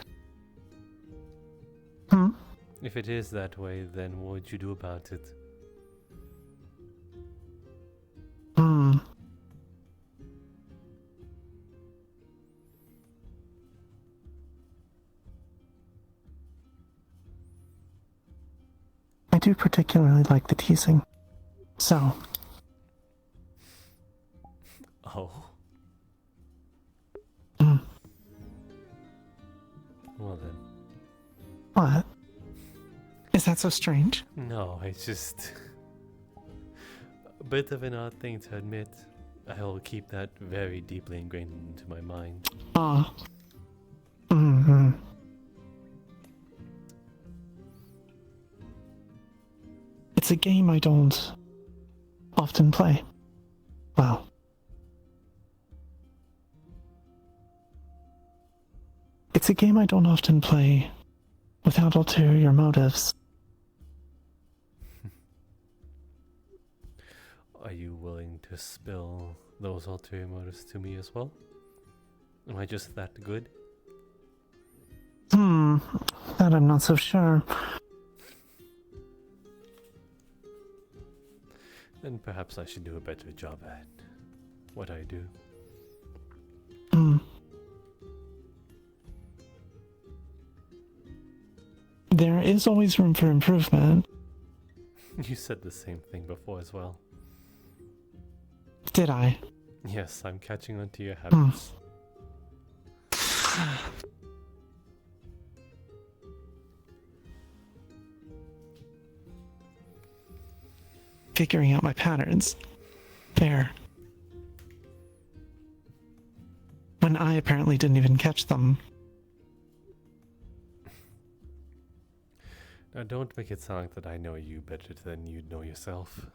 If it is that way, then what would you do about it? I do particularly like the teasing. So. Oh. Well then. What? Is that so strange? No, it's just a bit of an odd thing to admit. I will keep that very deeply ingrained into my mind. It's a game I don't often play. Well. It's a game I don't often play without ulterior motives. Are you willing to spill those ulterior motives to me as well? Am I just that good? That I'm not so sure. Then perhaps I should do a better job at what I do. There is always room for improvement. You said the same thing before as well. Did I? Yes, I'm catching on to your habits. figuring out my patterns. There. When I apparently didn't even catch them. Now don't make it sound like that I know you better than you know yourself.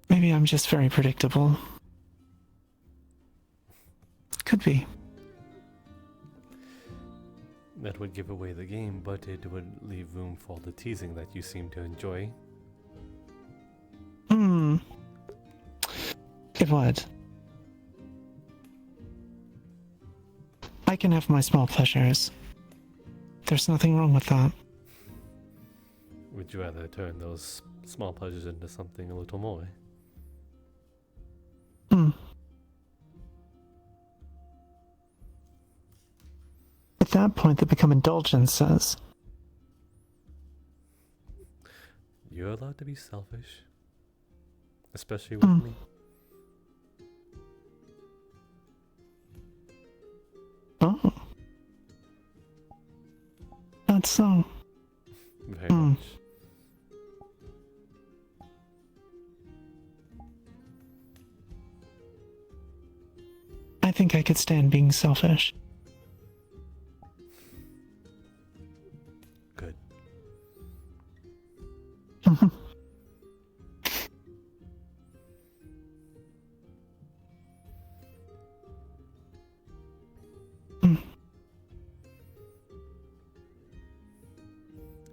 Maybe I'm just very predictable. Could be. That would give away the game, but it would leave room for the teasing that you seem to enjoy. It would. I can have my small pleasures. There's nothing wrong with that. Would you rather turn those small pleasures into something a little more? At that point, they become indulgences. You're allowed to be selfish. Especially with me. Oh. That's so. Very much. I think I could stand being selfish. Good.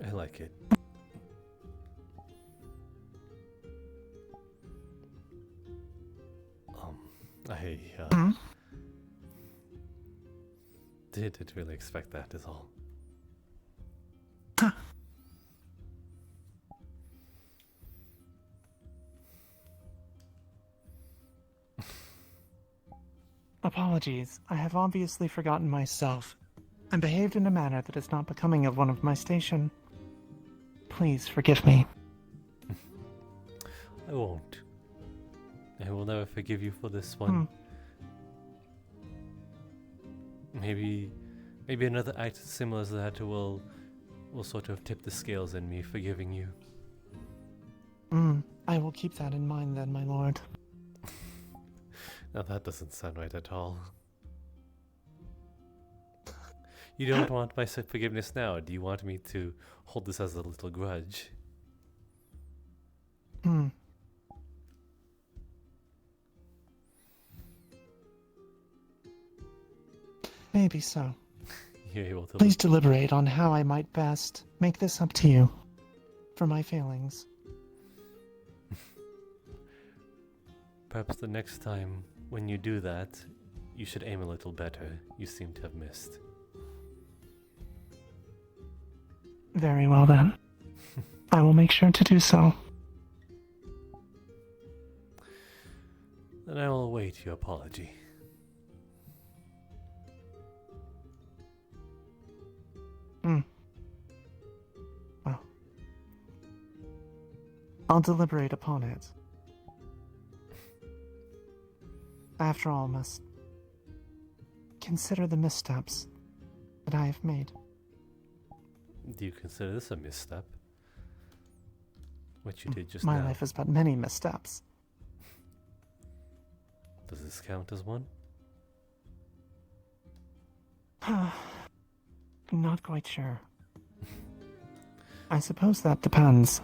I like it. I didn't really expect that is all. Apologies. I have obviously forgotten myself and behaved in a manner that is not becoming of one of my station. Please forgive me. I won't. I will never forgive you for this one. Maybe another act similar to that will sort of tip the scales in me forgiving you. I will keep that in mind then, my lord. Now that doesn't sound right at all. You don't want my forgiveness now. Do you want me to hold this as a little grudge? Maybe so. You're able to Please deliberate on how I might best make this up to you for my failings. Perhaps the next time when you do that, you should aim a little better. You seem to have missed. Very well then. I will make sure to do so. Then I will await your apology. Well, I'll deliberate upon it. After all, must consider the missteps that I have made. Do you consider this a misstep? What you did just now? My life is but many missteps. Does this count as one? Not quite sure. I suppose that depends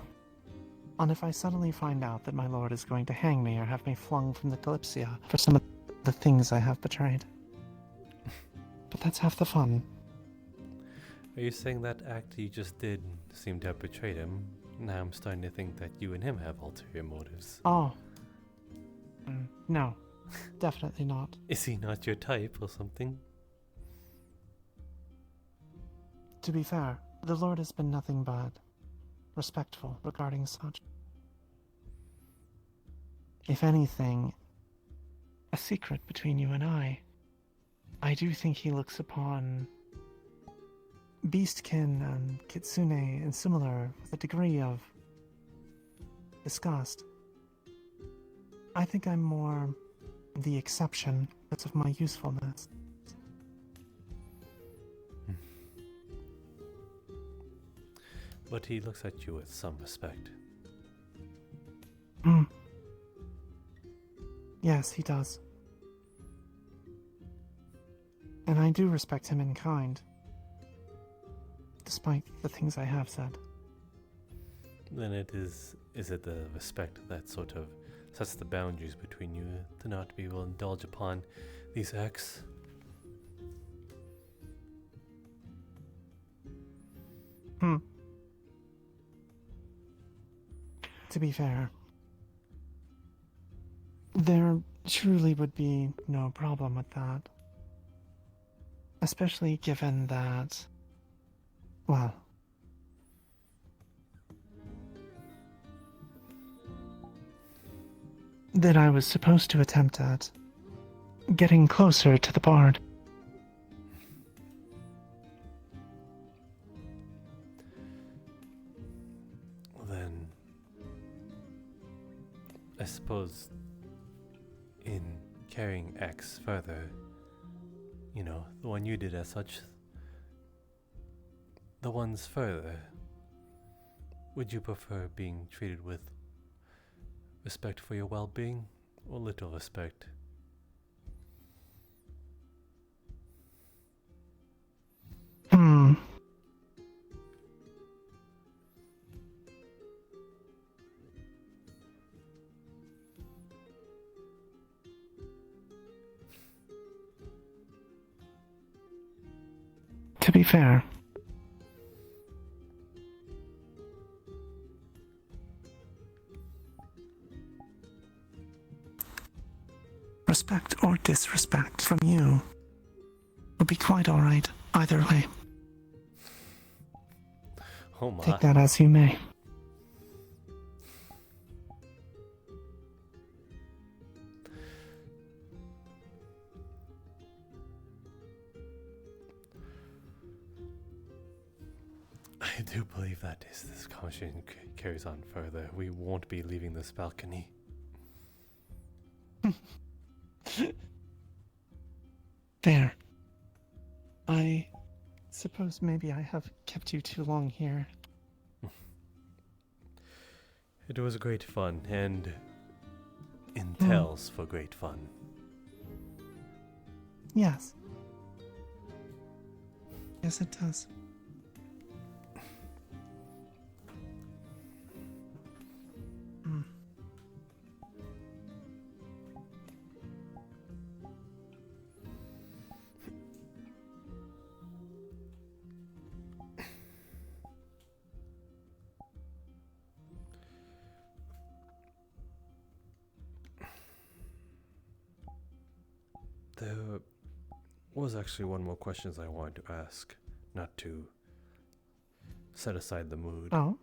on if I suddenly find out that my lord is going to hang me or have me flung from the Kalypsia for some of the things I have betrayed. But that's half the fun. Are you saying that act you just did seemed to have betrayed him? Now I'm starting to think that you and him have ulterior motives. Oh. No. Definitely not. Is he not your type or something? To be fair, the Lord has been nothing but respectful regarding such. If anything, a secret between you and I do think he looks upon Beastkin and Kitsune and similar with a degree of disgust. I think I'm more the exception because of my usefulness. But he looks at you with some respect. Hmm. Yes, he does. And I do respect him in kind, despite the things I have said. Then is it the respect that sort of sets the boundaries between you to not be able to indulge upon these acts? To be fair, there truly would be no problem with that. Especially given that, well, that I was supposed to attempt at getting closer to the bard. Then I suppose in carrying X further, you know, the one you did as such, the ones further, would you prefer being treated with respect for your well-being or little respect? To be fair, respect or disrespect from you would be quite alright either way. Oh my. Take that as you may. I do believe that as this conversation carries on further, we won't be leaving this balcony. There. I suppose maybe I have kept you too long here. It was great fun, and entails for great fun. Yes. Yes, it does. There was actually one more question I wanted to ask, not to set aside the mood. Oh?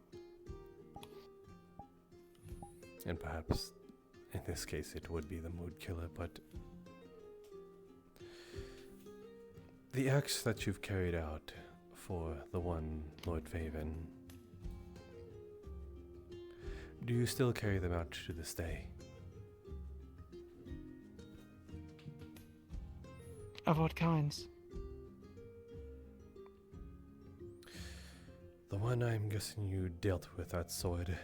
And perhaps, in this case, it would be the mood killer, but the acts that you've carried out for the one Lord Faven, do you still carry them out to this day? Of what kinds? The one I'm guessing you dealt with that sword.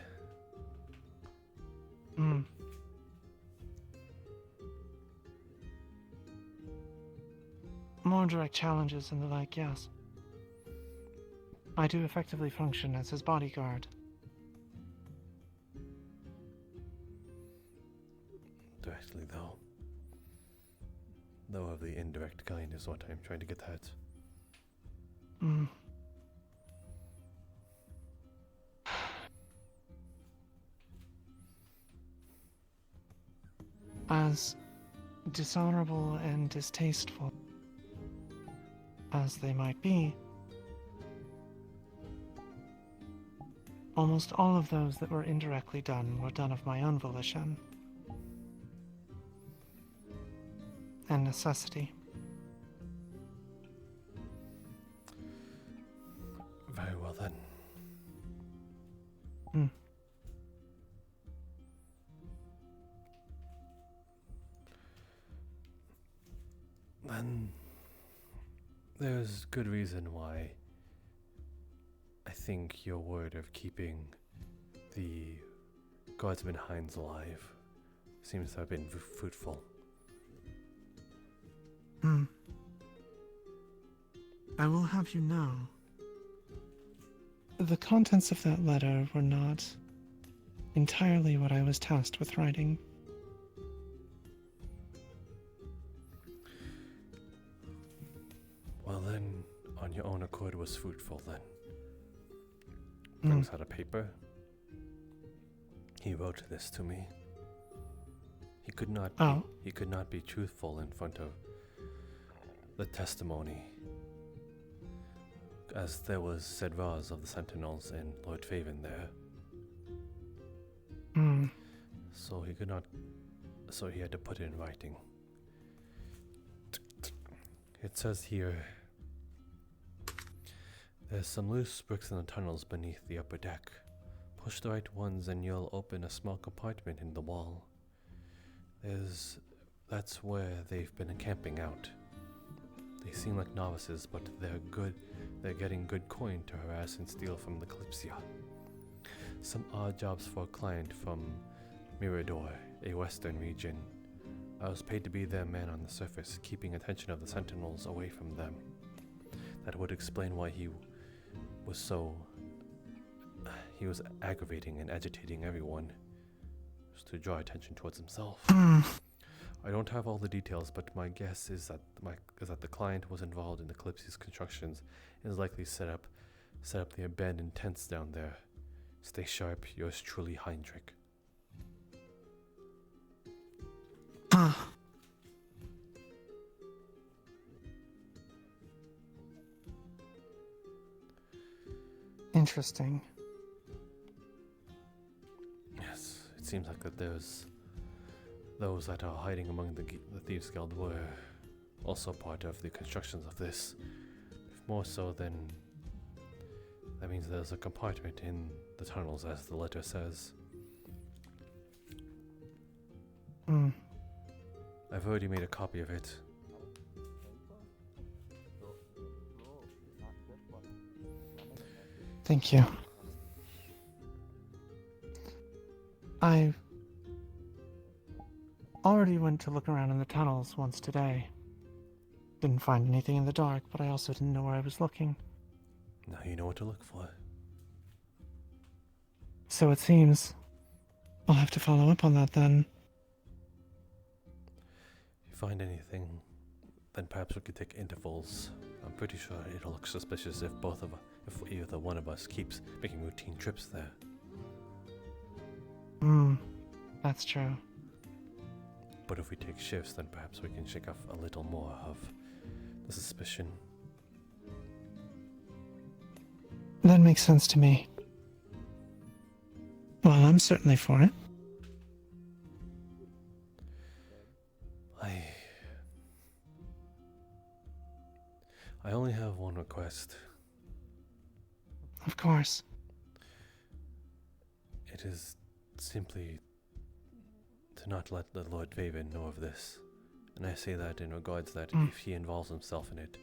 More direct challenges and the like, yes. I do effectively function as his bodyguard. Directly, though. Though of the indirect kind is what I'm trying to get at. As dishonorable and distasteful as they might be, almost all of those that were indirectly done were done of my own volition and necessity. Very well then. Then there's good reason why I think your word of keeping the guardsman Hines alive seems to have been fruitful. I will have you know, the contents of that letter were not entirely what I was tasked with writing. Well then, on your own accord was fruitful then. Brings out a paper. He wrote this to me. He could not be truthful in front of the testimony, as there was said Raz of the Sentinels and Lord Faven there. So he could not. So he had to put it in writing. It says here, there's some loose bricks in the tunnels beneath the upper deck. Push the right ones and you'll open a small compartment in the wall. That's where they've been camping out. They seem like novices, but they're getting good coin to harass and steal from the Kalypsia. Some odd jobs for a client from Mirador, a western region. I was paid to be their man on the surface, keeping attention of the Sentinels away from them. That would explain why he was aggravating and agitating everyone, just to draw attention towards himself. I don't have all the details, but my guess is that the client was involved in the Kalypsia's constructions and is likely set up the abandoned tents down there. Stay sharp, yours truly, Heinrich. Interesting. Yes, it seems like that there's those that are hiding among the Thieves Guild were also part of the constructions of this. If more so, then that means there's a compartment in the tunnels, as the letter says. I've already made a copy of it. Thank you. I already went to look around in the tunnels once today. Didn't find anything in the dark, but I also didn't know where I was looking. Now you know what to look for. So it seems. I'll have to follow up on that then. If you find anything, then perhaps we could take intervals. I'm pretty sure it'll look suspicious if either one of us keeps making routine trips there. That's true. But if we take shifts, then perhaps we can shake off a little more of the suspicion. That makes sense to me. Well, I'm certainly for it. I only have one request. Of course. It is simply to not let the Lord Vaven know of this. And I say that in regards that if he involves himself in it,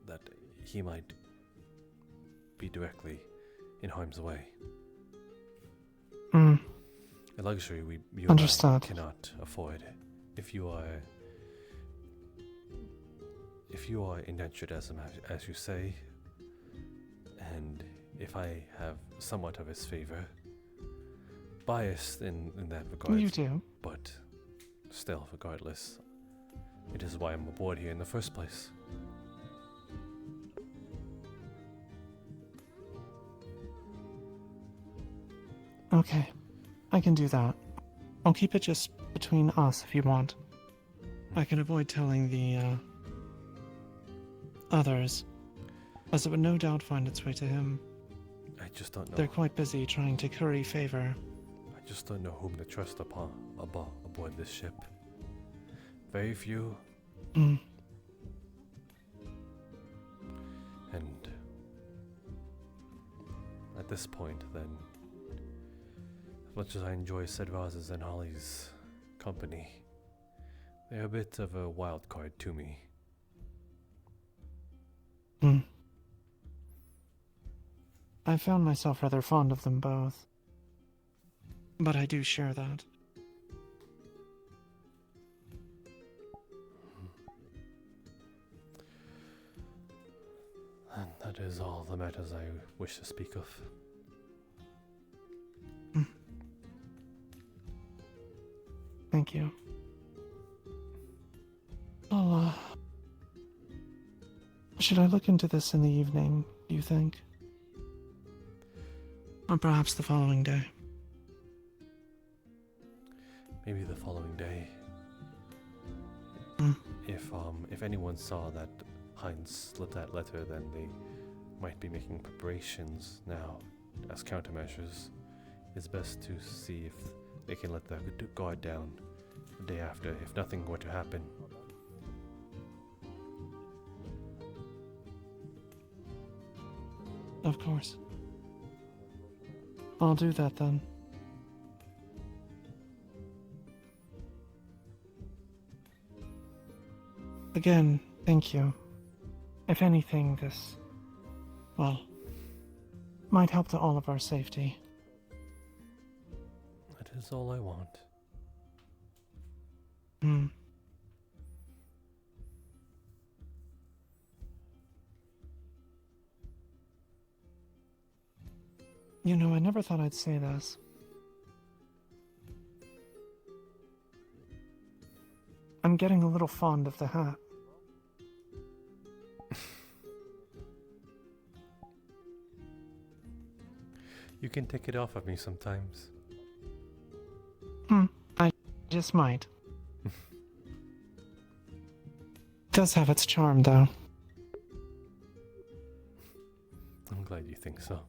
that he might be directly in harm's way. A luxury you and I cannot afford. If you are indentured as you say, and if I have somewhat of his favor, biased in that regard. You do. But still, regardless, it is why I'm aboard here in the first place. Okay, I can do that. I'll keep it just between us if you want. I can avoid telling the others, as it would no doubt find its way to him. I just don't know. They're quite busy trying to curry favor. I just don't know whom to trust aboard this ship. Very few. And at this point, then, as much as I enjoy Sedraz's and Holly's company, they're a bit of a wild card to me. I found myself rather fond of them both. But I do share that. And that is all the matters I wish to speak of. Thank you. Well, should I look into this in the evening, do you think? Or perhaps the following day? Maybe the following day. If anyone saw that Heinz slipped that letter, then they might be making preparations now as countermeasures. It's best to see if they can let the guard down the day after, if nothing were to happen. Of course. I'll do that then. Again, thank you. If anything, this, well, might help to all of our safety. That is all I want. You know, I never thought I'd say this. I'm getting a little fond of the hat. You can take it off of me sometimes. I just might. It does have its charm, though. I'm glad you think so.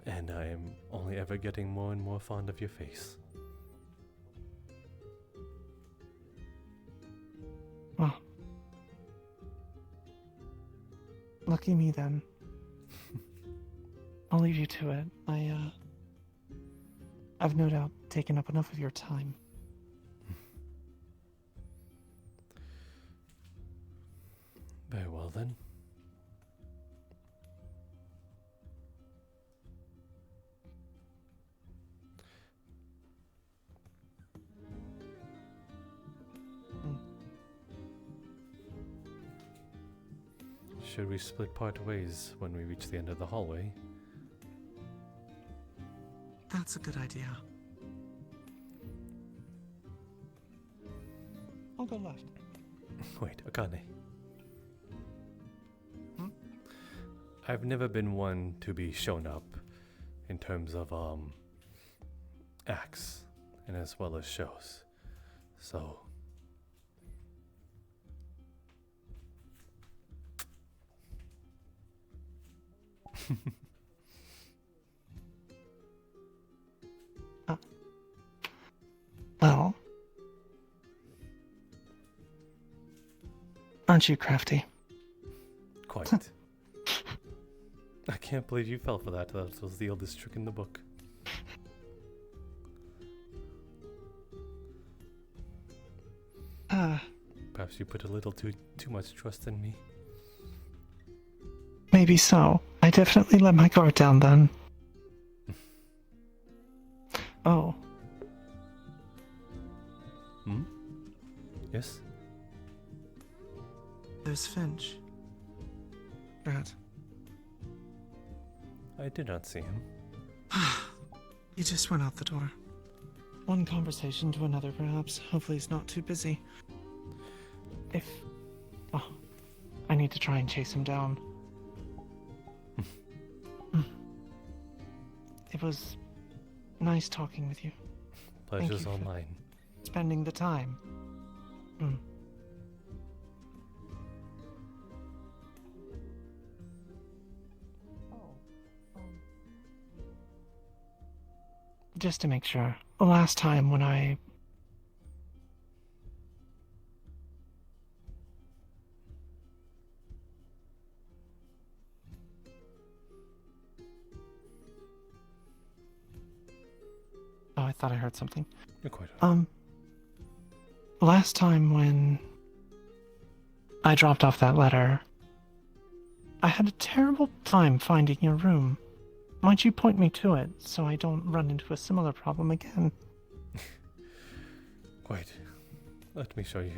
And I am only ever getting more and more fond of your face. Well, lucky me then. I'll leave you to it. I've no doubt taken up enough of your time. Very well then. Should we split part ways when we reach the end of the hallway? That's a good idea. I'll go left. Wait, Akane. I've never been one to be shown up in terms of acts and as well as shows. So Well, aren't you crafty? Quite. I can't believe you fell for that. That was the oldest trick in the book. Perhaps you put a little too much trust in me. Maybe so. I definitely let my guard down then. Oh. Yes? There's Finch. Rat. I did not see him. He just went out the door. One conversation to another, perhaps. Hopefully he's not too busy. I need to try and chase him down. It was nice talking with you. Pleasure's all mine. Spending the time. Just to make sure, the last time when I... Oh, I thought I heard something. You're quite right. Last time when I dropped off that letter, I had a terrible time finding your room. Might you point me to it, so I don't run into a similar problem again? Wait, let me show you.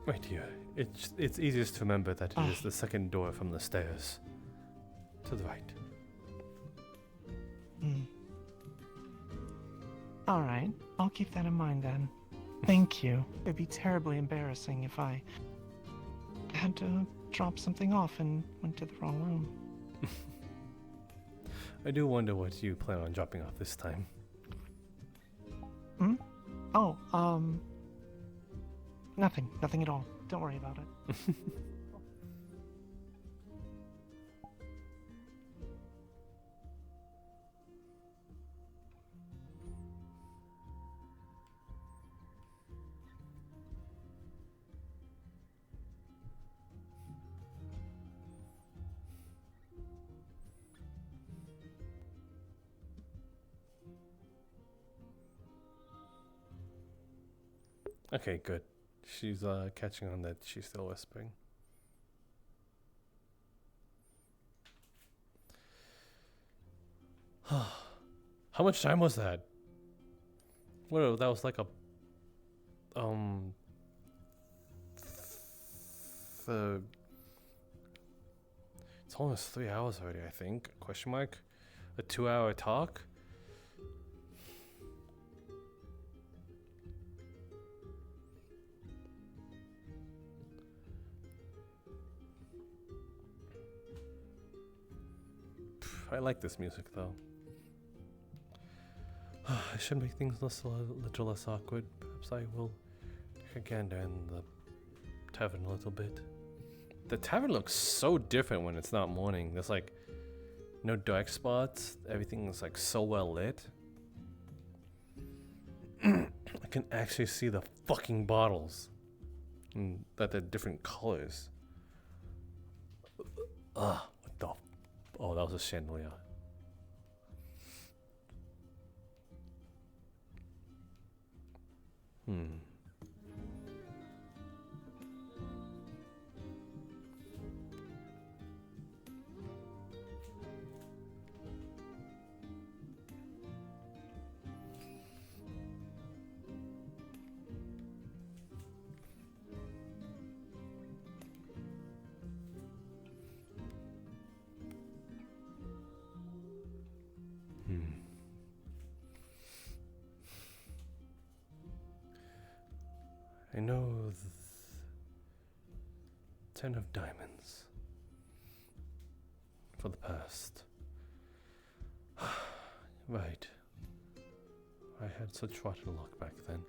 Right here. It's easiest to remember that it is the second door from the stairs. To the right. Alright, I'll keep that in mind then. Thank you. It'd be terribly embarrassing if I had to drop something off and went to the wrong room. I do wonder what you plan on dropping off this time. Oh, nothing at all. Don't worry about it. Okay, good. She's catching on that she's still whispering. How much time was that? What, that was like a it's almost 3 hours already, I think. Question mark? A 2-hour talk? I like this music though. I should make things a little less awkward. Perhaps I will take a gander in the tavern a little bit. The tavern looks so different when it's not morning. There's like no dark spots. Everything is like so well lit. I can actually see the fucking bottles. And that they're different colors. What the... Oh, that was a chandelier. I know 10 of diamonds for the past. Right. I had such rotten luck back then.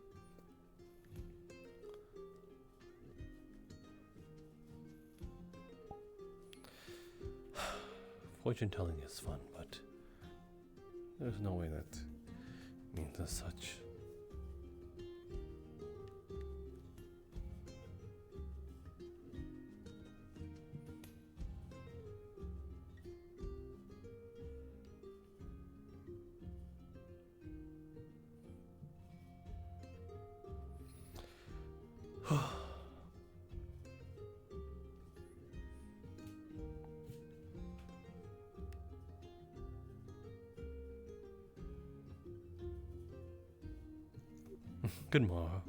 Fortune telling is fun, but there's no way that means as such. Good morrow.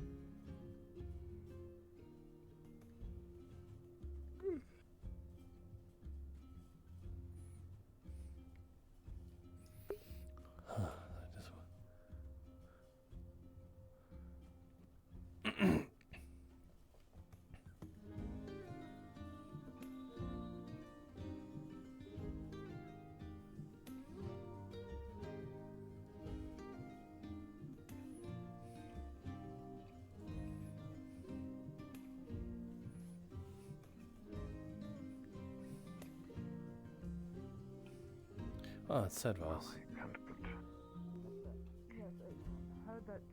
Oh, it's Sarvel.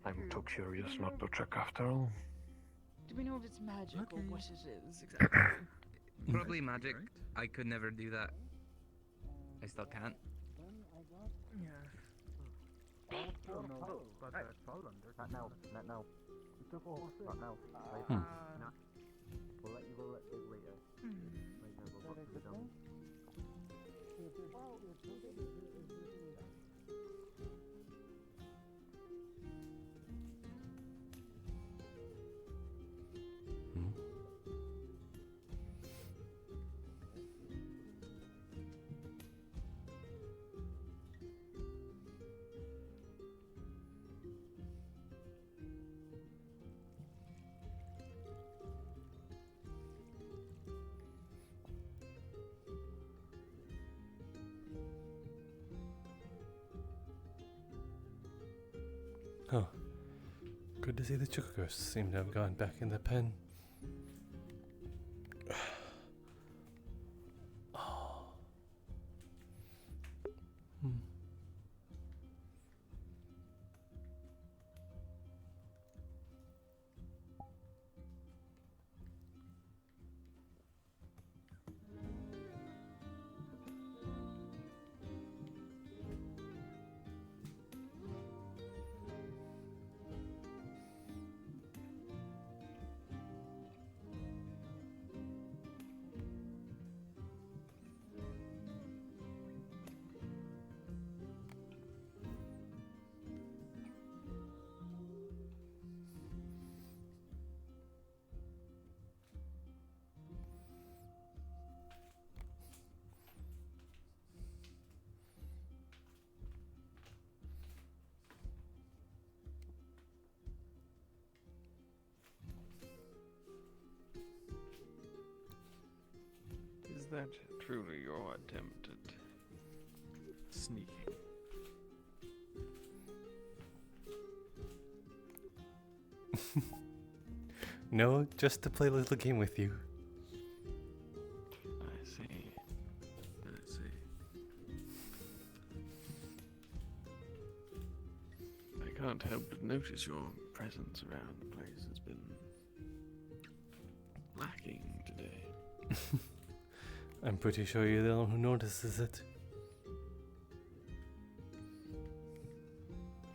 I'm too curious not to check after all. Do we know if it's magic or what it is exactly? Probably magic. I could never do that. I still can't. Yeah. Not now. Not now. Not now. Uh, We'll let you go later. Later, we'll go to the dome. Oh, good to see the chukars seem to have gone back in the pen. Oh. Is that truly your attempt at sneaking? No, just to play a little game with you. I see. I see. I can't help but notice your presence around the place has been lacking today. I'm pretty sure you're the one who notices it.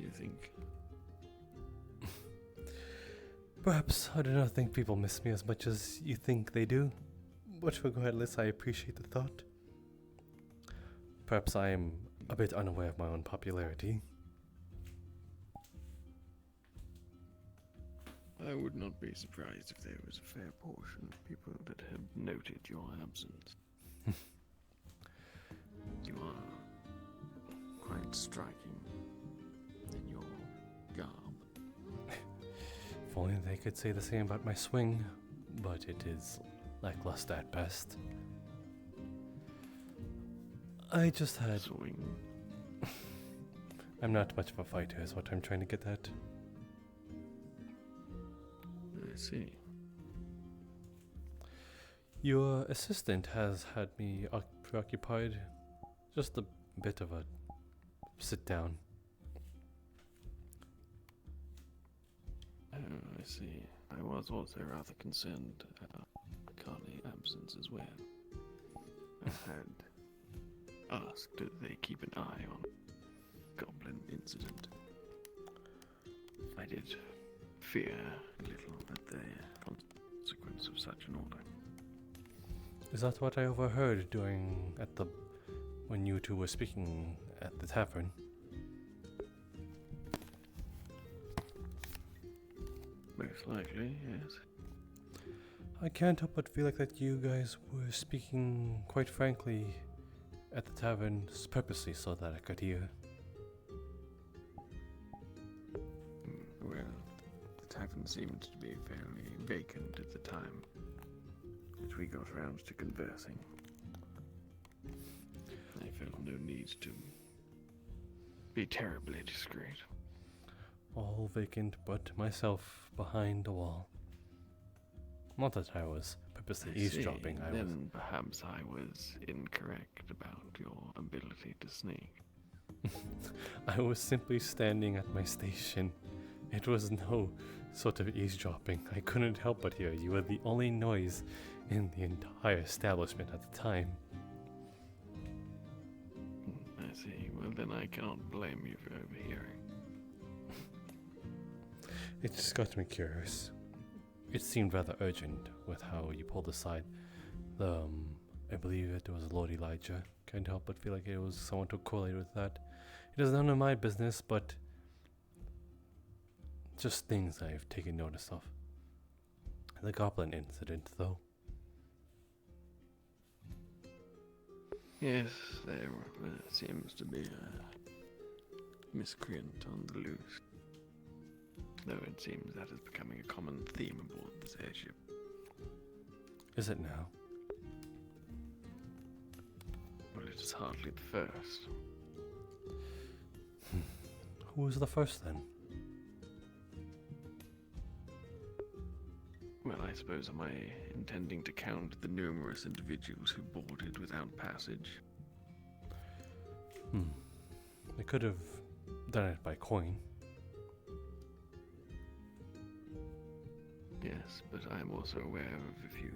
You think? Perhaps I do not think people miss me as much as you think they do, but regardless, I appreciate the thought. Perhaps I am a bit unaware of my own popularity. I would not be surprised if there was a fair portion of people that have noted your absence. You are quite striking in your garb. If only they could say the same about my swing, but it is lackluster at best. I just had... Swing? I'm not much of a fighter is what I'm trying to get at. I see. Your assistant has had me preoccupied. Just a bit of a sit down. Oh, I see. I was also rather concerned about Carly's absence as well. I had asked that they keep an eye on Goblin incident. I did fear a little at the consequence of such an order. Is that what I overheard when you two were speaking at the tavern? Most likely, yes. I can't help but feel like that you guys were speaking quite frankly at the tavern purposely so that I could hear. Well, the tavern seemed to be fairly vacant at the time that we got around to conversing. I felt no need to be terribly discreet. All vacant but myself behind a wall. Not that I was purposely eavesdropping, Then perhaps I was incorrect about your ability to sneak. I was simply standing at my station. It was no sort of eavesdropping. I couldn't help but hear you were the only noise in the entire establishment at the time. I see. Well, then I cannot blame you for overhearing. It just got me curious. It seemed rather urgent with how you pulled aside the, I believe it was Lord Elijah. Can't help but feel like it was someone to correlate with that. It is none of my business, but just things I've taken notice of. The goblin incident, though. Yes, there seems to be a miscreant on the loose. Though it seems that is becoming a common theme aboard this airship. Is it now? Well, it is hardly the first. Who was the first then? Well, I suppose am I intending to count the numerous individuals who boarded without passage? They could have done it by coin. Yes, but I am also aware of a few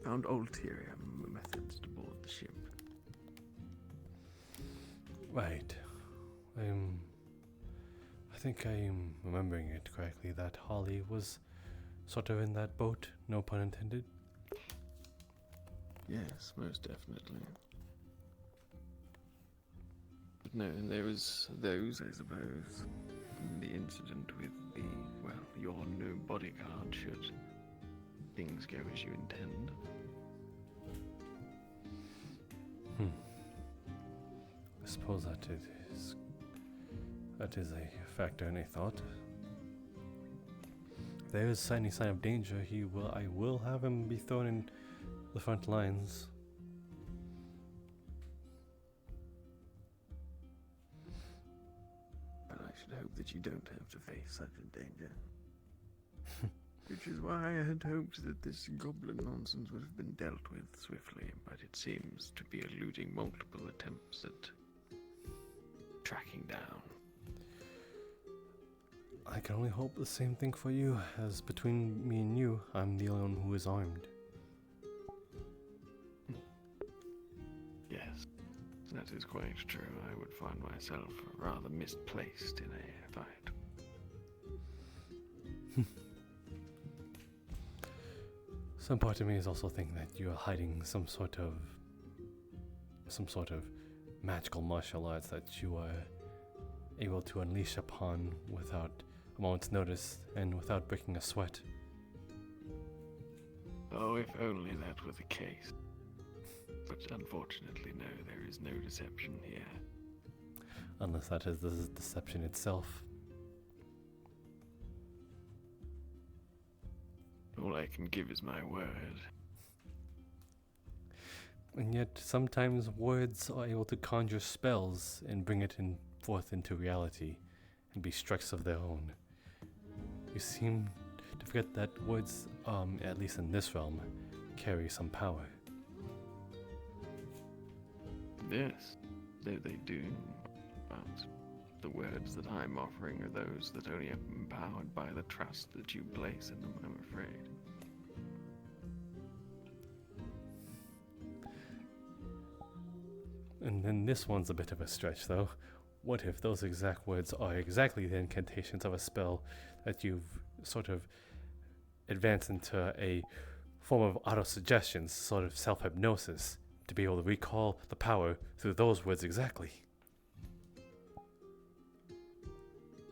found ulterior methods to board the ship. Right. I think I am remembering it correctly that Holly was sort of in that boat, no pun intended. Yes, most definitely. But no, there was those, I suppose. The incident with the, well, your new bodyguard, should things go as you intend. I suppose that is a factor in a thought. If there is any sign of danger, I will have him be thrown in the front lines. But I should hope that you don't have to face such a danger. Which is why I had hoped that this goblin nonsense would have been dealt with swiftly, but it seems to be eluding multiple attempts at tracking down. I can only hope the same thing for you, as between me and you, I'm the only one who is armed. Yes, that is quite true. I would find myself rather misplaced in a fight. Some part of me is also thinking that you are hiding some sort of magical martial arts that you are able to unleash upon without a moment's notice and without breaking a sweat. Oh, if only that were the case. But unfortunately, no, there is no deception here. Unless that is the deception itself. All I can give is my word. And yet, sometimes words are able to conjure spells and bring it forth into reality and be strikes of their own. You seem to forget that words, at least in this realm, carry some power. Yes, they do. But the words that I'm offering are those that only are empowered by the trust that you place in them, I'm afraid. And then this one's a bit of a stretch, though. What if those exact words are exactly the incantations of a spell that you've sort of advanced into a form of auto-suggestions, sort of self-hypnosis, to be able to recall the power through those words exactly?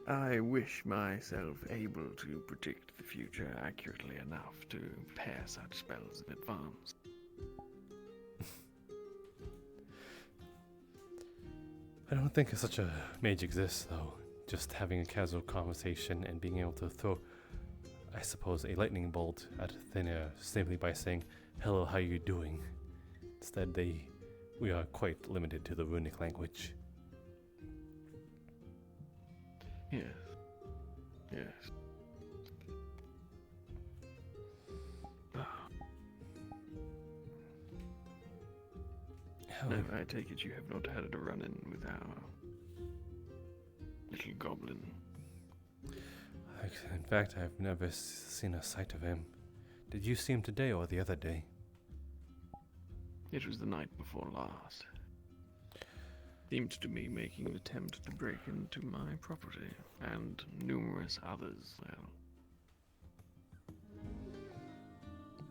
I wish myself able to predict the future accurately enough to pair such spells in advance. I don't think such a mage exists, though. Just having a casual conversation and being able to throw, I suppose, a lightning bolt at thin air simply by saying, "Hello, how you doing?" Instead, we are quite limited to the runic language. Yes. Yes. No, I take it you have not had a run-in with our little goblin. In fact, I've never seen a sight of him. Did you see him today or the other day? It was the night before last. seemed to be making an attempt to break into my property, and numerous others, well.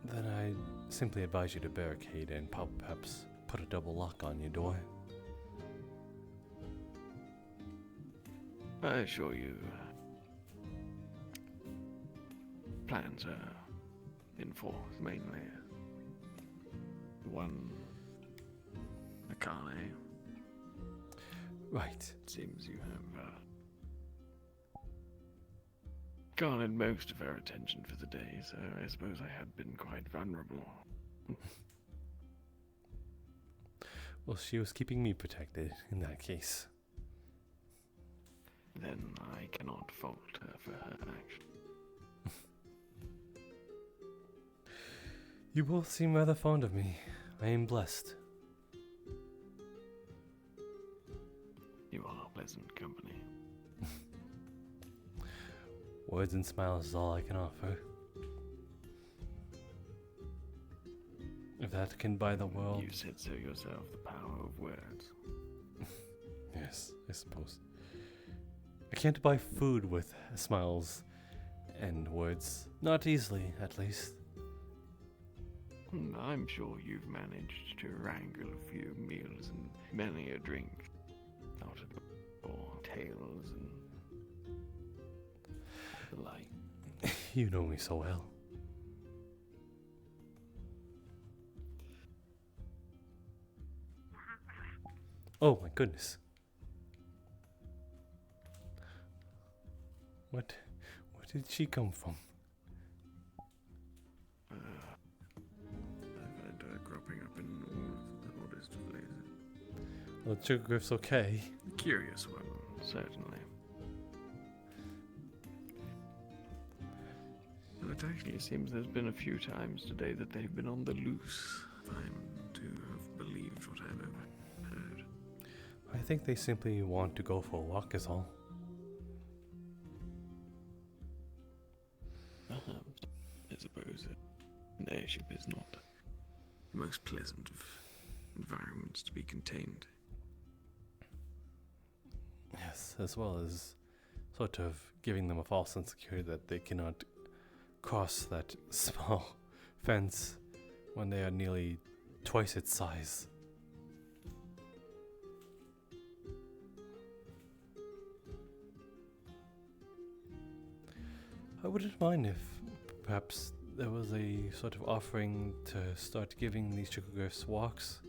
Then I simply advise you to barricade and perhaps put a double lock on your door. I assure you, plans are in force, mainly. One, Akane. Right. Seems you have garnered most of her attention for the day, so I suppose I had been quite vulnerable. Well, she was keeping me protected in that case. Then I cannot fault her for her action. You both seem rather fond of me. I am blessed. You are pleasant company. Words and smiles is all I can offer. If that can buy the world... You said so yourself, the power of words. Yes, I suppose. I can't buy food with smiles and words. Not easily, at least. I'm sure you've managed to wrangle a few meals and many a drink out of your tales and the like. You know me so well. Oh my goodness. Where did she come from? I've had her cropping up in all of the oddest places. Well, the sugar griff's okay. Curious one, certainly. But it actually seems there's been a few times today that they've been on the loose. I'm to have believed what I've overheard. I think they simply want to go for a walk is all. I suppose an airship is not the most pleasant of environments to be contained. Yes, as well as sort of giving them a false sense of security that they cannot cross that small fence when they are nearly twice its size. I wouldn't mind if perhaps there was a sort of offering to start giving these chicogriffs walks.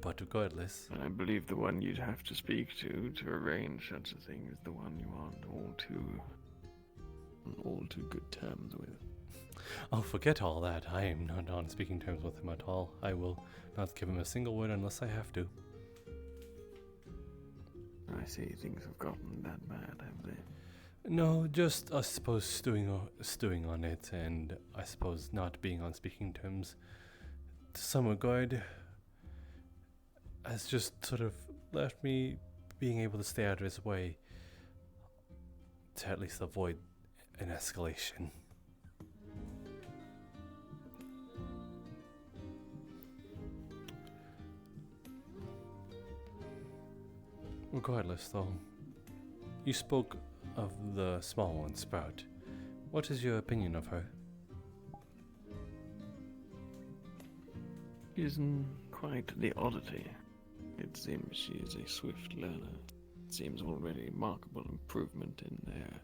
But regardless, I believe the one you'd have to speak to arrange such a thing is the one you aren't on all too good terms with. Oh, forget all that. I am not on speaking terms with him at all. I will not give him a single word unless I have to. I see things have gotten that bad, have they? No, just I suppose stewing on it, and I suppose not being on speaking terms to some regard has just sort of left me being able to stay out of his way to at least avoid an escalation. Regardless, though, you spoke of the small one, Sprout. What is your opinion of her? She isn't quite the oddity. It seems she is a swift learner. It seems already remarkable improvement in their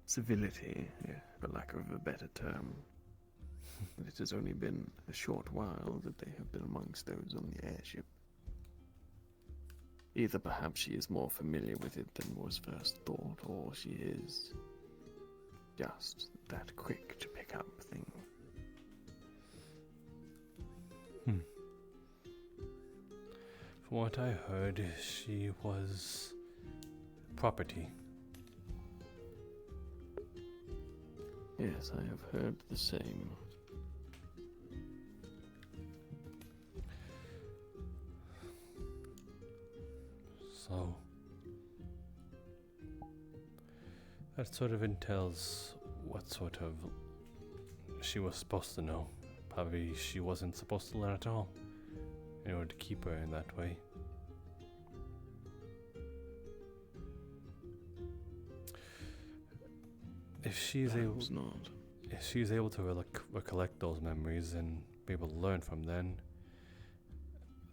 civility, for lack of a better term. But it has only been a short while that they have been amongst those on the airship. Either perhaps she is more familiar with it than was first thought, or she is just that quick to pick up things. From what I heard, she was property. Yes, I have heard the same. So that sort of entails what sort of she was supposed to know Probably she wasn't supposed to learn at all, in order to keep her in that way. If she's able, if she's able to recollect those memories and be able to learn from them,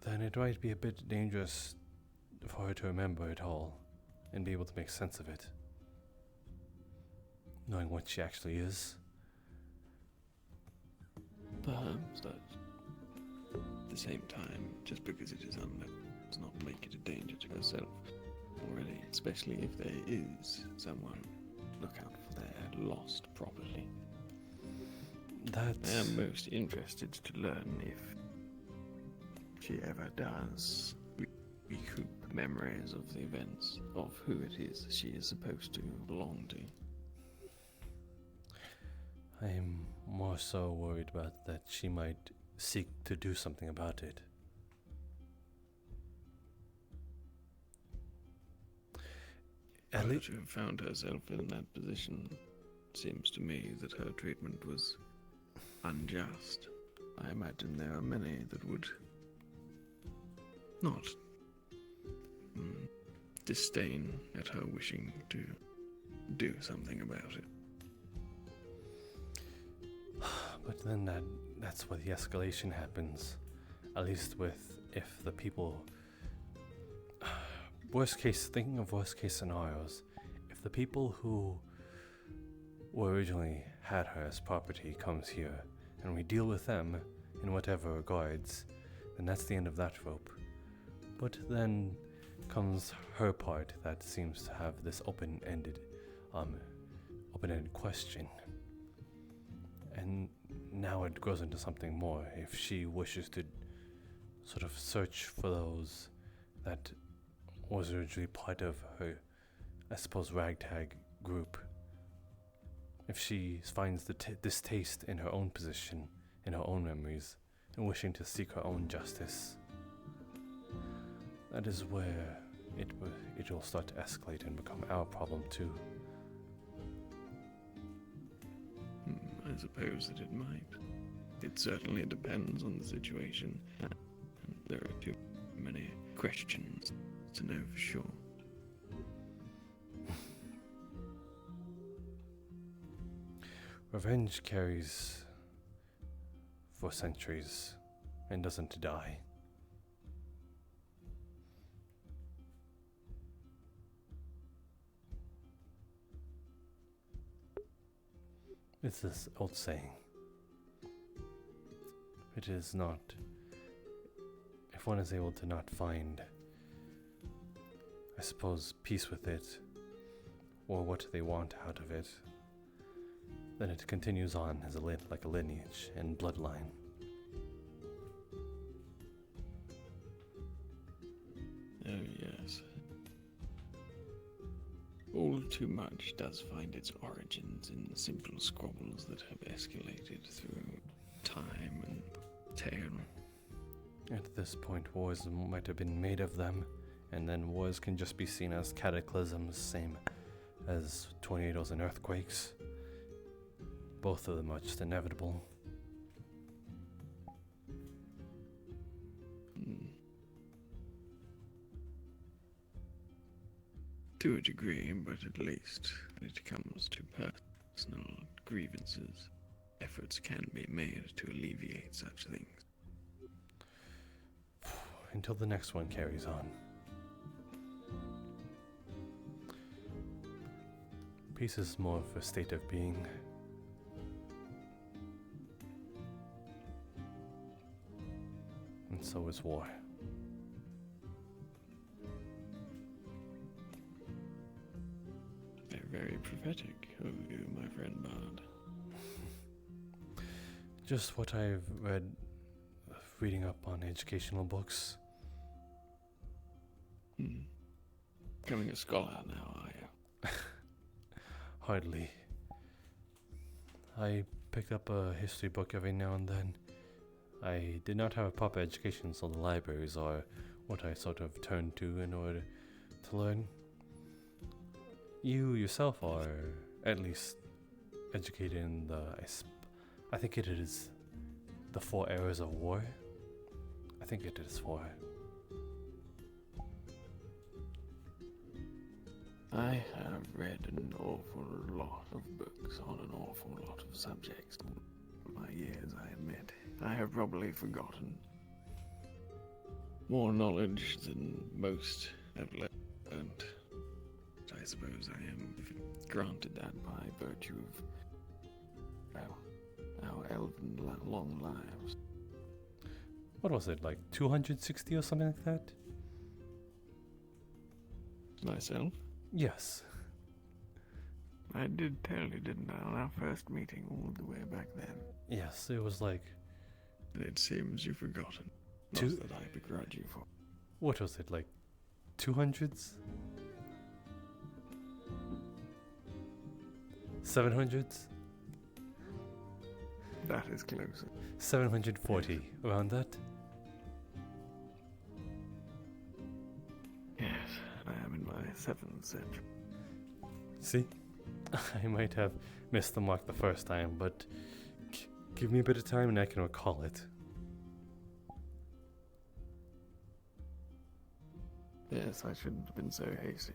then it might be a bit dangerous for her to remember it all and be able to make sense of it, knowing what she actually is. Perhaps that, at the same time, just because it is unknown does not make it a danger to herself already, especially if there is someone look out for their lost property. I am most interested to learn if she ever does recoup memories of the events of who it is she is supposed to belong to. I'm more so worried about that she might seek to do something about it. At least she found herself in that position. Seems to me that her treatment was unjust. I imagine there are many that would not disdain at her wishing to do something about it. But then that's where the escalation happens. At least if the people... thinking of worst case scenarios, if the people who originally had her as property comes here, and we deal with them in whatever regards, then that's the end of that rope. But then comes her part that seems to have this open-ended question. And now it goes into something more. If she wishes to sort of search for those that was originally part of her, I suppose, ragtag group. If she finds the distaste in her own position, in her own memories, and wishing to seek her own justice, that is where it will start to escalate and become our problem too. I suppose that it might. It certainly depends on the situation, and there are too many questions to know for sure. Revenge carries for centuries and doesn't die. It's this old saying. It is not... If one is able to not find, I suppose, peace with it, or what they want out of it, then it continues on as like a lineage and bloodline. Oh yes. All too much does find its origins in simple squabbles that have escalated through time and tale. At this point, wars might have been made of them, and then wars can just be seen as cataclysms, same as tornadoes and earthquakes. Both of them are just inevitable. To a degree, but at least when it comes to personal grievances, efforts can be made to alleviate such things. Until the next one carries on. Peace is more of a state of being. And so is war. Very prophetic of you, my friend Bard. Just what I've read, reading up on educational books. Becoming a scholar now, are you? Hardly. I picked up a history book every now and then. I did not have a proper education, so the libraries are what I sort of turned to in order to learn. You yourself are at least educated in the... I think it is the 4 Eras of War. I think it is 4. I have read an awful lot of books on an awful lot of subjects. In my years, I admit. I have probably forgotten more knowledge than most have learned. I suppose I am granted that by virtue of, well, our elven long lives. What was it, like 260 or something like that? Myself? Yes. I did tell you, didn't I, on our first meeting all the way back then? Yes, it was like... It seems you've forgotten. Not that I begrudge you for. What was it, like 200s? 700s? That is closer. 740, around that? Yes, I am in my 7th century. See? I might have missed the mark the first time, but give me a bit of time and I can recall it. Yes, I shouldn't have been so hasty.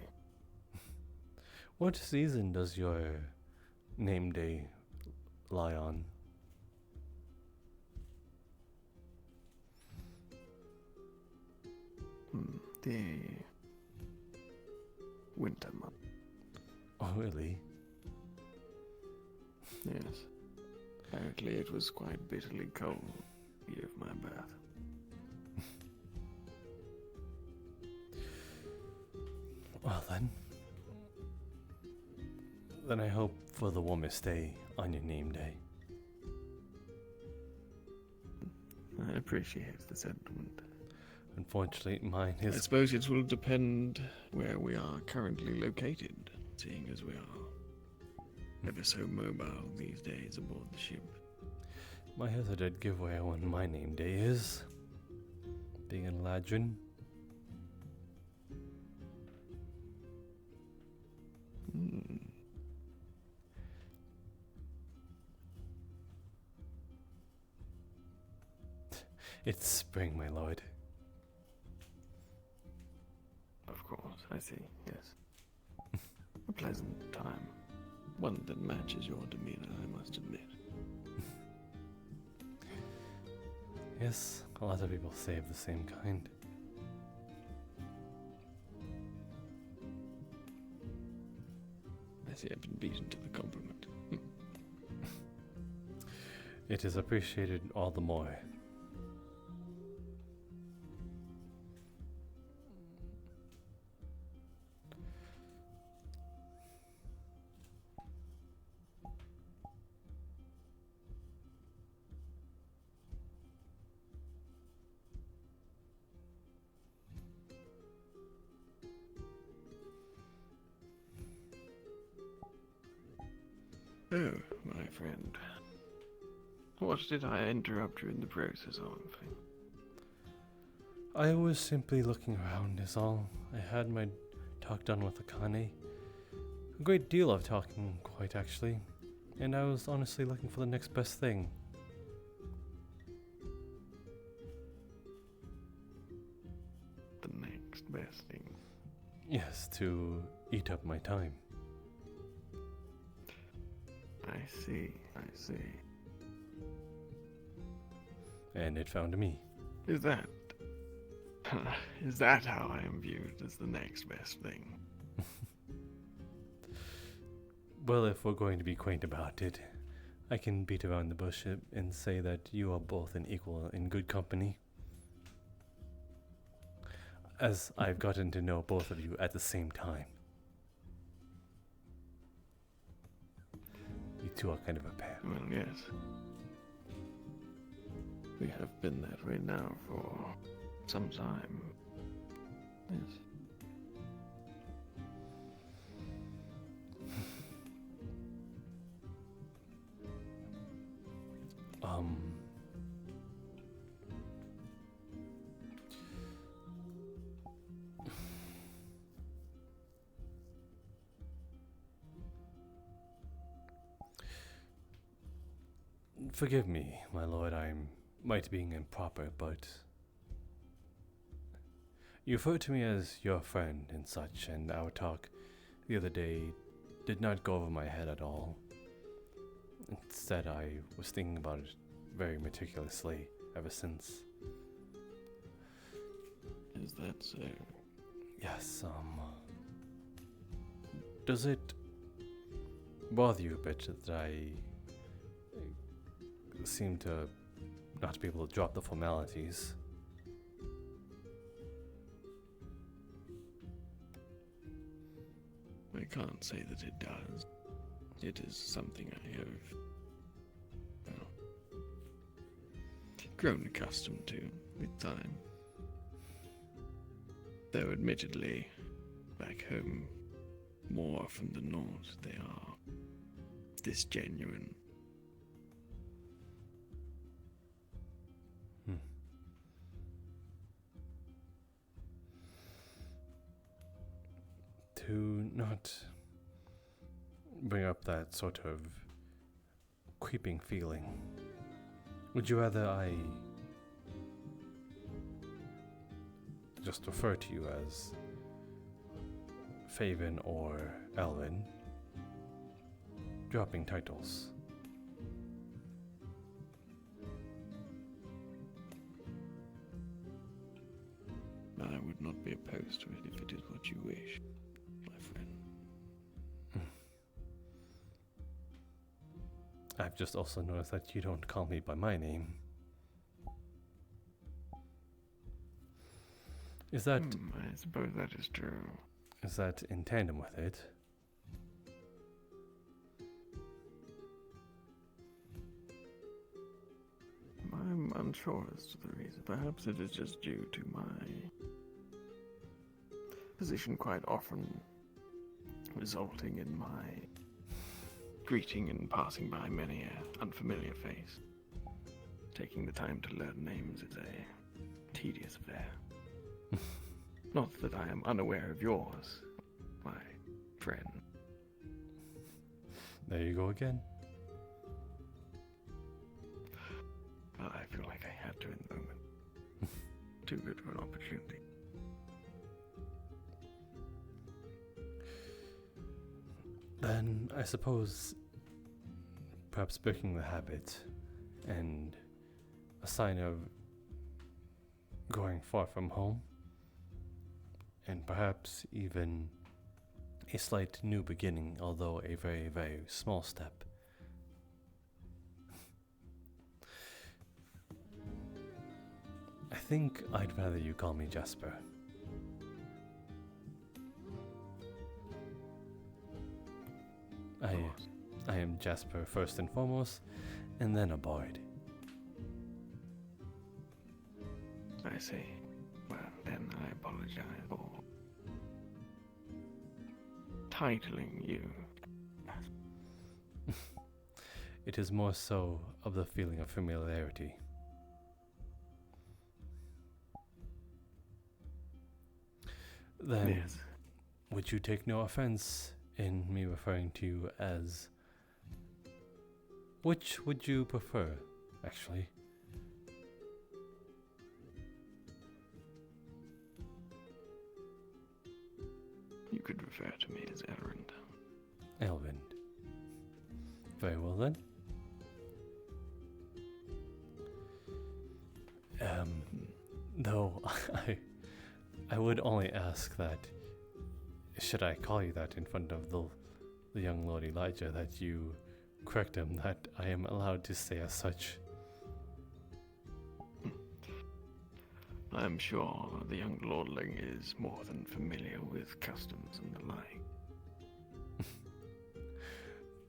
What season does your name day lie on? The winter month. Oh, really? Yes. Apparently it was quite bitterly cold the year of my birth. Well then I hope for the warmest day on your name day. I appreciate the sentiment. Unfortunately, mine is... I suppose it will depend where we are currently located, seeing as we are ever so mobile these days aboard the ship. My hazard did give away when my name day is. Being a Ladrin. It's spring, my lord. Of course, I see, yes. A pleasant time. One that matches your demeanor, I must admit. Yes, a lot of people say of the same kind. I see I've been beaten to the compliment. It is appreciated all the more. Oh, my friend. What did I interrupt you in the process of? I was simply looking around is all. I had my talk done with Akane. A great deal of talking, quite actually. And I was honestly looking for the next best thing. The next best thing? Yes, to eat up my time. I see. And it found me. Is that how I am viewed as the next best thing? Well, if we're going to be quaint about it, I can beat around the bush and say that you are both an equal in good company. As I've gotten to know both of you at the same time. You two are kind of a pair. Well, yes. We have been that way now for some time. Yes. Forgive me, my lord, I'm might be improper, but you referred to me as your friend and such, and our talk the other day did not go over my head at all. Instead, I was thinking about it very meticulously ever since. Is that so? Yes, does it bother you a bit that I seem to not be able to drop the formalities? I can't say that it does. It is something I have, well, grown accustomed to with time. Though admittedly, back home, more often than not, they are disgenuine. To not bring up that sort of creeping feeling, would you rather I just refer to you as Faven or Elvin, dropping titles? I would not be opposed to it if it is what you wish, my friend. I've just also noticed that you don't call me by my name. Is that... I suppose that is true. Is that in tandem with it? I'm unsure as to the reason. Perhaps it is just due to my position quite often resulting in my greeting and passing by many an unfamiliar face. Taking the time to learn names is a tedious affair. Not that I am unaware of yours, my friend. There you go again. Well, I feel like I had to in the moment. Too good for an opportunity. Then I suppose perhaps breaking the habit and a sign of going far from home, and perhaps even a slight new beginning, although a very, very small step. I think I'd rather you call me Jasper. I am Jasper first and foremost, and then a bard. I see. Well, then I apologize for titling you. It is more so of the feeling of familiarity. Then, yes. Would you take no offense in me referring to you as... Which would you prefer, actually? You could refer to me as Elrond. Elrond. Very well then. Though I would only ask that, should I call you that in front of the young Lord Elijah, that you correct him that I am allowed to say as such. I'm sure the young lordling is more than familiar with customs and the like.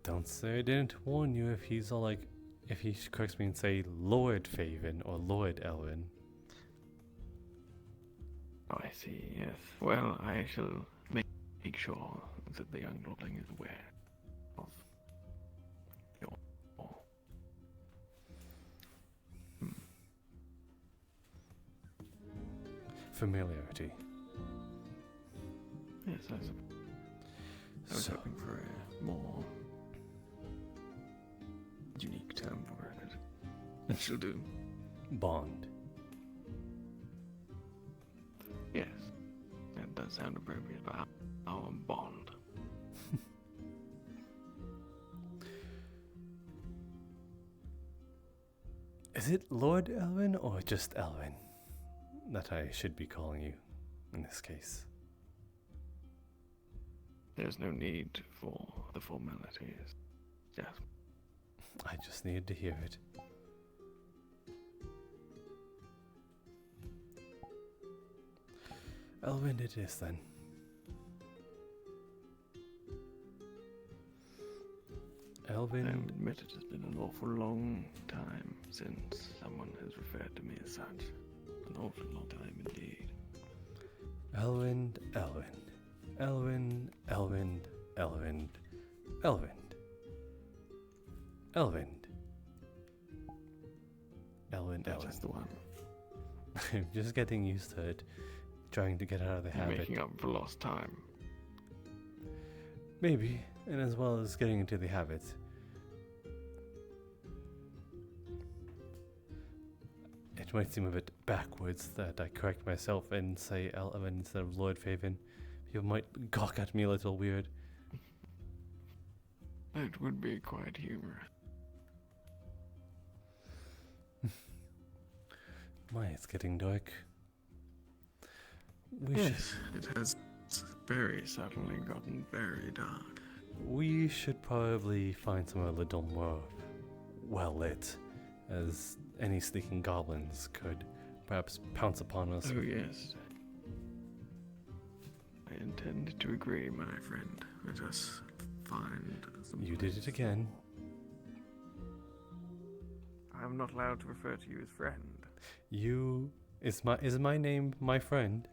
Don't say I didn't warn you if he's all like, if he corrects me and say Lord Faven or Lord Elwin. Oh, I see, yes. Well, I shall make sure that the young lordling is aware of your... Familiarity. Yes, I was hoping for a more unique term for it. That shall do. bond. Yes, that does sound appropriate, but our bond. Is it Lord Elwin or just Elwin that I should be calling you in this case? There's no need for the formalities. Yes. I just needed to hear it. Elwin it is then. Elwin. I admit it has been an awful long time since someone has referred to me as such. An awful long time indeed. Elwin, Elwin. Elwin, Elwin, Elwin, Elwin. Elwin. Elwin, That's Elwin. the one. I'm just getting used to it. Trying to get out of the habit. Making up for lost time. Maybe, and as well as getting into the habit. It might seem a bit backwards that I correct myself and say Elwin instead of Lord Faven. People might gawk at me a little weird. That would be quite humorous. My, it's getting dark. Yes, it has very suddenly gotten very dark. We should probably find somewhere a little more well lit, as any sneaking goblins could perhaps pounce upon us. Oh yes. I intend to agree, my friend. Let us find some... You did it again. I'm not allowed to refer to you as friend. You... Is my name my friend?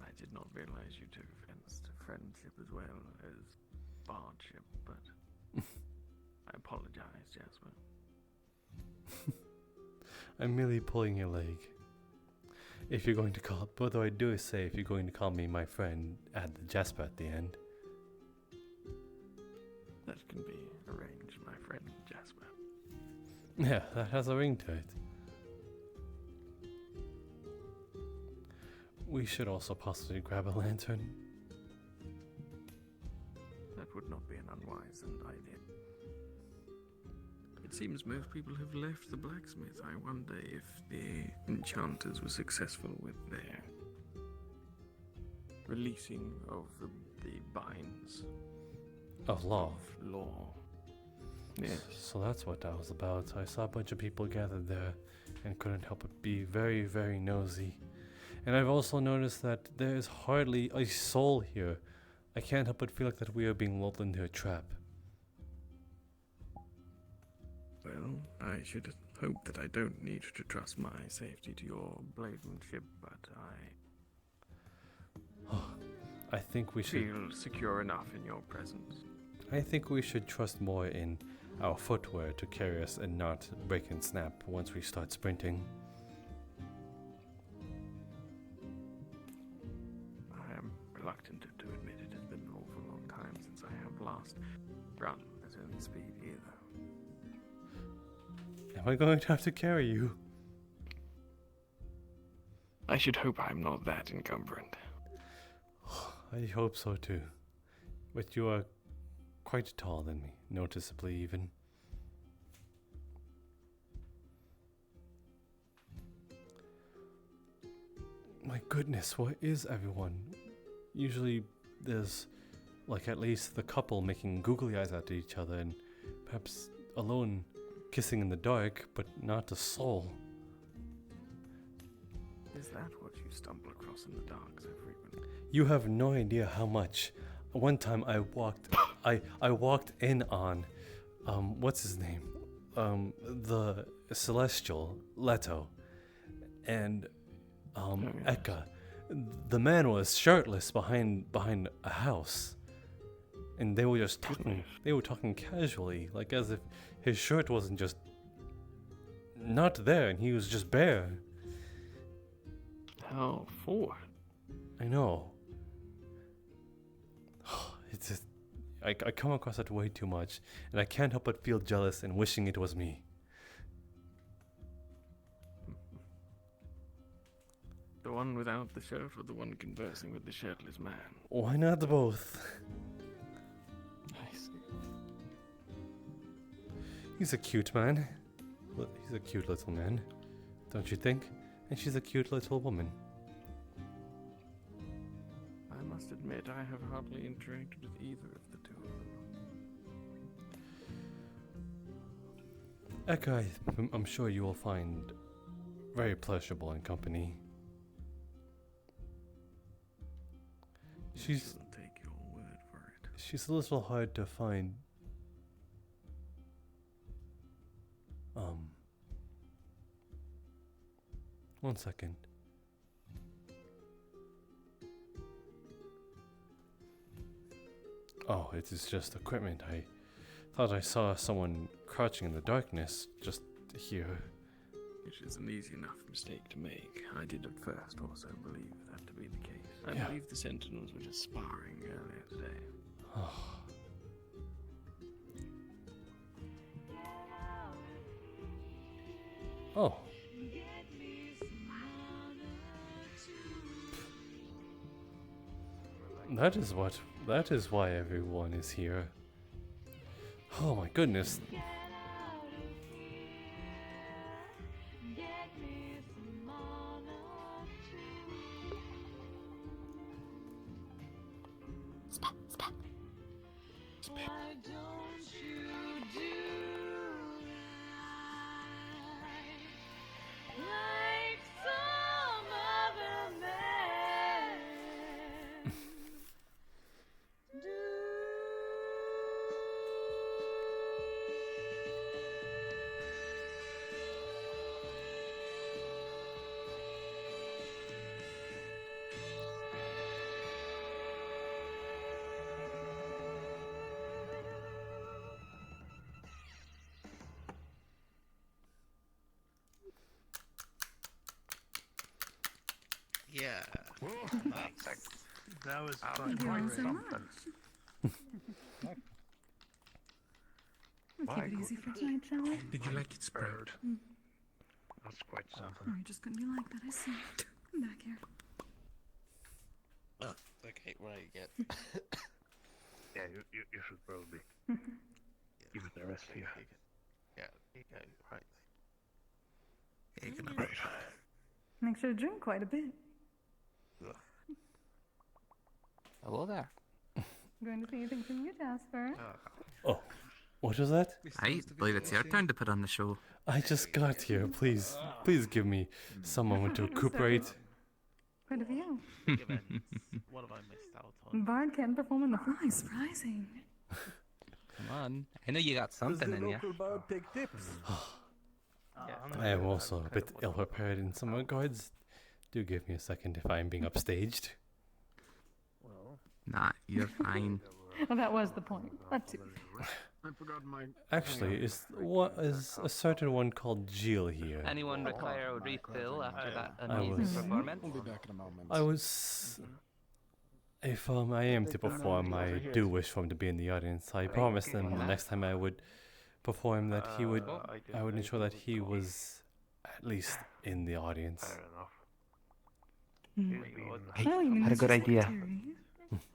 I did not realize you took offense to friendship as well as bardship, but I apologize, Jasper. I'm merely pulling your leg. If you're going to call... What do I do is say, if you're going to call me my friend, add the Jasper at the end. That can be arranged, my friend Jasper. Yeah, that has a ring to it. We should also possibly grab a lantern. That would not be an unwise idea. It seems most people have left the blacksmith. I wonder if the enchanters were successful with their releasing of the binds Of law. of law. Yes. So that's what that was about. I saw a bunch of people gathered there and couldn't help but be very, very nosy. And I've also noticed that there is hardly a soul here. I can't help but feel like that we are being lulled into a trap. Well, I should hope that I don't need to trust my safety to your blademanship, but I think we should feel secure enough in your presence. I think we should trust more in our footwear to carry us and not break and snap once we start sprinting. I am reluctant to admit it has been an awful long time since I have last run at any speed either. Am I going to have to carry you? I should hope I'm not that encumbrant. I hope so too. But you are quite taller than me, noticeably even. My goodness, where is everyone? Usually there's like at least the couple making googly eyes at each other and perhaps alone kissing in the dark, but not a soul. Is that what you stumble across in the dark so frequently? You have no idea how much. One time I walked in on what's his name? The Celestial Leto and Eka. The man was shirtless behind a house. And they were just talking. They were talking casually, like as if his shirt wasn't just not there and he was just bare. How for? I know. It's just, I come across that way too much, and I can't help but feel jealous and wishing it was me. The one without the shirt or the one conversing with the shirtless man? Why not both? I see. He's a cute man. Well, he's a cute little man, don't you think? And she's a cute little woman. I must admit, I have hardly interacted with either of the two. Eka, I'm sure you will find very pleasurable in company. She's I'll take your word for it. She's a little hard to find. One second. Oh, it is just equipment. I thought I saw someone crouching in the darkness just here. Which is an easy enough mistake to make. I did at first also believe that to be the case. I believe the Sentinels were just sparring earlier today. Oh. That is why everyone is here. Oh my goodness. Yeah. That was Thank you all so much. Let's keep it easy for tonight, shall we? Did you like it, Sprout? That's quite something. Oh, you're just gonna be like that, I see. Come back here. Oh, okay, what do you get? Yeah, you should probably give it the rest here. Yeah, you go, right. Yeah, you're gonna make sure to drink quite a bit. Hello there. Going to see anything from you, Jasper? Oh, what was that? I believe it's your turn to put on the show. I just got here. Please give me some moment to recuperate. Quite a few. What have I missed out on? Bard can perform on the fly. Surprising. Come on. I know you got something in you. Bard take tips? I am also a bit ill-prepared in some regards. Do give me a second if I am being upstaged. Nah, you're fine. Well, that was the point. Let's see. I forgot my. Actually, is a certain one called Jill here? Anyone require a refill after that I amazing was- performance? We'll be back in a moment. I was. If I am to perform, I do wish for him to be in the audience. I promised him the next time I would perform that I would ensure that he was at least in the audience. Fair enough. I had a good idea.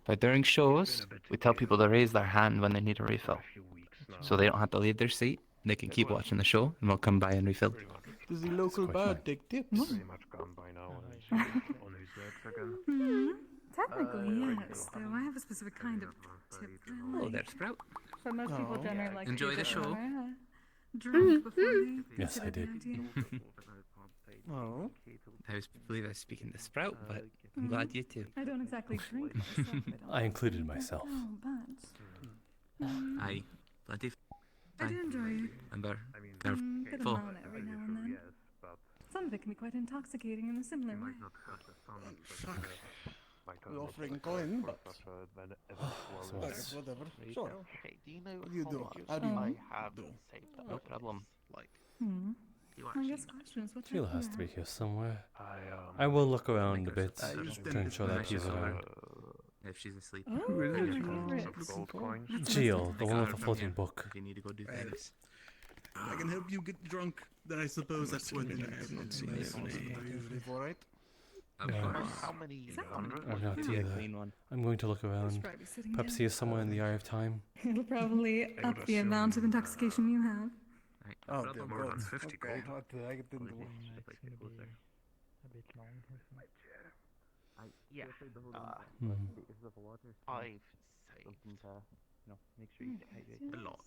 But during shows, we tell people to raise their hand when they need a refill. So they don't have to leave their seat. They can keep watching the show and we'll come by and refill. Does the local bard take tips? Pretty much gone by now on his legs again. Technically, yes. Though I have a specific kind of tip that I Oh, like. there's Sprout. But most people generally like to Enjoy give the it show. over, drunk before they Yes, I consider did. the idea. Oh. I believe I was speaking to Sprout, but I'm glad you too. I don't exactly drink myself. I included myself. Oh, but Aye, plenty of I do enjoy it. Remember, Bit of careful. fun every now and then. Some of it can be quite intoxicating in a similar way. Fuck. We're offering coin, but whatever. Sure. Hey, do you know What do you do? how How do you I do? have saved that? No problem. Like, I guess questions. What's Jill right has here? to be here somewhere. I will look around a bit to ensure that he's around. If she's asleep. Oh, Who is it my you favorite. want looking for? Jill, the one with the floating book. If you need to go do Well, things. I can help you get drunk. Then I suppose that's one thing I have not seen usually for, right? How many? I'm not either. I'm going to look around. probably sitting Perhaps down. he is somewhere in the Eye of Time. It'll probably up the amount of intoxication you have. Oh, Rather dear more God. than 50 Okay, gold. what did I get into? A bit long. Yeah. Hmm. I've saved. Make sure you stay hydrated. A lot.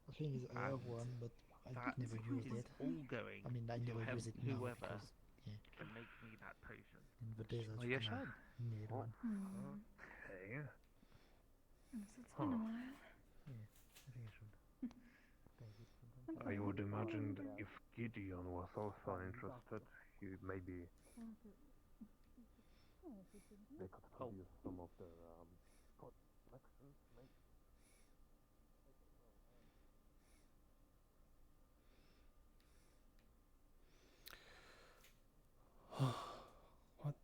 The thing is, I have one, but I've never used it. All going. I mean, I never use it now whoever because, yeah, can make me that potion. in the desert, Well, you when I should. need one. Okay. It's been a while. Yeah, I think I should. I would imagine that if Gideon was also interested, he maybe they could produce some of their collections, maybe. What?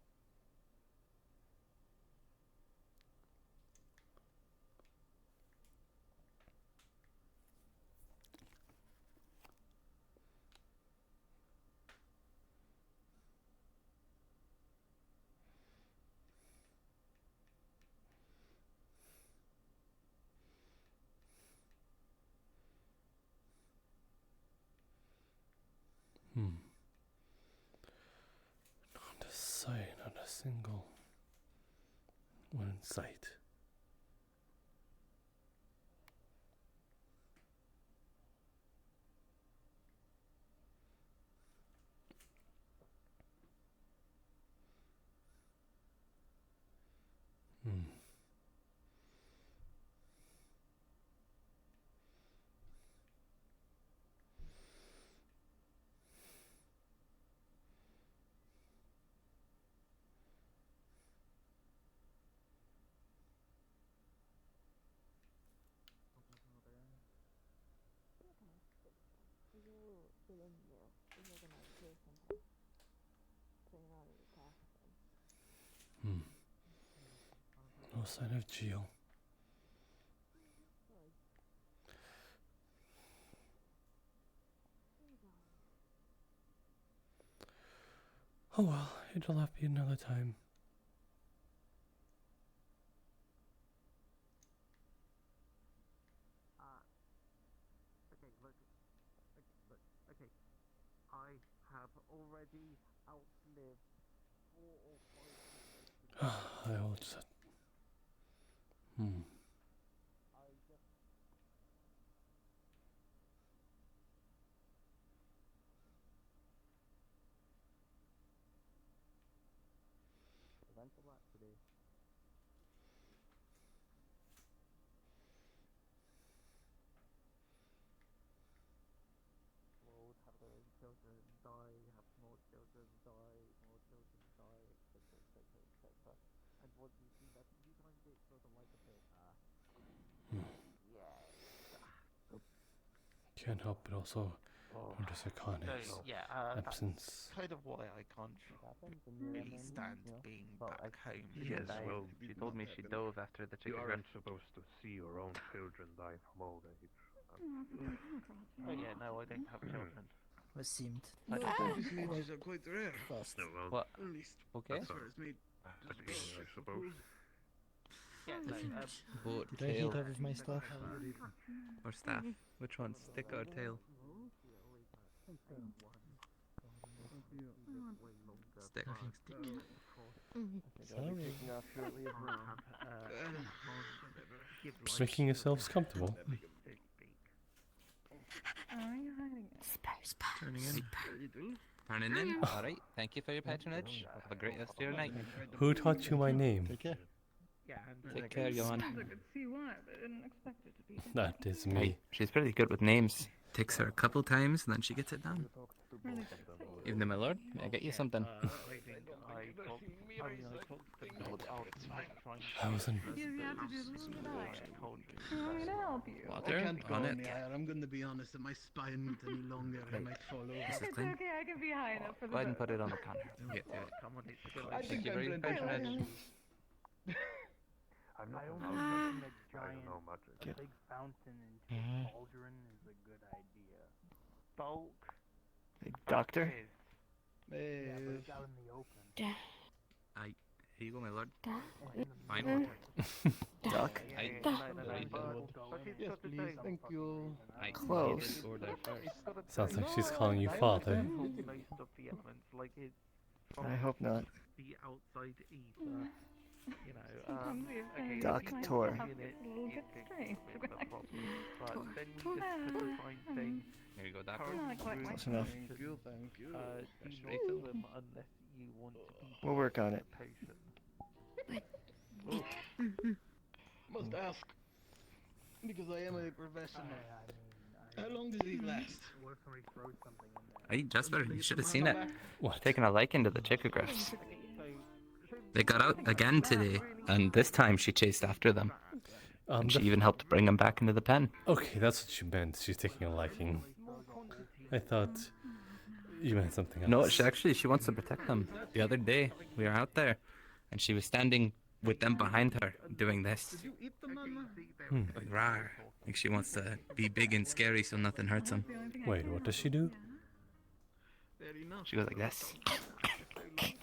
Not a sight, not a single one in sight. Hmm. Hmm. No sign of Geo. Oh well, it'll have to be another time. Okay, look. Okay. I have already outlived 4 or 5 I will just. Hmm. I just. Went a lot today. World, have their children die, have more children die, etc., etc., etc. And what do you see that you find it sort of like a bit, yes. Can't help but also notice Akane's absence. That's kind of why I can't really stand being back home. Yes, well, She told me she dove after the you chicken aren't breast. supposed to see your own children die from old age. Oh yeah, no, I don't have children. It seemed. I don't Ah! think Babies are quite rare. Fast. No, well, What? At least Okay. as far as me. that's easy, I suppose. Yeah, no, Boat, Did I tail, heat up with my stuff? or staff? Which one, stick or tail? Stick. Sorry. Just making yourselves comfortable. How are you hiding it? Turning in. Turning in. Alright, thank you for your patronage. Have a great rest of your night. Who taught you my name? Take care. Yeah, Take care, Johan. I could see why, but I didn't expect it to be. That is me. She's pretty good with names. Takes her a couple times and then she gets it done. Really? Evening, my lord. May I get you something? I wasn't. You have to do a little bit higher. I'm going to help you. I Water can't go on it. any higher. I'm going to be honest. If my spine went any longer, I might fall over. It's Clean. okay, I can be high enough for the Go ahead and put it on the counter. Get to it. come on, it's good. I Thank think you for I'm your going to patronage. I'm not I a only magic. think a I giant, don't know magic. a big fountain and cauldron is a good idea. Bulk. Doctor? is Here you go, my lord. Fine. Duck. Yes, please. Thank you. Close. Sounds like she's calling you father. I hope not. The outside ether. You know, Duck tour. Here you go, Doc. Close enough. Thank you. Do not them unless you want to be. We'll work on it. Must ask, because I am a professional. How long does these last? Hey, Jasper, you should have seen it. What? Taking a liking to the chickographs. They got out again today, and this time she chased after them. And she even helped bring them back into the pen. Okay, that's what you meant. She's taking a liking. I thought you meant something else. No, she wants to protect them. The other day, we were out there, and she was standing with them behind her, doing this. Like, rawr. Like she wants to be big and scary so nothing hurts them. Wait, what does she do? She goes like this. Okay.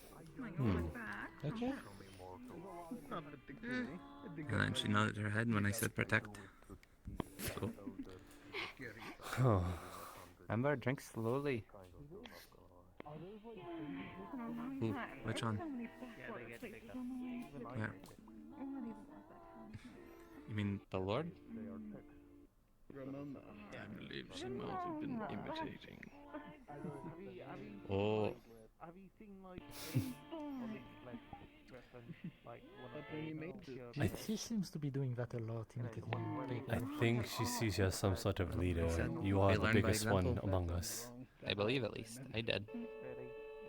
And then she nodded her head when I said protect. So. Oh. Remember, drink slowly. Ooh, which one? Where? You mean the Lord? I believe she might have been imitating. Oh. Have you seen like She seems to be doing that a lot, imitating people. I think she sees you as some sort of leader. You are the biggest one among us. I believe at least. I did.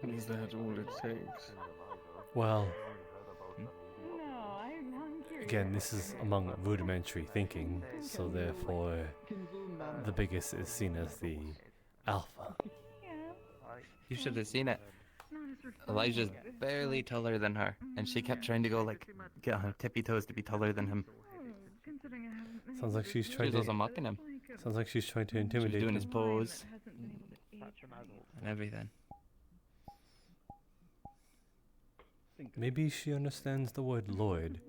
Is that all it takes? Well, again, this is among rudimentary thinking, so therefore the biggest is seen as the alpha. You should have seen it. Elijah's barely taller than her, and she kept trying to go like get on her tippy toes to be taller than him. Sounds like she's She trying was also mocking him. Sounds like she's trying to She was intimidate doing him. his pose and everything. Maybe she understands the word Lord.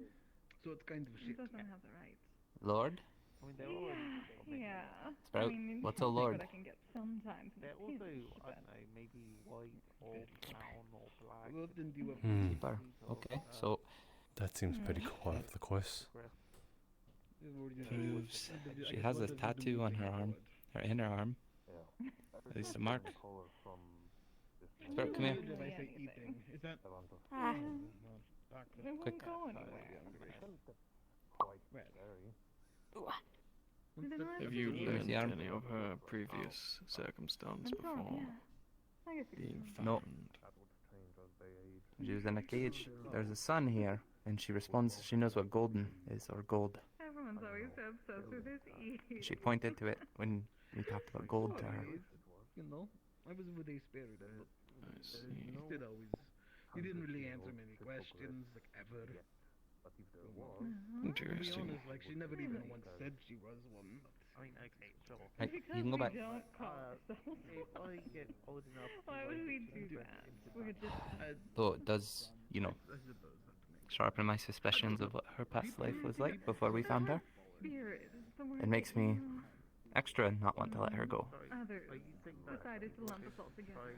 So it's kind of shit. Doesn't have the right. Lord? Yeah. Sprout, what's a lord? I can get sometimes. They're also, I don't know, maybe white or brown or black. Keeper. Okay, so That seems pretty core of the course. proves she has a tattoo on her arm, her inner arm. At least a mark. Sprout, come here. Is that Quick. Have you Let me learned see arm. any of her previous circumstance before being found? No. She was in a cage. There's a sun here, and she responds. She knows what golden is, or gold. Everyone's always so obsessed with his ears. She pointed to it when we talked about gold to her. You know, I was with a spirit. I see. He did always. He didn't really answer many questions, like ever. To be Interesting. honest, like she never even once said she was one. I mean, okay, sure. Right, you can go back. If I get old enough to Why would we do that? We're just. Though it does, you know, sharpen my suspicions of what her past life was like before we found her. Spirit is the word It makes me extra not want to let her go. Others decided to lump us all together as.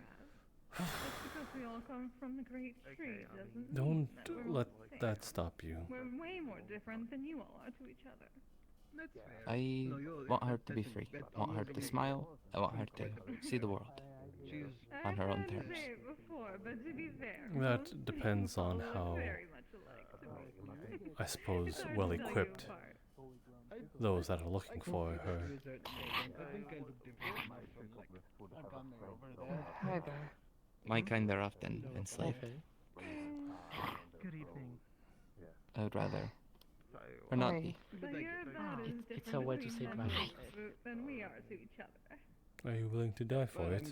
Just because we all come from the great tree doesn't mean that Don't we're let all the that same. stop you. We're way more different than you all are to each other. I want her to be free. I want her to smile. I want her to see the world on her own terms. Before, but to be fair, That depends on how, I suppose, well equipped those that are looking for her. Hi there. My kind are often enslaved. Good evening. I would rather her not be. So you're about as It's a different way to between say them goodbye. than we are to each other. Are you willing to die for it?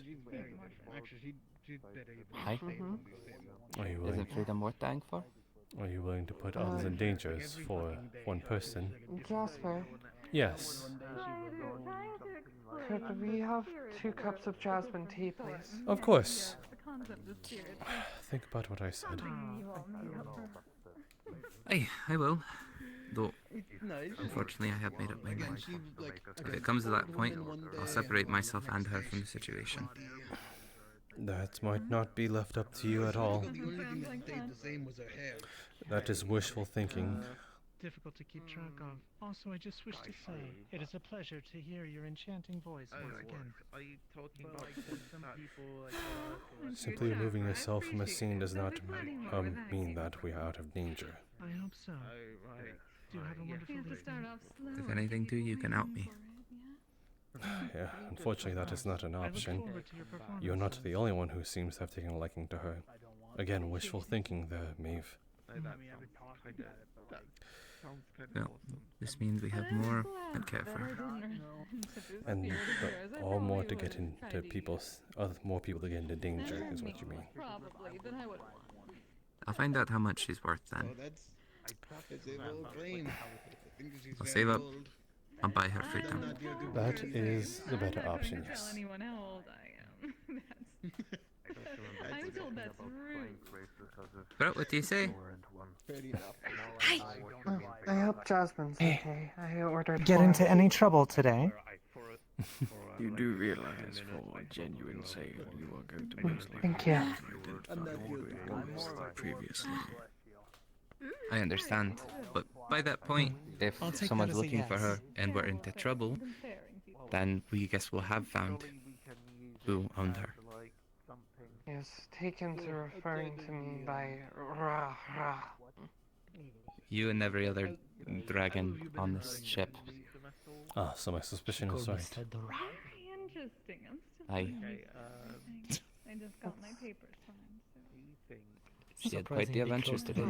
Actually, she'd better even Hi. Are you willing? Isn't freedom worth dying for? Are you willing to put others in dangers for one person? Jasper, Yes. could we have 2 cups of jasmine tea, please? Of course. songs of the spirits. Think about what I said. You all made up for. I will. Though, nice. unfortunately, I have made up my mind. She, like, If it comes to that point, I'll separate myself and her from the situation. That might not be left up to you at all. The only thing that stayed the same was her hair. That is wishful thinking. Difficult to keep track of. Also, I just wish to say, it is a pleasure to hear your enchanting voice once again. Are you talking about some people Simply removing yourself from a scene does not mean that we are out of danger. I hope so. Do have a wonderful evening. If anything to you can out me. Yeah, unfortunately that is not an option. You're not the only one who seems to have taken a liking to her. Again, wishful thinking there, Maeve. Well, this means we have more and care for her. And all more to get into more people to get into danger is what you mean. Probably, then I would. I'll find out how much she's worth then. I'll save up. I'll buy her freedom. That is the better option, yes. Tell anyone how old I am. I'm told that's rude. But what do you say? I hope Jasmine's okay. I ordered. Get into any trouble today? You do realize, for a genuine sale, you are going to most likely Thank you. previously. I understand, but by that point, if someone's looking for her and we're into trouble, then we guess we'll have found who owned her. Yes, taken to referring to me by Ra Ra. You and every other dragon on this ship. Ah, so my suspicion is right. Very interesting. I'm still. Aye. I just got my papers signed. She had quite the adventures today.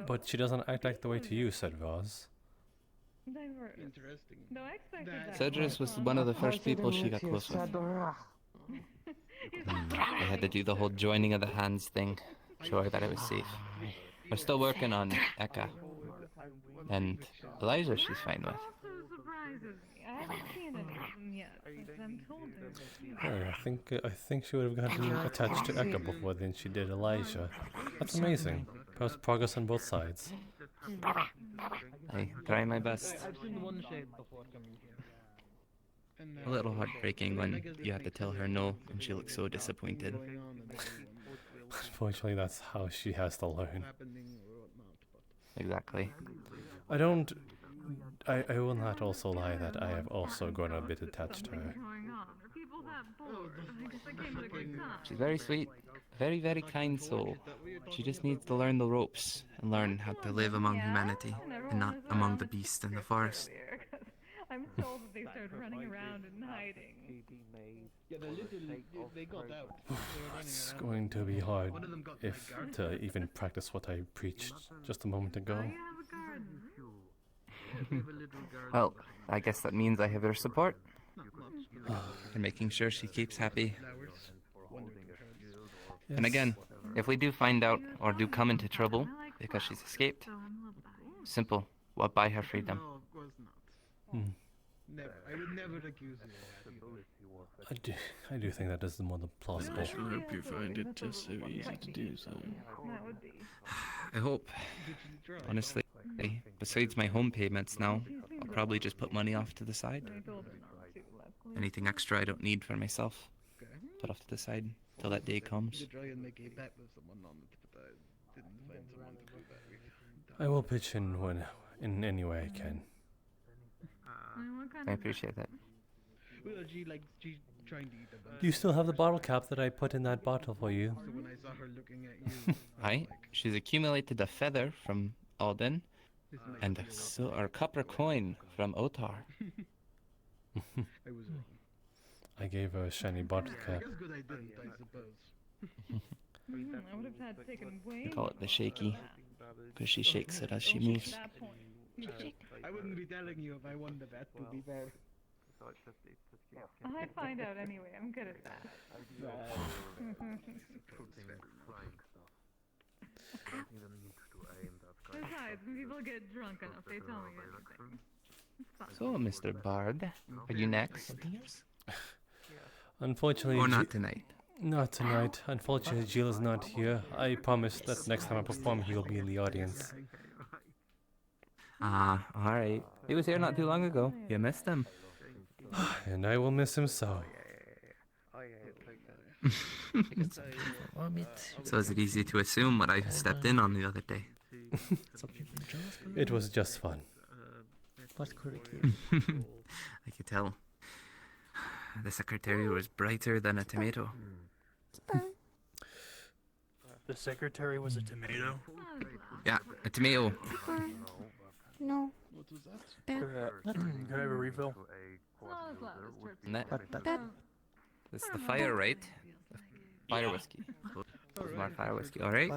But she doesn't act like the way to you, said Roz. Diverse. Interesting. No, I expected that. Cedrus was one of the first people she got close with. They had to do the whole joining of the hands thing, show her that it was safe. We're still working on Eka. And Elijah she's fine with. Also surprises me. I haven't seen any of them yet, but I'm told they're I think she would have gotten attached to Eka before than she did Elijah. That's amazing. Perhaps progress on both sides. I try my best. I've seen one shade before coming here. A little heartbreaking when you had to tell her no and she looked so disappointed. Unfortunately, that's how she has to learn. Exactly. I will not also lie that I have also grown a bit attached to her. She's very sweet, very, very kind soul. She just needs to learn the ropes and learn how to live among humanity and not among the beast in the forest. I'm told that they started running around and hiding. Yeah, they got out. It's going to be hard to even practice what I preached just a moment ago. Well, I guess that means I have her support. And making sure she keeps happy. And again, if we do find out or do come into trouble because she's escaped, simple, we'll buy her freedom. No, of course not. Never. I would never accuse you. I do think that is the more than plausible. I sure hope you find it just so easy to do so. I hope. Honestly, besides my home payments now, I'll probably just put money off to the side. Anything extra I don't need for myself, put off to the side till that day comes. I will pitch in in any way I can. I appreciate that. Well, she's trying to eat a bunch. Do you still have the bottle cap that I put in that bottle for you? So when I saw her looking at you, Aye, she's accumulated a feather from Alden and a copper coin from Otar. I gave her a shiny bottle cap. I guess good I didn't, I suppose. I would have had to take way We call it the shaky, because she shakes it as she At moves. that point. I wouldn't be telling you if I won the bet, to be fair. I'd find out anyway. I'm good at that. Besides, when people get drunk enough, they tell me anything. It's fun. So, Mr. Bard, are you next? Unfortunately, Or not tonight. Not tonight. Unfortunately, Jill is not here. I promise that next time I perform, he'll be in the audience. Ah, alright. He was here not too long ago. You missed him. And I will miss him so. So is it easy to assume what I stepped in on the other day? It was just fun. I could tell. The secretary was brighter than a tomato. The secretary was a tomato? Yeah, a tomato. No. Can I have a refill? It's the fire, right? The fire whiskey. More fire whiskey, alright?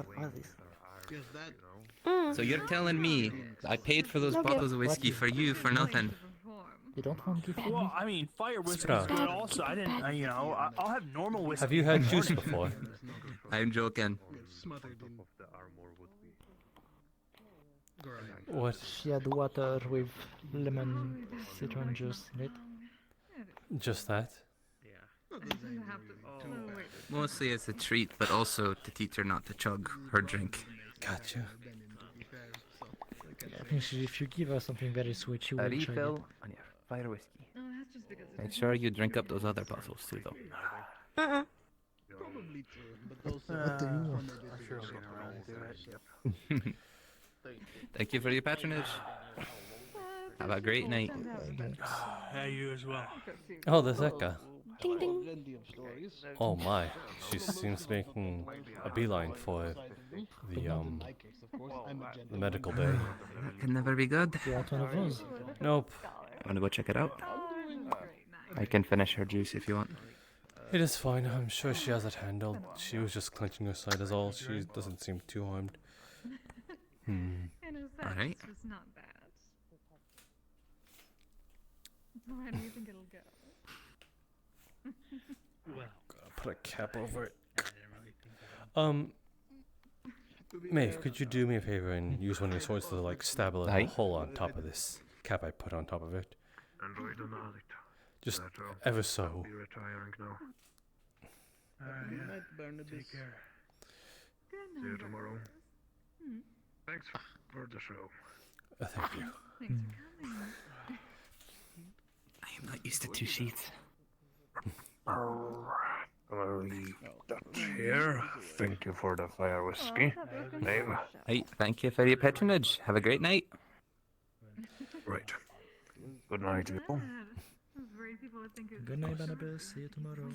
So you're telling me I paid for those bottles of whiskey for you for nothing? You don't want to give Well, I mean, fire whiskey is good also. I didn't, I'll have normal whiskey. Have you had juice before? I'm joking. What? She had water with lemon citron juice in it. Just that? Mostly as a treat, but also to teach her not to chug her drink. Gotcha. I think if you give her something very sweet, she will A try it. refill on your fire whiskey. Make sure you drink up those other bottles too, though. Probably true, but also I'm sure I'll get around to it. Thank you for your patronage. Have a great night. Yeah, you as well. Oh, there's Eka. Ding ding. Oh my, she seems making a beeline for the medical bay. That can never be good. Nope. Wanna go check it out? I can finish her juice if you want. It is fine. I'm sure she has it handled. She was just clenching her side is all. She doesn't seem too harmed. Alright. It's not bad. Where do you think it'll go? Well, gotta put a cap over it. Maeve, could you do me a favor and use one of your swords to like stab a little hole on top of this cap I put on top of it? Just ever so. Take care. See you tomorrow. Thanks for the show. Thank you. Thanks for coming. I am not used to 2 sheets. I'll leave that here. Thank you for the fire whiskey. Name. Hey, thank you for your patronage. Have a great night. Right. Good night, people. Good night, Annabelle. See you tomorrow.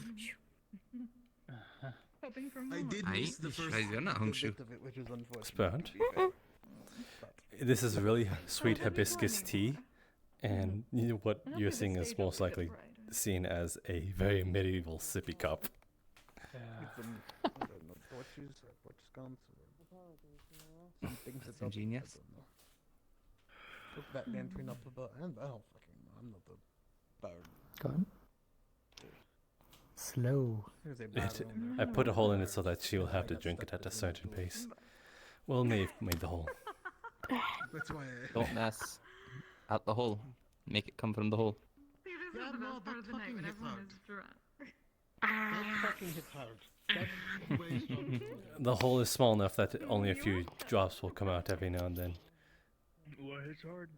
Hoping for I more. did miss the first you're not hungry. bit of it, which was unfortunate. Spout. This is really sweet hibiscus tea, and what you're seeing is most likely seen as a very medieval sippy cup. I don't know, torches or torch sconce or something. That's ingenious. Took that entry up about, and I don't fucking know. I'm not the bard. Go on. Slow. I put a hole in it so that she'll have to drink it at a certain pace. Well, Maeve made the hole. That's why Don't mess out the hole. Make it come from the hole. See, this is the best part of the night when everyone is drunk. That fucking hits hard. That's way stronger. The hole is small enough that only a few drops will come out every now and then. What hits hard?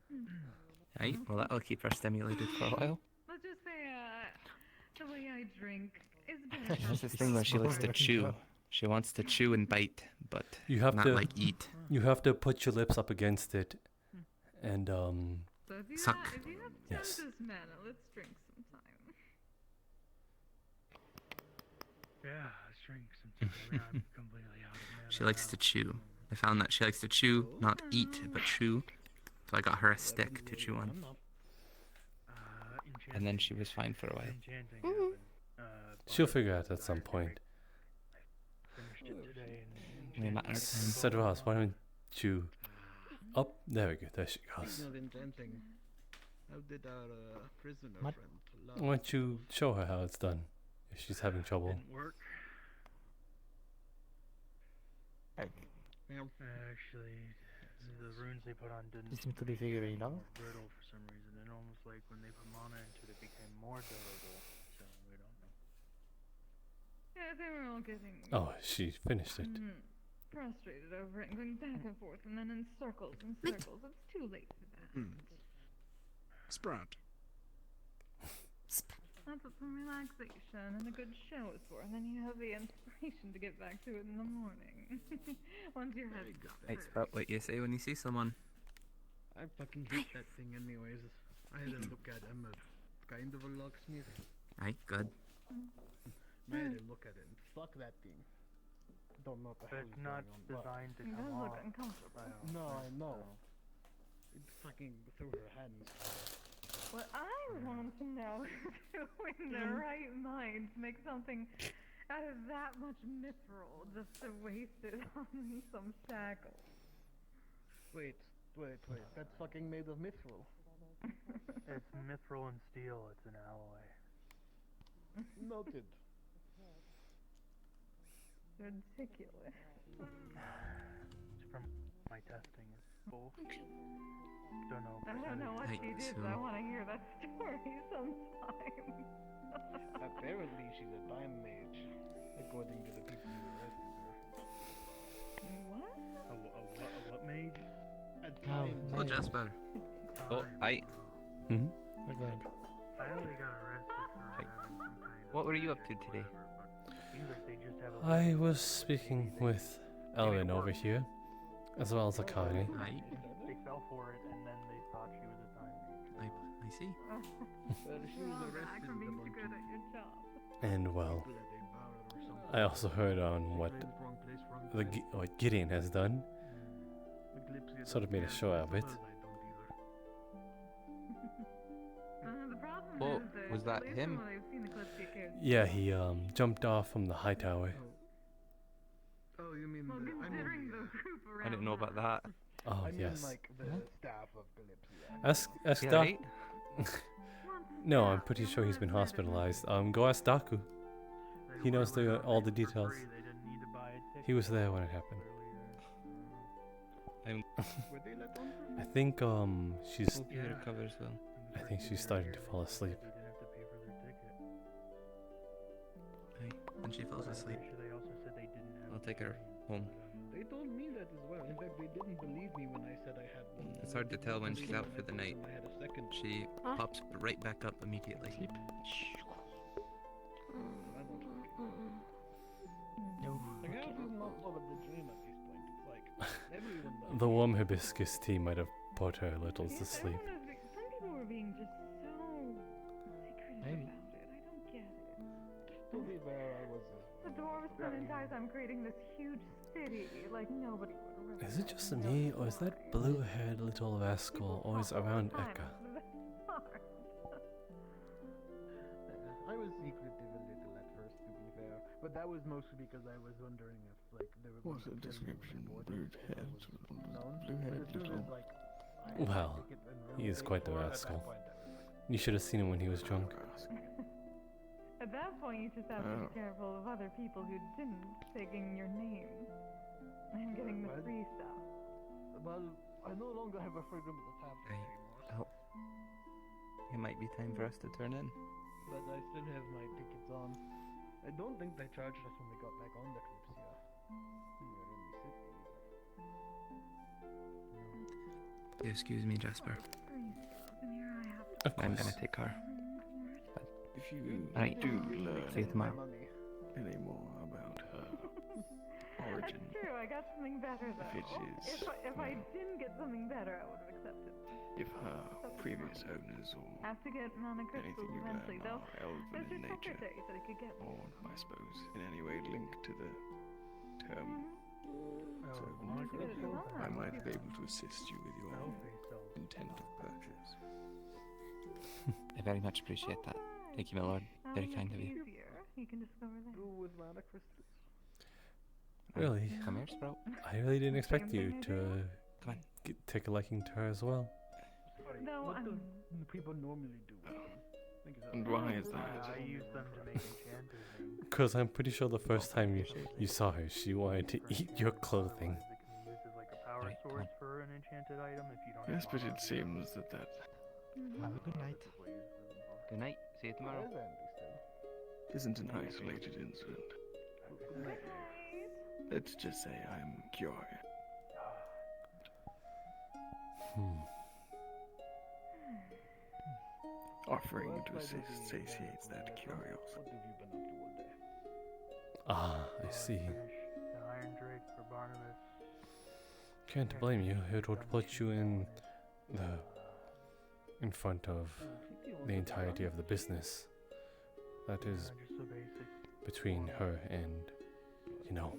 Right, well that'll keep her stimulated for a while. Let's just say, the way I drink is She has this thing where she likes to chew. She wants to chew and bite, but You have not to like eat. You have to put your lips up against it, and So if you Suck. Have, if you have Yes. this manner, let's drink sometime. Yeah, let's drink sometime. I'm completely out of mana. She likes to chew. I found that she likes to chew, not eat, but chew. So I got her a stick to chew on. And then she was fine for a while. she'll figure out at some point. Only a matter of time. Cedros, why don't you... Oh, there we go. There she goes. Speaking of enchanting, how did our prisoner What? friend Why don't you show her how it's done, if she's having trouble. Didn't work. Well, Actually, the runes they put on didn't You seem to be figuring it out. brittle for some reason. And almost like when they put mana into it, it became more durable. So we don't know. Yeah, they were all getting Oh, she finished it. frustrated over it and going back and forth and then in circles and circles. It's too late for that. Sprout. That's what some relaxation and a good show is for, and then you have the inspiration to get back to it in the morning. Once your head's Hey, Sprout, what you say when you see someone? I fucking hate that thing anyways. I had a look at it. I'm a kind of a locksmith. Right, good. I had a look at it. Fuck that thing. Don't know what the hell It's is not going on. designed to It come does look off. uncomfortable. No, I know. It fucking through her hands. What I want to know is who in their right mind to make something out of that much mithril just to waste it on some shackles. Wait. That's fucking made of mithril. It's mithril and steel. It's an alloy. Noted. Ridiculous. It's from my testing. It's full. Don't know. I don't know what Hey, she did, but I want to hear that story sometime. Apparently she's a time mage, according to the people who arrested her. What? A what mage? A Oh, time Oh, mage. Jasper. Oh, hi. Hmm? We're good. I only got arrested for having some kind of. What were you up to today? Seems like they just have a. I was speaking with Elvin over here, as well as Akane. Hi. They fell for it, and then they thought she was a time mage. I see. Well, she was Back arrested from with a being too bunch good of at your job. And well, people that they borrowed or something. I also heard on what Wrong place, wrong place. what Gideon has done. Kalypsia Sort of made a doesn't show care. out of it. Suppose I don't either. The problem Oh, is that was that at least him? from what I've seen, the Kalypsia character- Yeah, he jumped off from the high tower. Oh, you mean Well, the, considering the group around I didn't know about that. Oh I mean yes. like the staff of Kalypsia. Ask Yeah, Doc. right? No, I'm pretty sure he's been hospitalized. Go ask Daku. He knows all the details. They didn't need to buy a ticket. He was there when it happened. Were they let on for? I think she's Hope you recovers well. I think she's starting to fall asleep. They didn't have to pay for their ticket. Hey, when she falls asleep, They also said they didn't have. I'll take her home. They told me that as well. In fact, they didn't believe me when I said I had one. It's hard to tell when she's out for the night. I had a second. She pops right back up immediately. No. Like, how is this not part of the dream at this point? It's like everyone knows. The warm hibiscus tea might have put her a little to sleep. Some people were being just so secretive Maybe. about it. I don't get it. To be fair, I was. The dwarves spent entire time creating this huge city, like nobody would really. Is it just me, or is that blue-haired little rascal always around Eka? I was secretive a little at first, to be fair, but that was mostly because I was wondering if, like, they were What's the going to tell me description? what Blue-haired, known. blue-haired But as soon little. as, like, I Well, took it and he is realized quite the more, at that rascal. point, I was like, You should have seen him when he was drunk. At that point, you just have to Oh. be careful of other people who didn't taking your name and getting the Well, free stuff. well, I no longer have a freedom of the tavern Right. anymore, It might be time for us to turn in. but I still have my tickets on. I don't think they charged us when we got back on the Kalypsia. We were in the city. Do excuse me, Jasper. And here I have to Of I'm course. gonna take her. If you Right. do See you learn tomorrow. any more about her origin, That's true. I got something better though. If it is, if I didn't get something better, I would have accepted. if her previous owners or I have to get mana crystals anything you eventually, learn though. are elven There's in a nature, secretary that I could get. or I suppose in any way linked to the term servant, I might be able to assist you with your intent of purchase. I very much appreciate that. Thank you, my lord. Very kind of you. You can discover that. Who with mana crystals? Really? Come here, Sprout. I really didn't expect you to Come on. take a liking to her as well. No, What I'm. do people normally do? And why is that? I use them to make enchanters. Because I'm pretty sure the first time you saw her, she wanted to eat your clothing. It can be used as like a power Right, come source on. for an enchanted item if you don't. Yes, have but mana. it seems that Have a good night. Good night. See you tomorrow. isn't an isolated incident. Let's just say I'm curious. Offering to assist satiates that curiosity. Ah, I see. The Iron Drake for Barnabas. Can't blame you. It would put you in front of the entirety of the business. That is between her and, you know,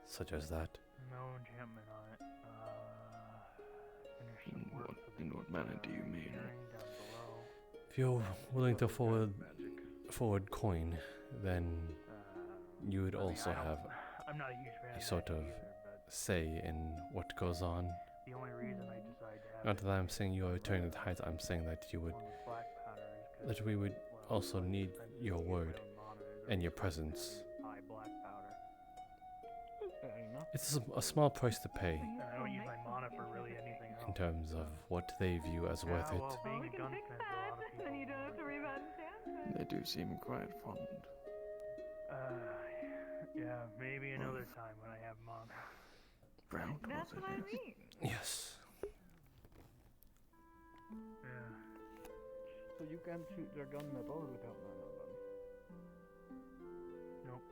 such as that. No enchantment on it. Finish some work for In what manner do you mean? down below. If you're willing to forward coin, then you would also have I'm not a huge fan a of sort of say in what goes on. The only reason I decide to have Not that I'm saying you are turning the tides, I'm saying that you would, that we would also need your word and your presence. black powder. It's a small price to pay And I don't use my mana for really anything else. in terms of what they view as worth it. Well, being a gunsmith, a lot of people. Then you don't have to worry about enchantment. They do seem quite fond. Yeah, maybe another time when I have mana. Proud, That's was what I it? mean. Yes. Yeah. So you can't shoot your gun at all without mana then? Nope.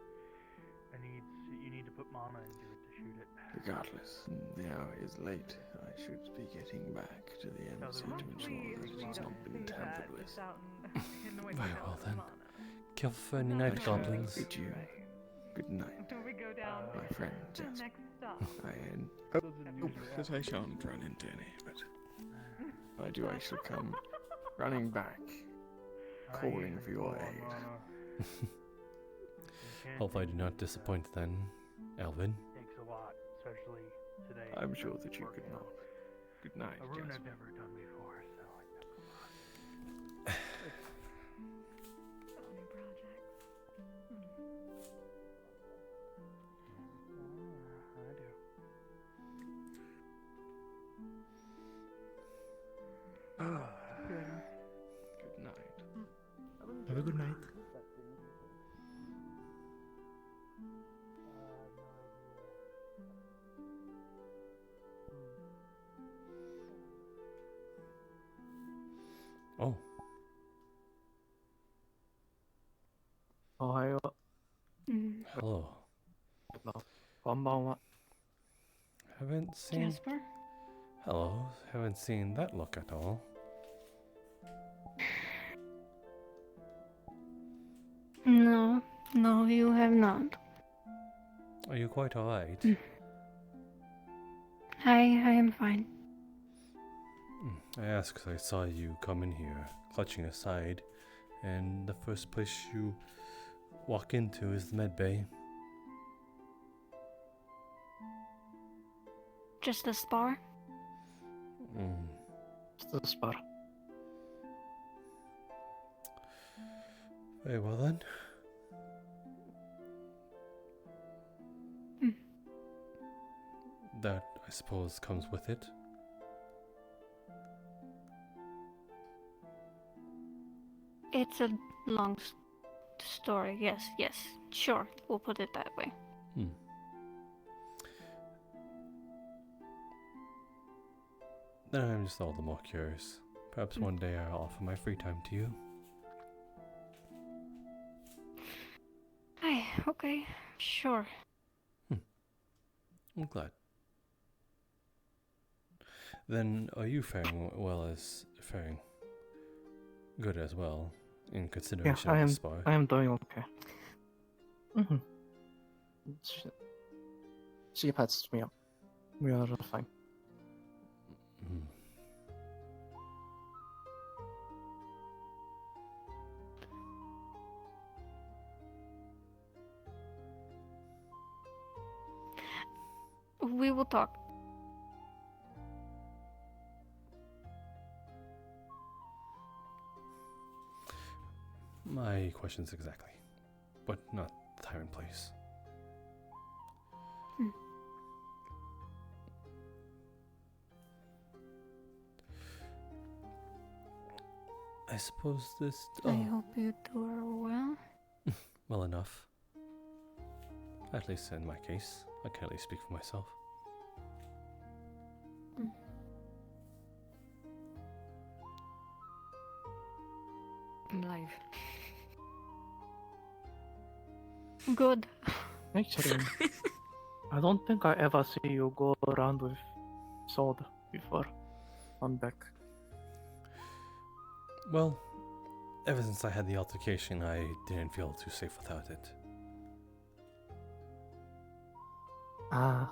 You need to put mana into it to shoot it. Regardless, the hour is late. I should be getting back to the embassy to ensure that it has not been tampered with. Very well then. Kill for any night goblins. Bid you good night, When we go down my friend to the Jasper. next stop. I hope that I shan't run into any, but if I do, I shall come running back, calling for your aid. Hope I do not disappoint then, Elvin. Takes a lot, especially today. I'm sure that you could not. Good night, A rune Jasper. I've never done before, so it took a lot. So many projects. I do. Good night. Have a good night. Oh, おはよ hello. う。こんばんは。 Haven't seen. Jasper? Hello. Haven't seen that look at all. No, no, you have not. Are you quite alright? I am fine. I asked 'cause I saw you come in here, clutching a side, and the first place you walk into is the med bay. Just a spar? Still spot. Very well then. That, I suppose, comes with it. It's a long story. Yes, yes. Sure, we'll put it that way. Then I'm just all the more curious. Perhaps one day I'll offer my free time to you. Hey, okay, sure. I'm glad. Then are you faring well as faring good as well, in Yeah, consideration I of am. the spar? I am doing okay. Mm-hmm. She patched me up. We are fine. We will talk. My questions exactly, but not the time and place. I suppose this. I hope you two are well. Well enough. At least in my case. I can at least speak for myself. Live. Good. Actually, I don't think I ever see you go around with sword before on deck. Well, ever since I had the altercation, I didn't feel too safe without it. Ah.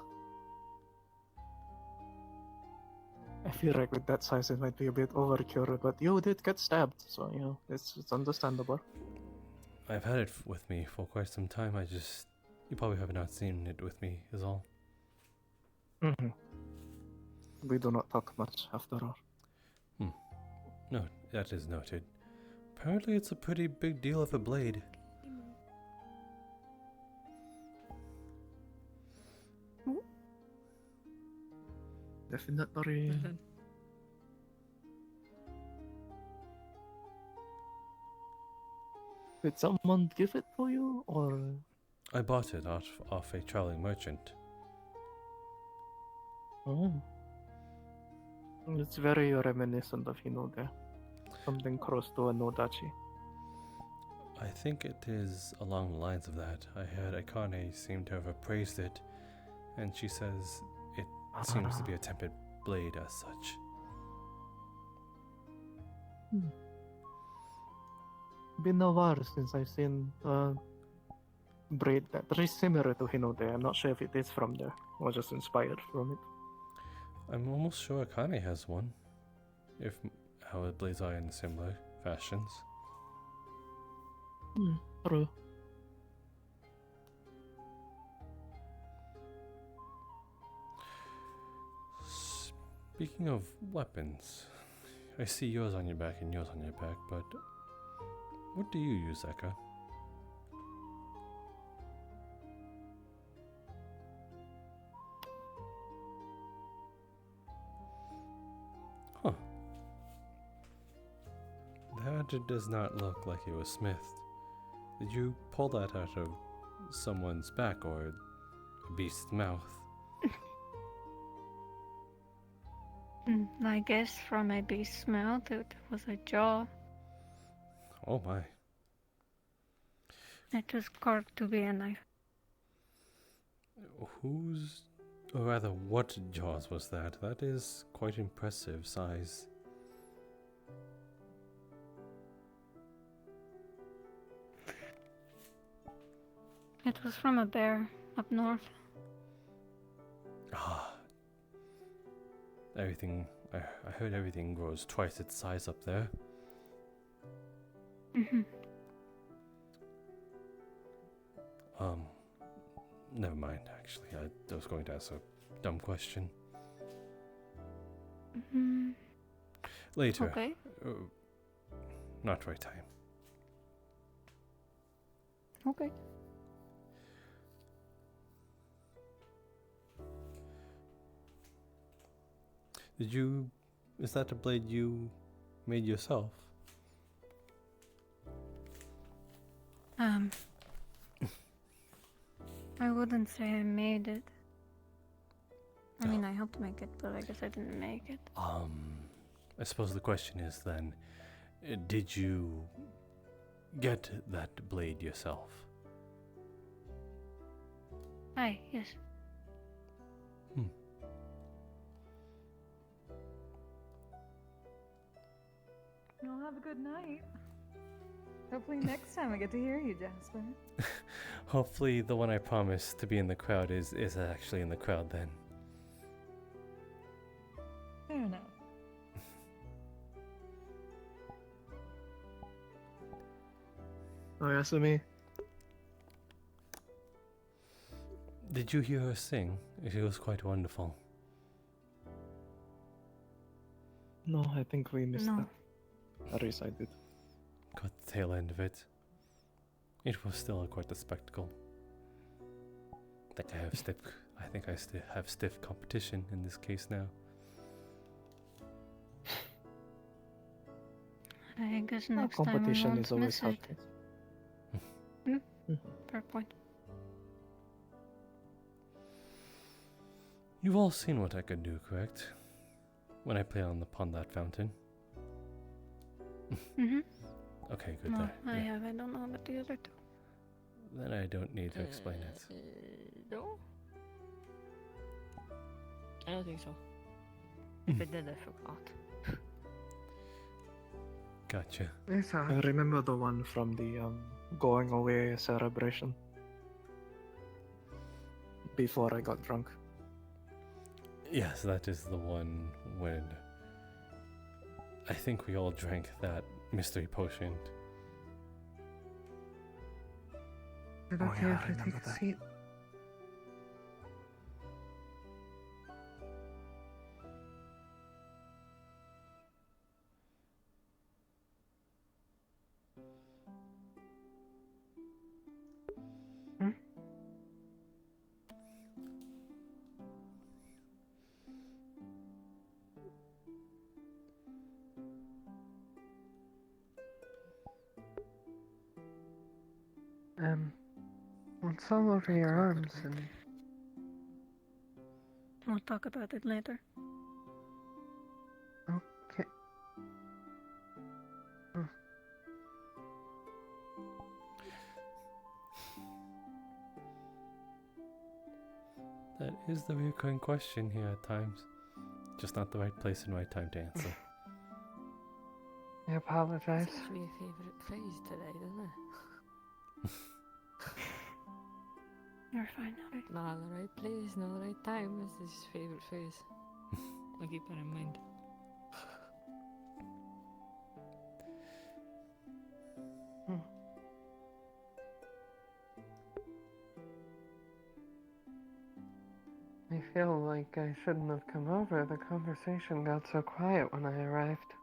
I feel like with that size it might be a bit overkill, but you did get stabbed, so it's understandable. I've had it with me for quite some time. You probably have not seen it with me, is all. Mm-hmm. We do not talk much after all. No, that is noted. Apparently it's a pretty big deal of a blade. Definitely. Did someone give it to you, or? I bought it off a traveling merchant. Oh. It's very reminiscent of Hinode. Something close to a Nodachi. I think it is along the lines of that. I heard Akane seem to have appraised it, and she says it seems to be a tempered blade as such. Been a while since I've seen a braid that is similar to Hinode. I'm not sure if it is from there or just inspired from it. I'm almost sure Akane has one, if our blades are in similar fashions. True. Speaking of weapons, I see yours on your back and yours on your back, but what do you use, Eka? Huh. That does not look like it was smithed. Did you pull that out of someone's back or a beast's mouth? I guess from a beast's mouth it was a jaw. Oh my. It was carved to be a knife. Or rather, what jaws was that? That is quite impressive size. It was from a bear up north. I heard everything grows twice its size up there. Never mind, actually. I was going to ask a dumb question. Later. Okay. Not right time. Okay. Is that a blade you made yourself? I wouldn't say I made it. I mean, I helped make it, but I guess I didn't make it. I suppose the question is then, did you get that blade yourself? Aye, yes. Well, have a good night. Hopefully next time I get to hear you, Jasper. Hopefully the one I promised to be in the crowd is actually in the crowd then. Fair enough. Oh, Yasumi. Did you hear her sing? She was quite wonderful. No, I think we missed that. At least I did. Got the tail end of it. It was still quite a spectacle. I think I still have stiff competition in this case now. I guess next competition time I is always won't miss healthy. it. Fair point. You've all seen what I can do, correct? When I play upon that fountain. Okay, good No, there. I Yeah. have. I don't know about the other two. Then I don't need to explain it. No. I don't think so. If I did, I forgot. Gotcha. I remember the one from the going away celebration. Before I got drunk. Yes, that is the one when I think we all drank that mystery potion. Is it okay if I take a seat? What's all over your arms and... We'll talk about it later. Okay. That is the recurring question here at times. Just not the right place and right time to answer. I apologize. Seems to be a favourite phrase today, doesn't it? You're fine, Alec. Not the right place, not the right time is his favourite phrase. I'll keep that in mind. I feel like I shouldn't have come over. The conversation got so quiet when I arrived.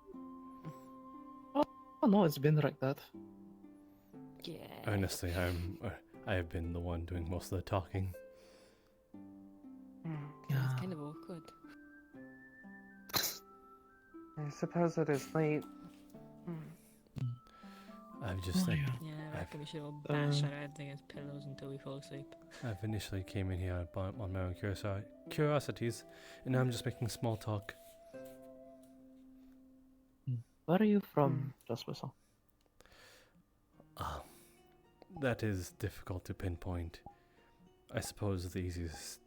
Oh no, it's been like that. Yeah. Honestly, I have been the one doing most of the talking. It's kind of awkward. I suppose it is late. I've just Yeah, I reckon we should all bash our heads against pillows until we fall asleep. I've initially came in here on my own curiosities, and now I'm just making small talk. Where are you from, Jasper? That is difficult to pinpoint. I suppose the easiest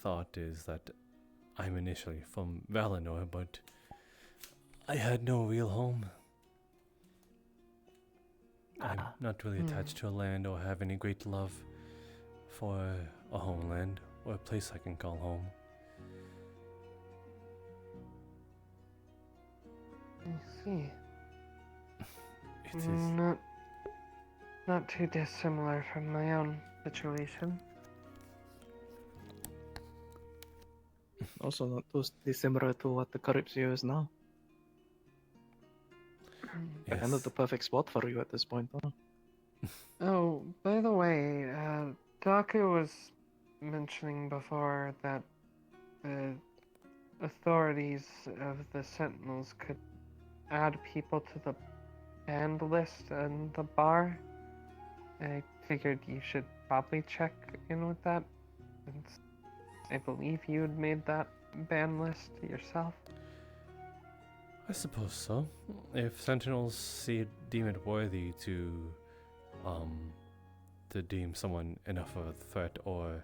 thought is that I'm initially from Valinor, but I had no real home. I'm not really attached to a land or have any great love for a homeland or a place I can call home. I see. It is. Not too dissimilar from my own situation. Also not too dissimilar to what the Kalypsia is now. Kind of the perfect spot for you at this point, huh? Oh, by the way, Daku was mentioning before that the authorities of the Sentinels could add people to the band list in the bar. I figured you should probably check in with that. Since I believe you had made that band list yourself. I suppose so. If Sentinels deem it worthy to deem someone enough of a threat or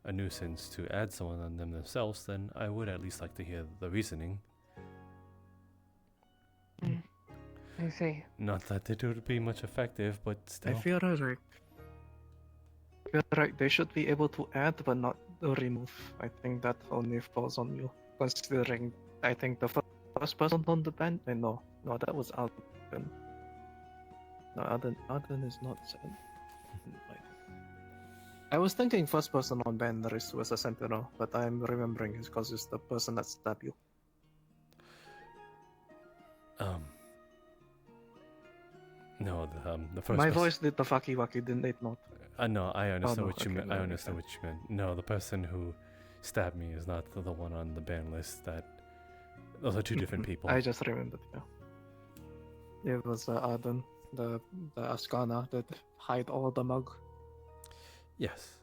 a nuisance to add someone on them themselves, then I would at least like to hear the reasoning. I see. Not that it would be much effective, but still. I feel like they should be able to add but not remove. I think that only falls on you, considering I think the first person on the band. No, that was Alden. No, Alden is not. I was thinking first person on band list was a Sentinel, but I'm remembering his cause is the person that stabbed you. No, the first. My voice did the fucky wacky, didn't it not? No, I understand what you okay, meant. I understand what you meant. No, the person who stabbed me is not the one on the ban list. Those are two different people. I just remembered. Yeah, it was Arden, the Askana that hide all the mug. Yes.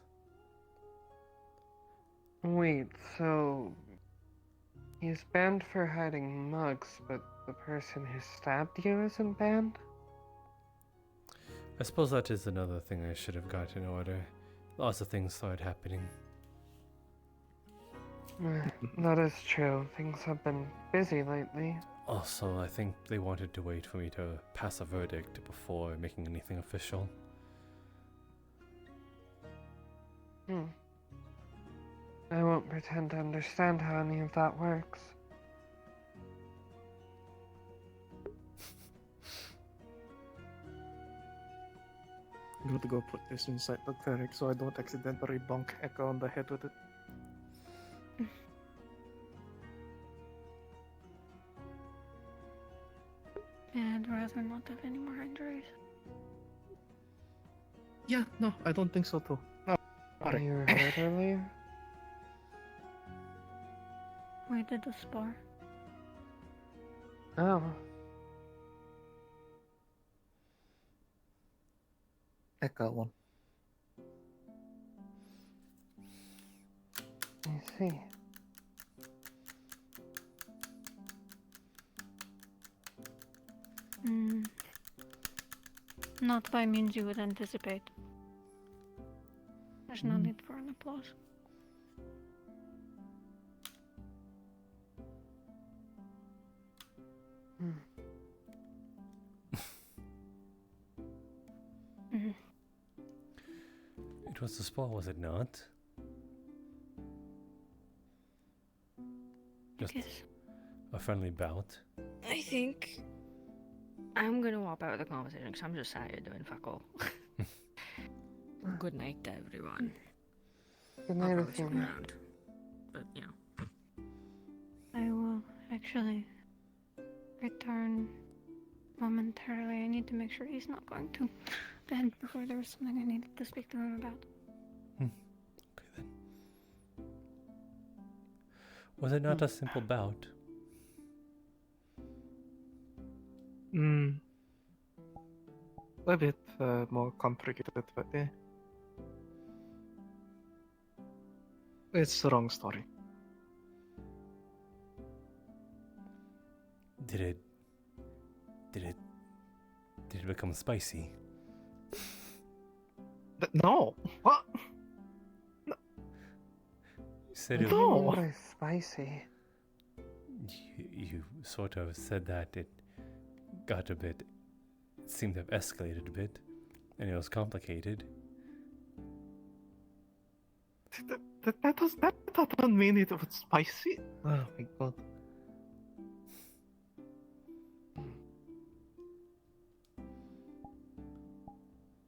Wait, so he's banned for hiding mugs, but the person who stabbed you isn't banned? I suppose that is another thing I should have got in order. Lots of things started happening. That is true. Things have been busy lately. Also, I think they wanted to wait for me to pass a verdict before making anything official. I won't pretend to understand how any of that works. I'm going to go put this inside the cleric so I don't accidentally bonk Echo on the head with it. Yeah, I'd rather not have any more injuries. Yeah, no, I don't think so too. Are you hurt earlier? We did the spar. Oh. I got one. I see. Not by means you would anticipate. There's no need for an applause. It was the spot, was it not? Just a friendly bout. I think I'm gonna walk out of the conversation because I'm just sat here doing fuck all. Good night to everyone. Good I'll night, probably stick Athena. around, but you know. I will actually return momentarily. I need to make sure he's not going to bed before there was something I needed to speak to him about. Okay then. Was it not a simple bout? A bit more complicated, but yeah. It's the wrong story. Did it become spicy? No! What? You said it. No! What is spicy? You sort of said that it got a bit. It seemed to have escalated a bit, and it was complicated. That doesn't mean it was spicy. Oh my god.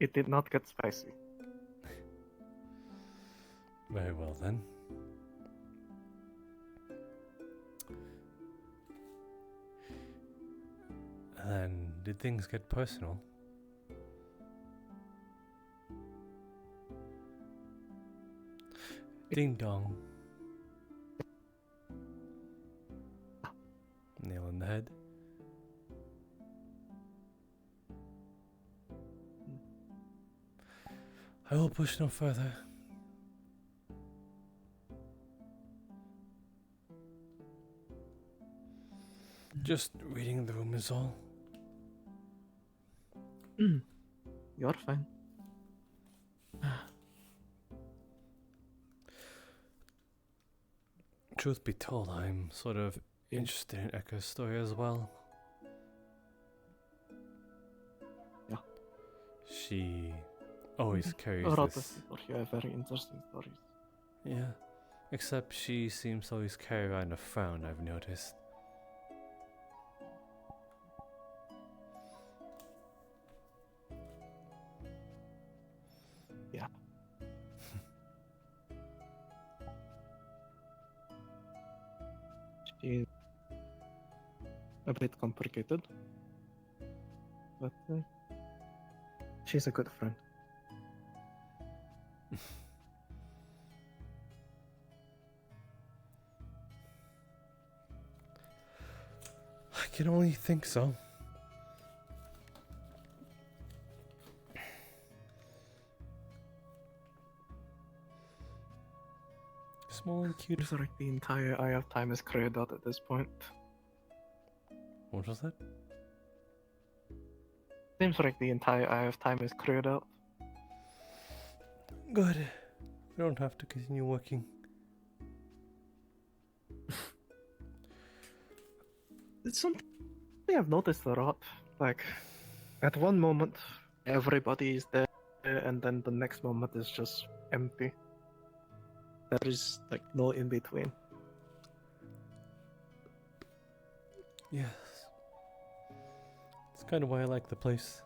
It did not get spicy. Very well then. And did things get personal? Ding dong. Nail on the head. I will push no further. Just reading the room is all. You're fine. Truth be told, I'm sort of interested in Echo's story as well. Yeah. She always carries A lot of this. people here have very interesting stories. Yeah, except she seems to always carry around a frown, I've noticed. Yeah. She's a bit complicated, but she's a good friend. I can only think so. Small cute. Seems like the entire Eye of Time is cleared out at this point. What was that? Seems like the entire Eye of Time is cleared out. Good. We don't have to continue working. It's something I've noticed a lot. Like, at one moment, everybody is there, and then the next moment is just empty. There is, like, no in between. Yes. It's kind of why I like the place.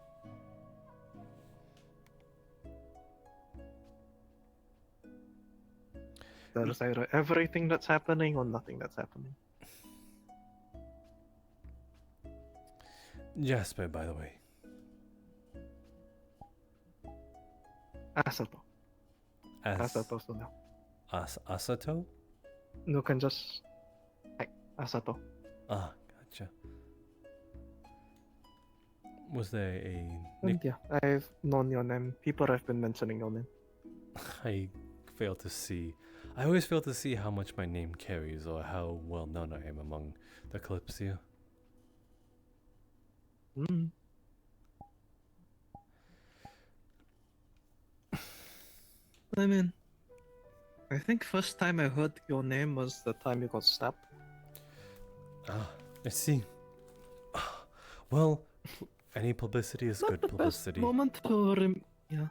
There's either everything that's happening or nothing that's happening. Jasper, by the way. Asato. Asato Suna. Asato? You can just... Hey, Asato. Ah, gotcha. Was there a... And yeah, I've known your name. People have been mentioning your name. I fail to see. I always fail to see how much my name carries or how well known I am among the Kalypsia. Mm. I mean, I think first time I heard your name was the time you got stabbed. Ah, I see. Well, any publicity is good publicity. Moment to yeah.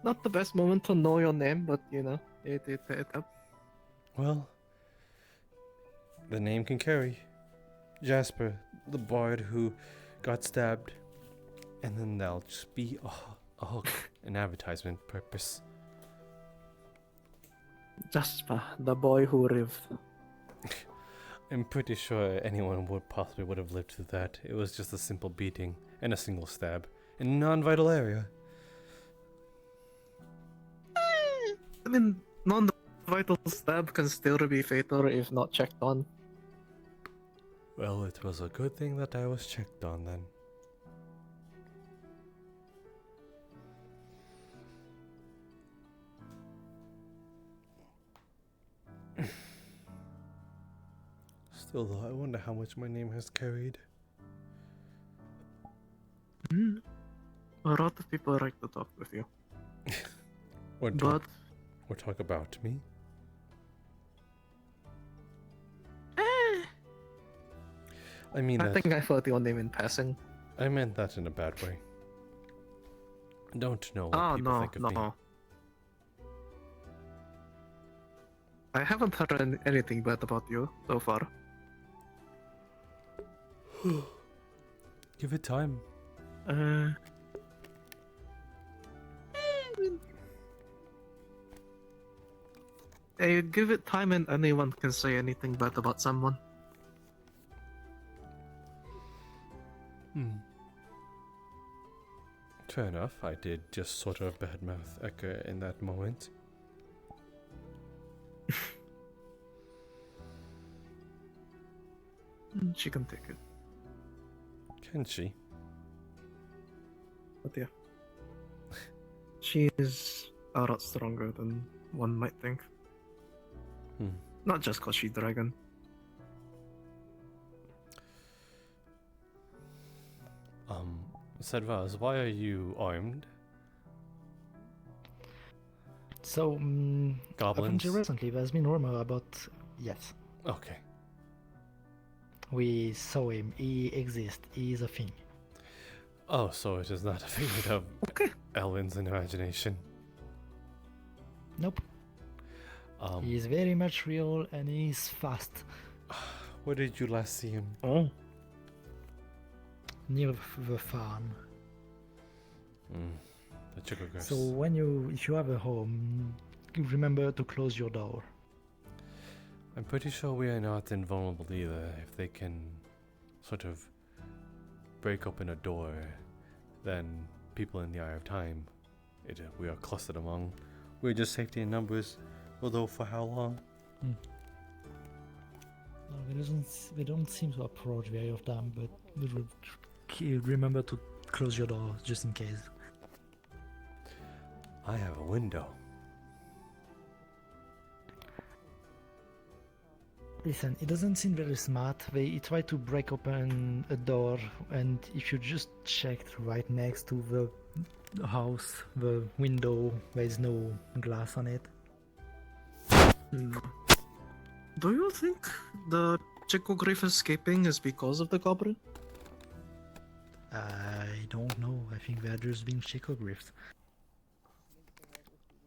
Not the best moment to know your name, but you know, it helped. Well, the name can carry. Jasper, the bard who got stabbed, and then that'll just be a hook, an advertisement purpose. Jasper, the boy who lived. I'm pretty sure anyone would have lived through that. It was just a simple beating and a single stab in a non-vital area. I mean, non-vital stab can still be fatal if not checked on. Well, it was a good thing that I was checked on then. Still though, I wonder how much my name has carried. A lot of people like to talk with you. Or talk about me. I mean, I think I heard your name in passing. I meant that in a bad way. I don't know what people think of me. I haven't heard anything bad about you so far. Give it time. Give it time and anyone can say anything bad about someone. Fair enough, I did just sort of badmouth Eka in that moment. She can take it. Can she? But yeah. She is a lot stronger than one might think. Not just because she's dragon. Sarvel, why are you armed? So, up Goblins? until recently, there's been rumor about... Yes. Okay. We saw him. He exists. He is a thing. Oh, so it is not a figment of Elvin's imagination. Nope. He is very much real and he's fast. Where did you last see him? Oh. Near the farm. The Chicogras. So if you have a home, remember to close your door. I'm pretty sure we are not invulnerable either. If they can sort of break open a door, then people in the Eye of Time, we are clustered among. We're just safety in numbers, although for how long? No, they don't seem to approach very often, but remember to close your door just in case. I have a window. Listen, it doesn't seem very smart. He tried to break open a door, and if you just checked right next to the house, the window, there is no glass on it. No. Do you think the Chicogriff escaping is because of the goblin? I don't know. I think they're just being Chicogriffs.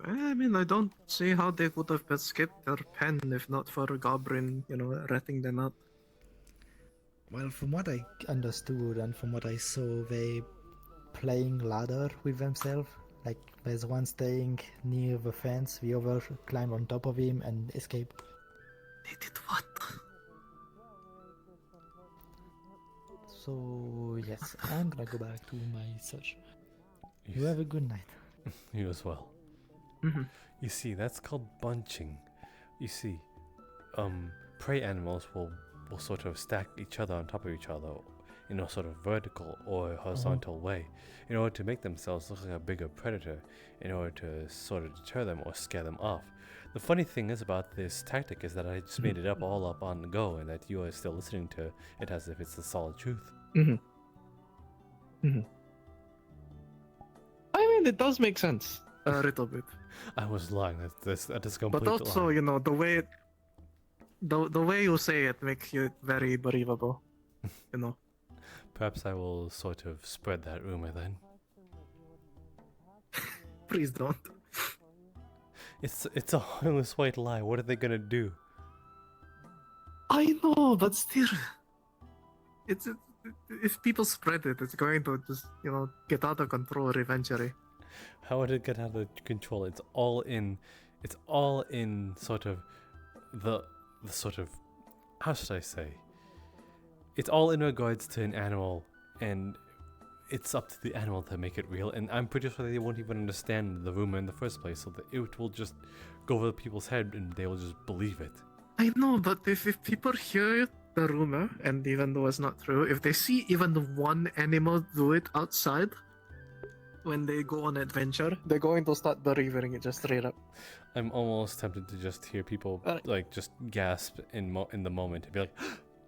I mean, I don't see how they could have escaped their pen if not for a goblin, ratting them out. Well, from what I understood and from what I saw, they playing ladder with themselves. Like, there's one staying near the fence, the other climbed on top of him and escaped. They did what? So, yes, I'm gonna go back to my search. You have a good night. You as well. You see, that's called bunching. You see, prey animals will sort of stack each other on top of each other in a sort of vertical or horizontal way in order to make themselves look like a bigger predator, in order to sort of deter them or scare them off. The funny thing is about this tactic is that I just made it up all up on the go, and that you are still listening to it as if it's the solid truth. I mean, it does make sense a little bit. I was lying. That is complete But also, lie. the way you say it makes it very believable. Perhaps I will sort of spread that rumor then. Please don't. It's a harmless white lie. What are they gonna do? I know, but still, if people spread it, it's going to just get out of control eventually. How would it get out of control? It's all in sort of the sort of, how should I say? It's all in regards to an animal, and it's up to the animal to make it real. And I'm pretty sure they won't even understand the rumor in the first place, so that it will just go over people's head and they will just believe it. I know, but if people hear the rumor, and even though it's not true, if they see even one animal do it outside, when they go on adventure, they're going to start believing it just straight up. I'm almost tempted to just hear people like just gasp in the moment and be like,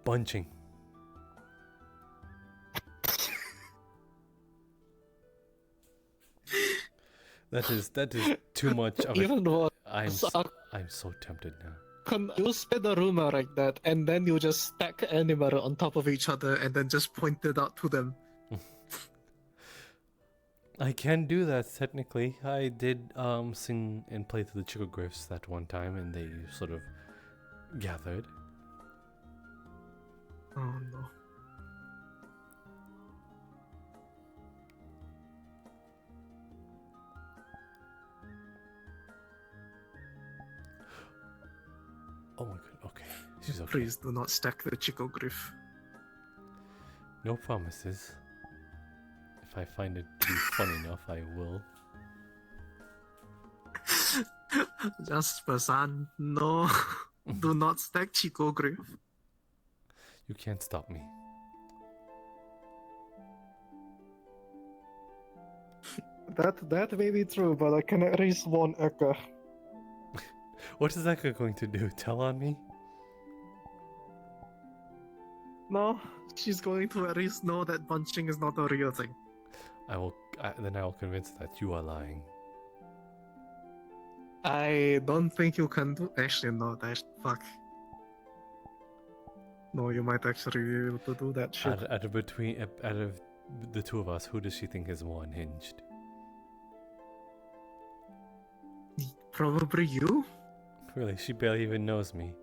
bunching. That is too much of Even it. though I'm so tempted now. You spread a rumor like that, and then you just stack animal on top of each other, and then just point it out to them. I can do that technically. I did sing and play to the Chicogriffs that one time, and they sort of gathered. Oh no. Oh my god, okay. She's okay. Please do not stack the Chicogriff. No promises. If I find it to be funny enough, I will. Jasper-san, no. Do not stack Chicogriff. You can't stop me. That may be true, but I can at least warn Eka. What is Eka going to do? Tell on me? No, she's going to at least know that bunching is not a real thing. Then I will convince her that you are lying. I don't think you can do. Actually, no. Fuck. No, you might actually be able to do that shit. Out of the two of us, who does she think is more unhinged? Probably you. Really, she barely even knows me.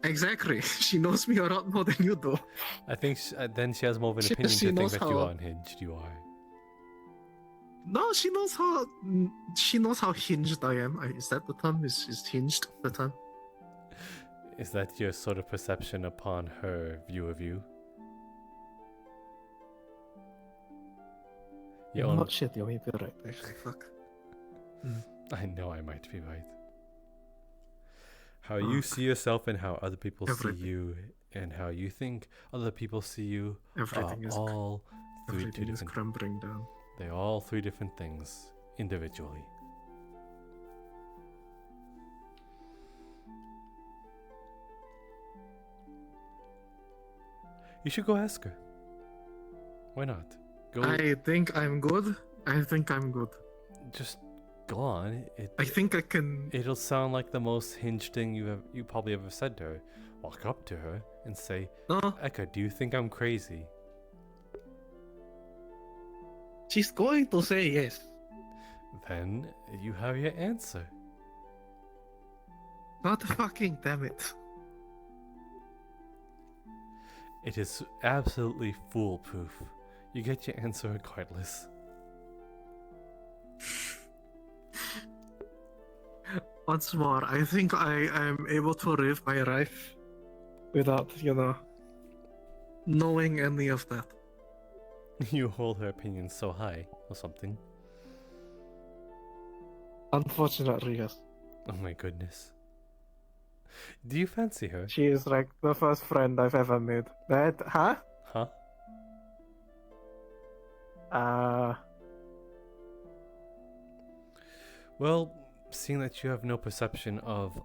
Exactly. She knows me a lot more than you do. I think then she has more of an opinion to think that you are unhinged. You are. No, she knows how hinged I am. Is that the term? Is hinged the term? Is that your sort of perception upon her view of you? You're not shit, you may be right, actually. Fuck. I know I might be right. How you see yourself and how other people see you and how you think other people see you Everything is all three everything is crumbling down. They're all three different things individually. You should go ask her. Why not? Go. I think I'm good. I think I'm good. Just go on. I think I can. It'll sound like the most hinged thing you probably ever said to her. Walk up to her and say, Eka, do you think I'm crazy? She's going to say yes. Then you have your answer. God fucking damn it. It is absolutely foolproof. You get your answer regardless. Once more, I think I am able to live my life without, knowing any of that. You hold her opinion so high, or something. Unfortunately, yes. Oh my goodness. Do you fancy her? She is like the first friend I've ever made. Huh? Huh? Well, seeing that you have no perception of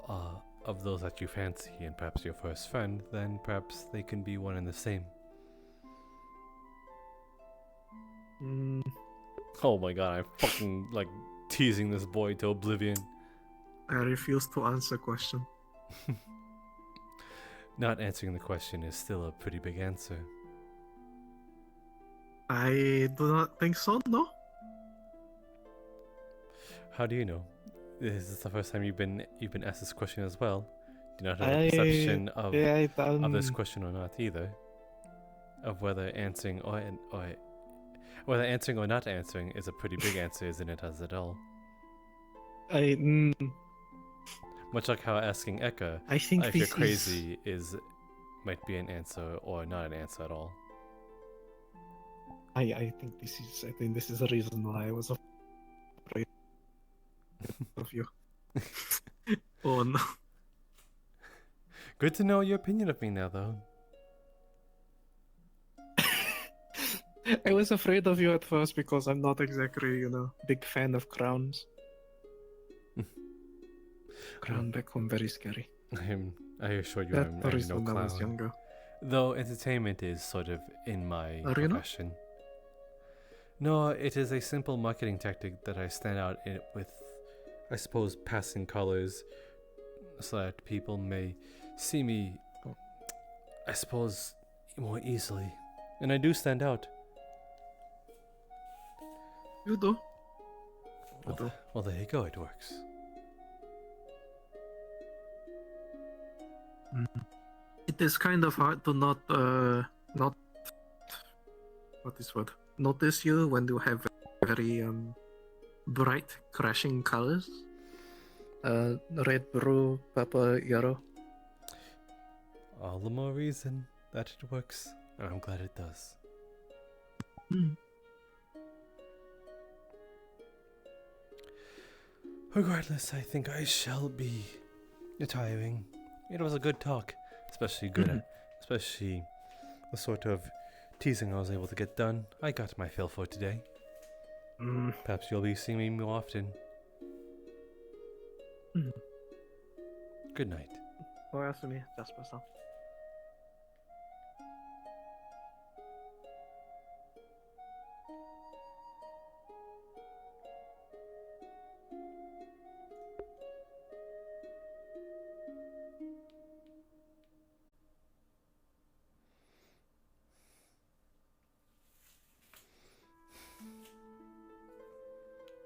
those that you fancy and perhaps your first friend, then perhaps they can be one and the same. Oh my god, I'm fucking like teasing this boy to oblivion. I refuse to answer the question. Not answering the question is still a pretty big answer. I do not think so, no? How do you know? Is this the first time you've been asked this question as well? Do you not have a perception of this question or not either? Of whether answering or whether answering or not answering is a pretty big answer, isn't it, as at all? Much like how asking Eka if you're crazy might be an answer or not an answer at all. I think this is the reason why I was afraid of you. Oh no. Good to know your opinion of me now, though. I was afraid of you at first because I'm not exactly, big fan of crowns. Crown back home very scary. I assure you, That's I'm the no reason clown. I was younger. Though entertainment is sort of in my profession. No, it is a simple marketing tactic that I stand out in with, I suppose, passing colors, so that people may see me, I suppose, more easily. And I do stand out. You do. Well, there you go, it works. It is kind of hard to not notice you when you have very bright crashing colors. Red, blue, purple, yellow. All the more reason that it works, and I'm glad it does. Regardless, I think I shall be retiring. It was a good talk, especially especially the sort of teasing I was able to get done. I got my fill for today. Perhaps you'll be seeing me more often. Good night. Oyasumi, Jasper.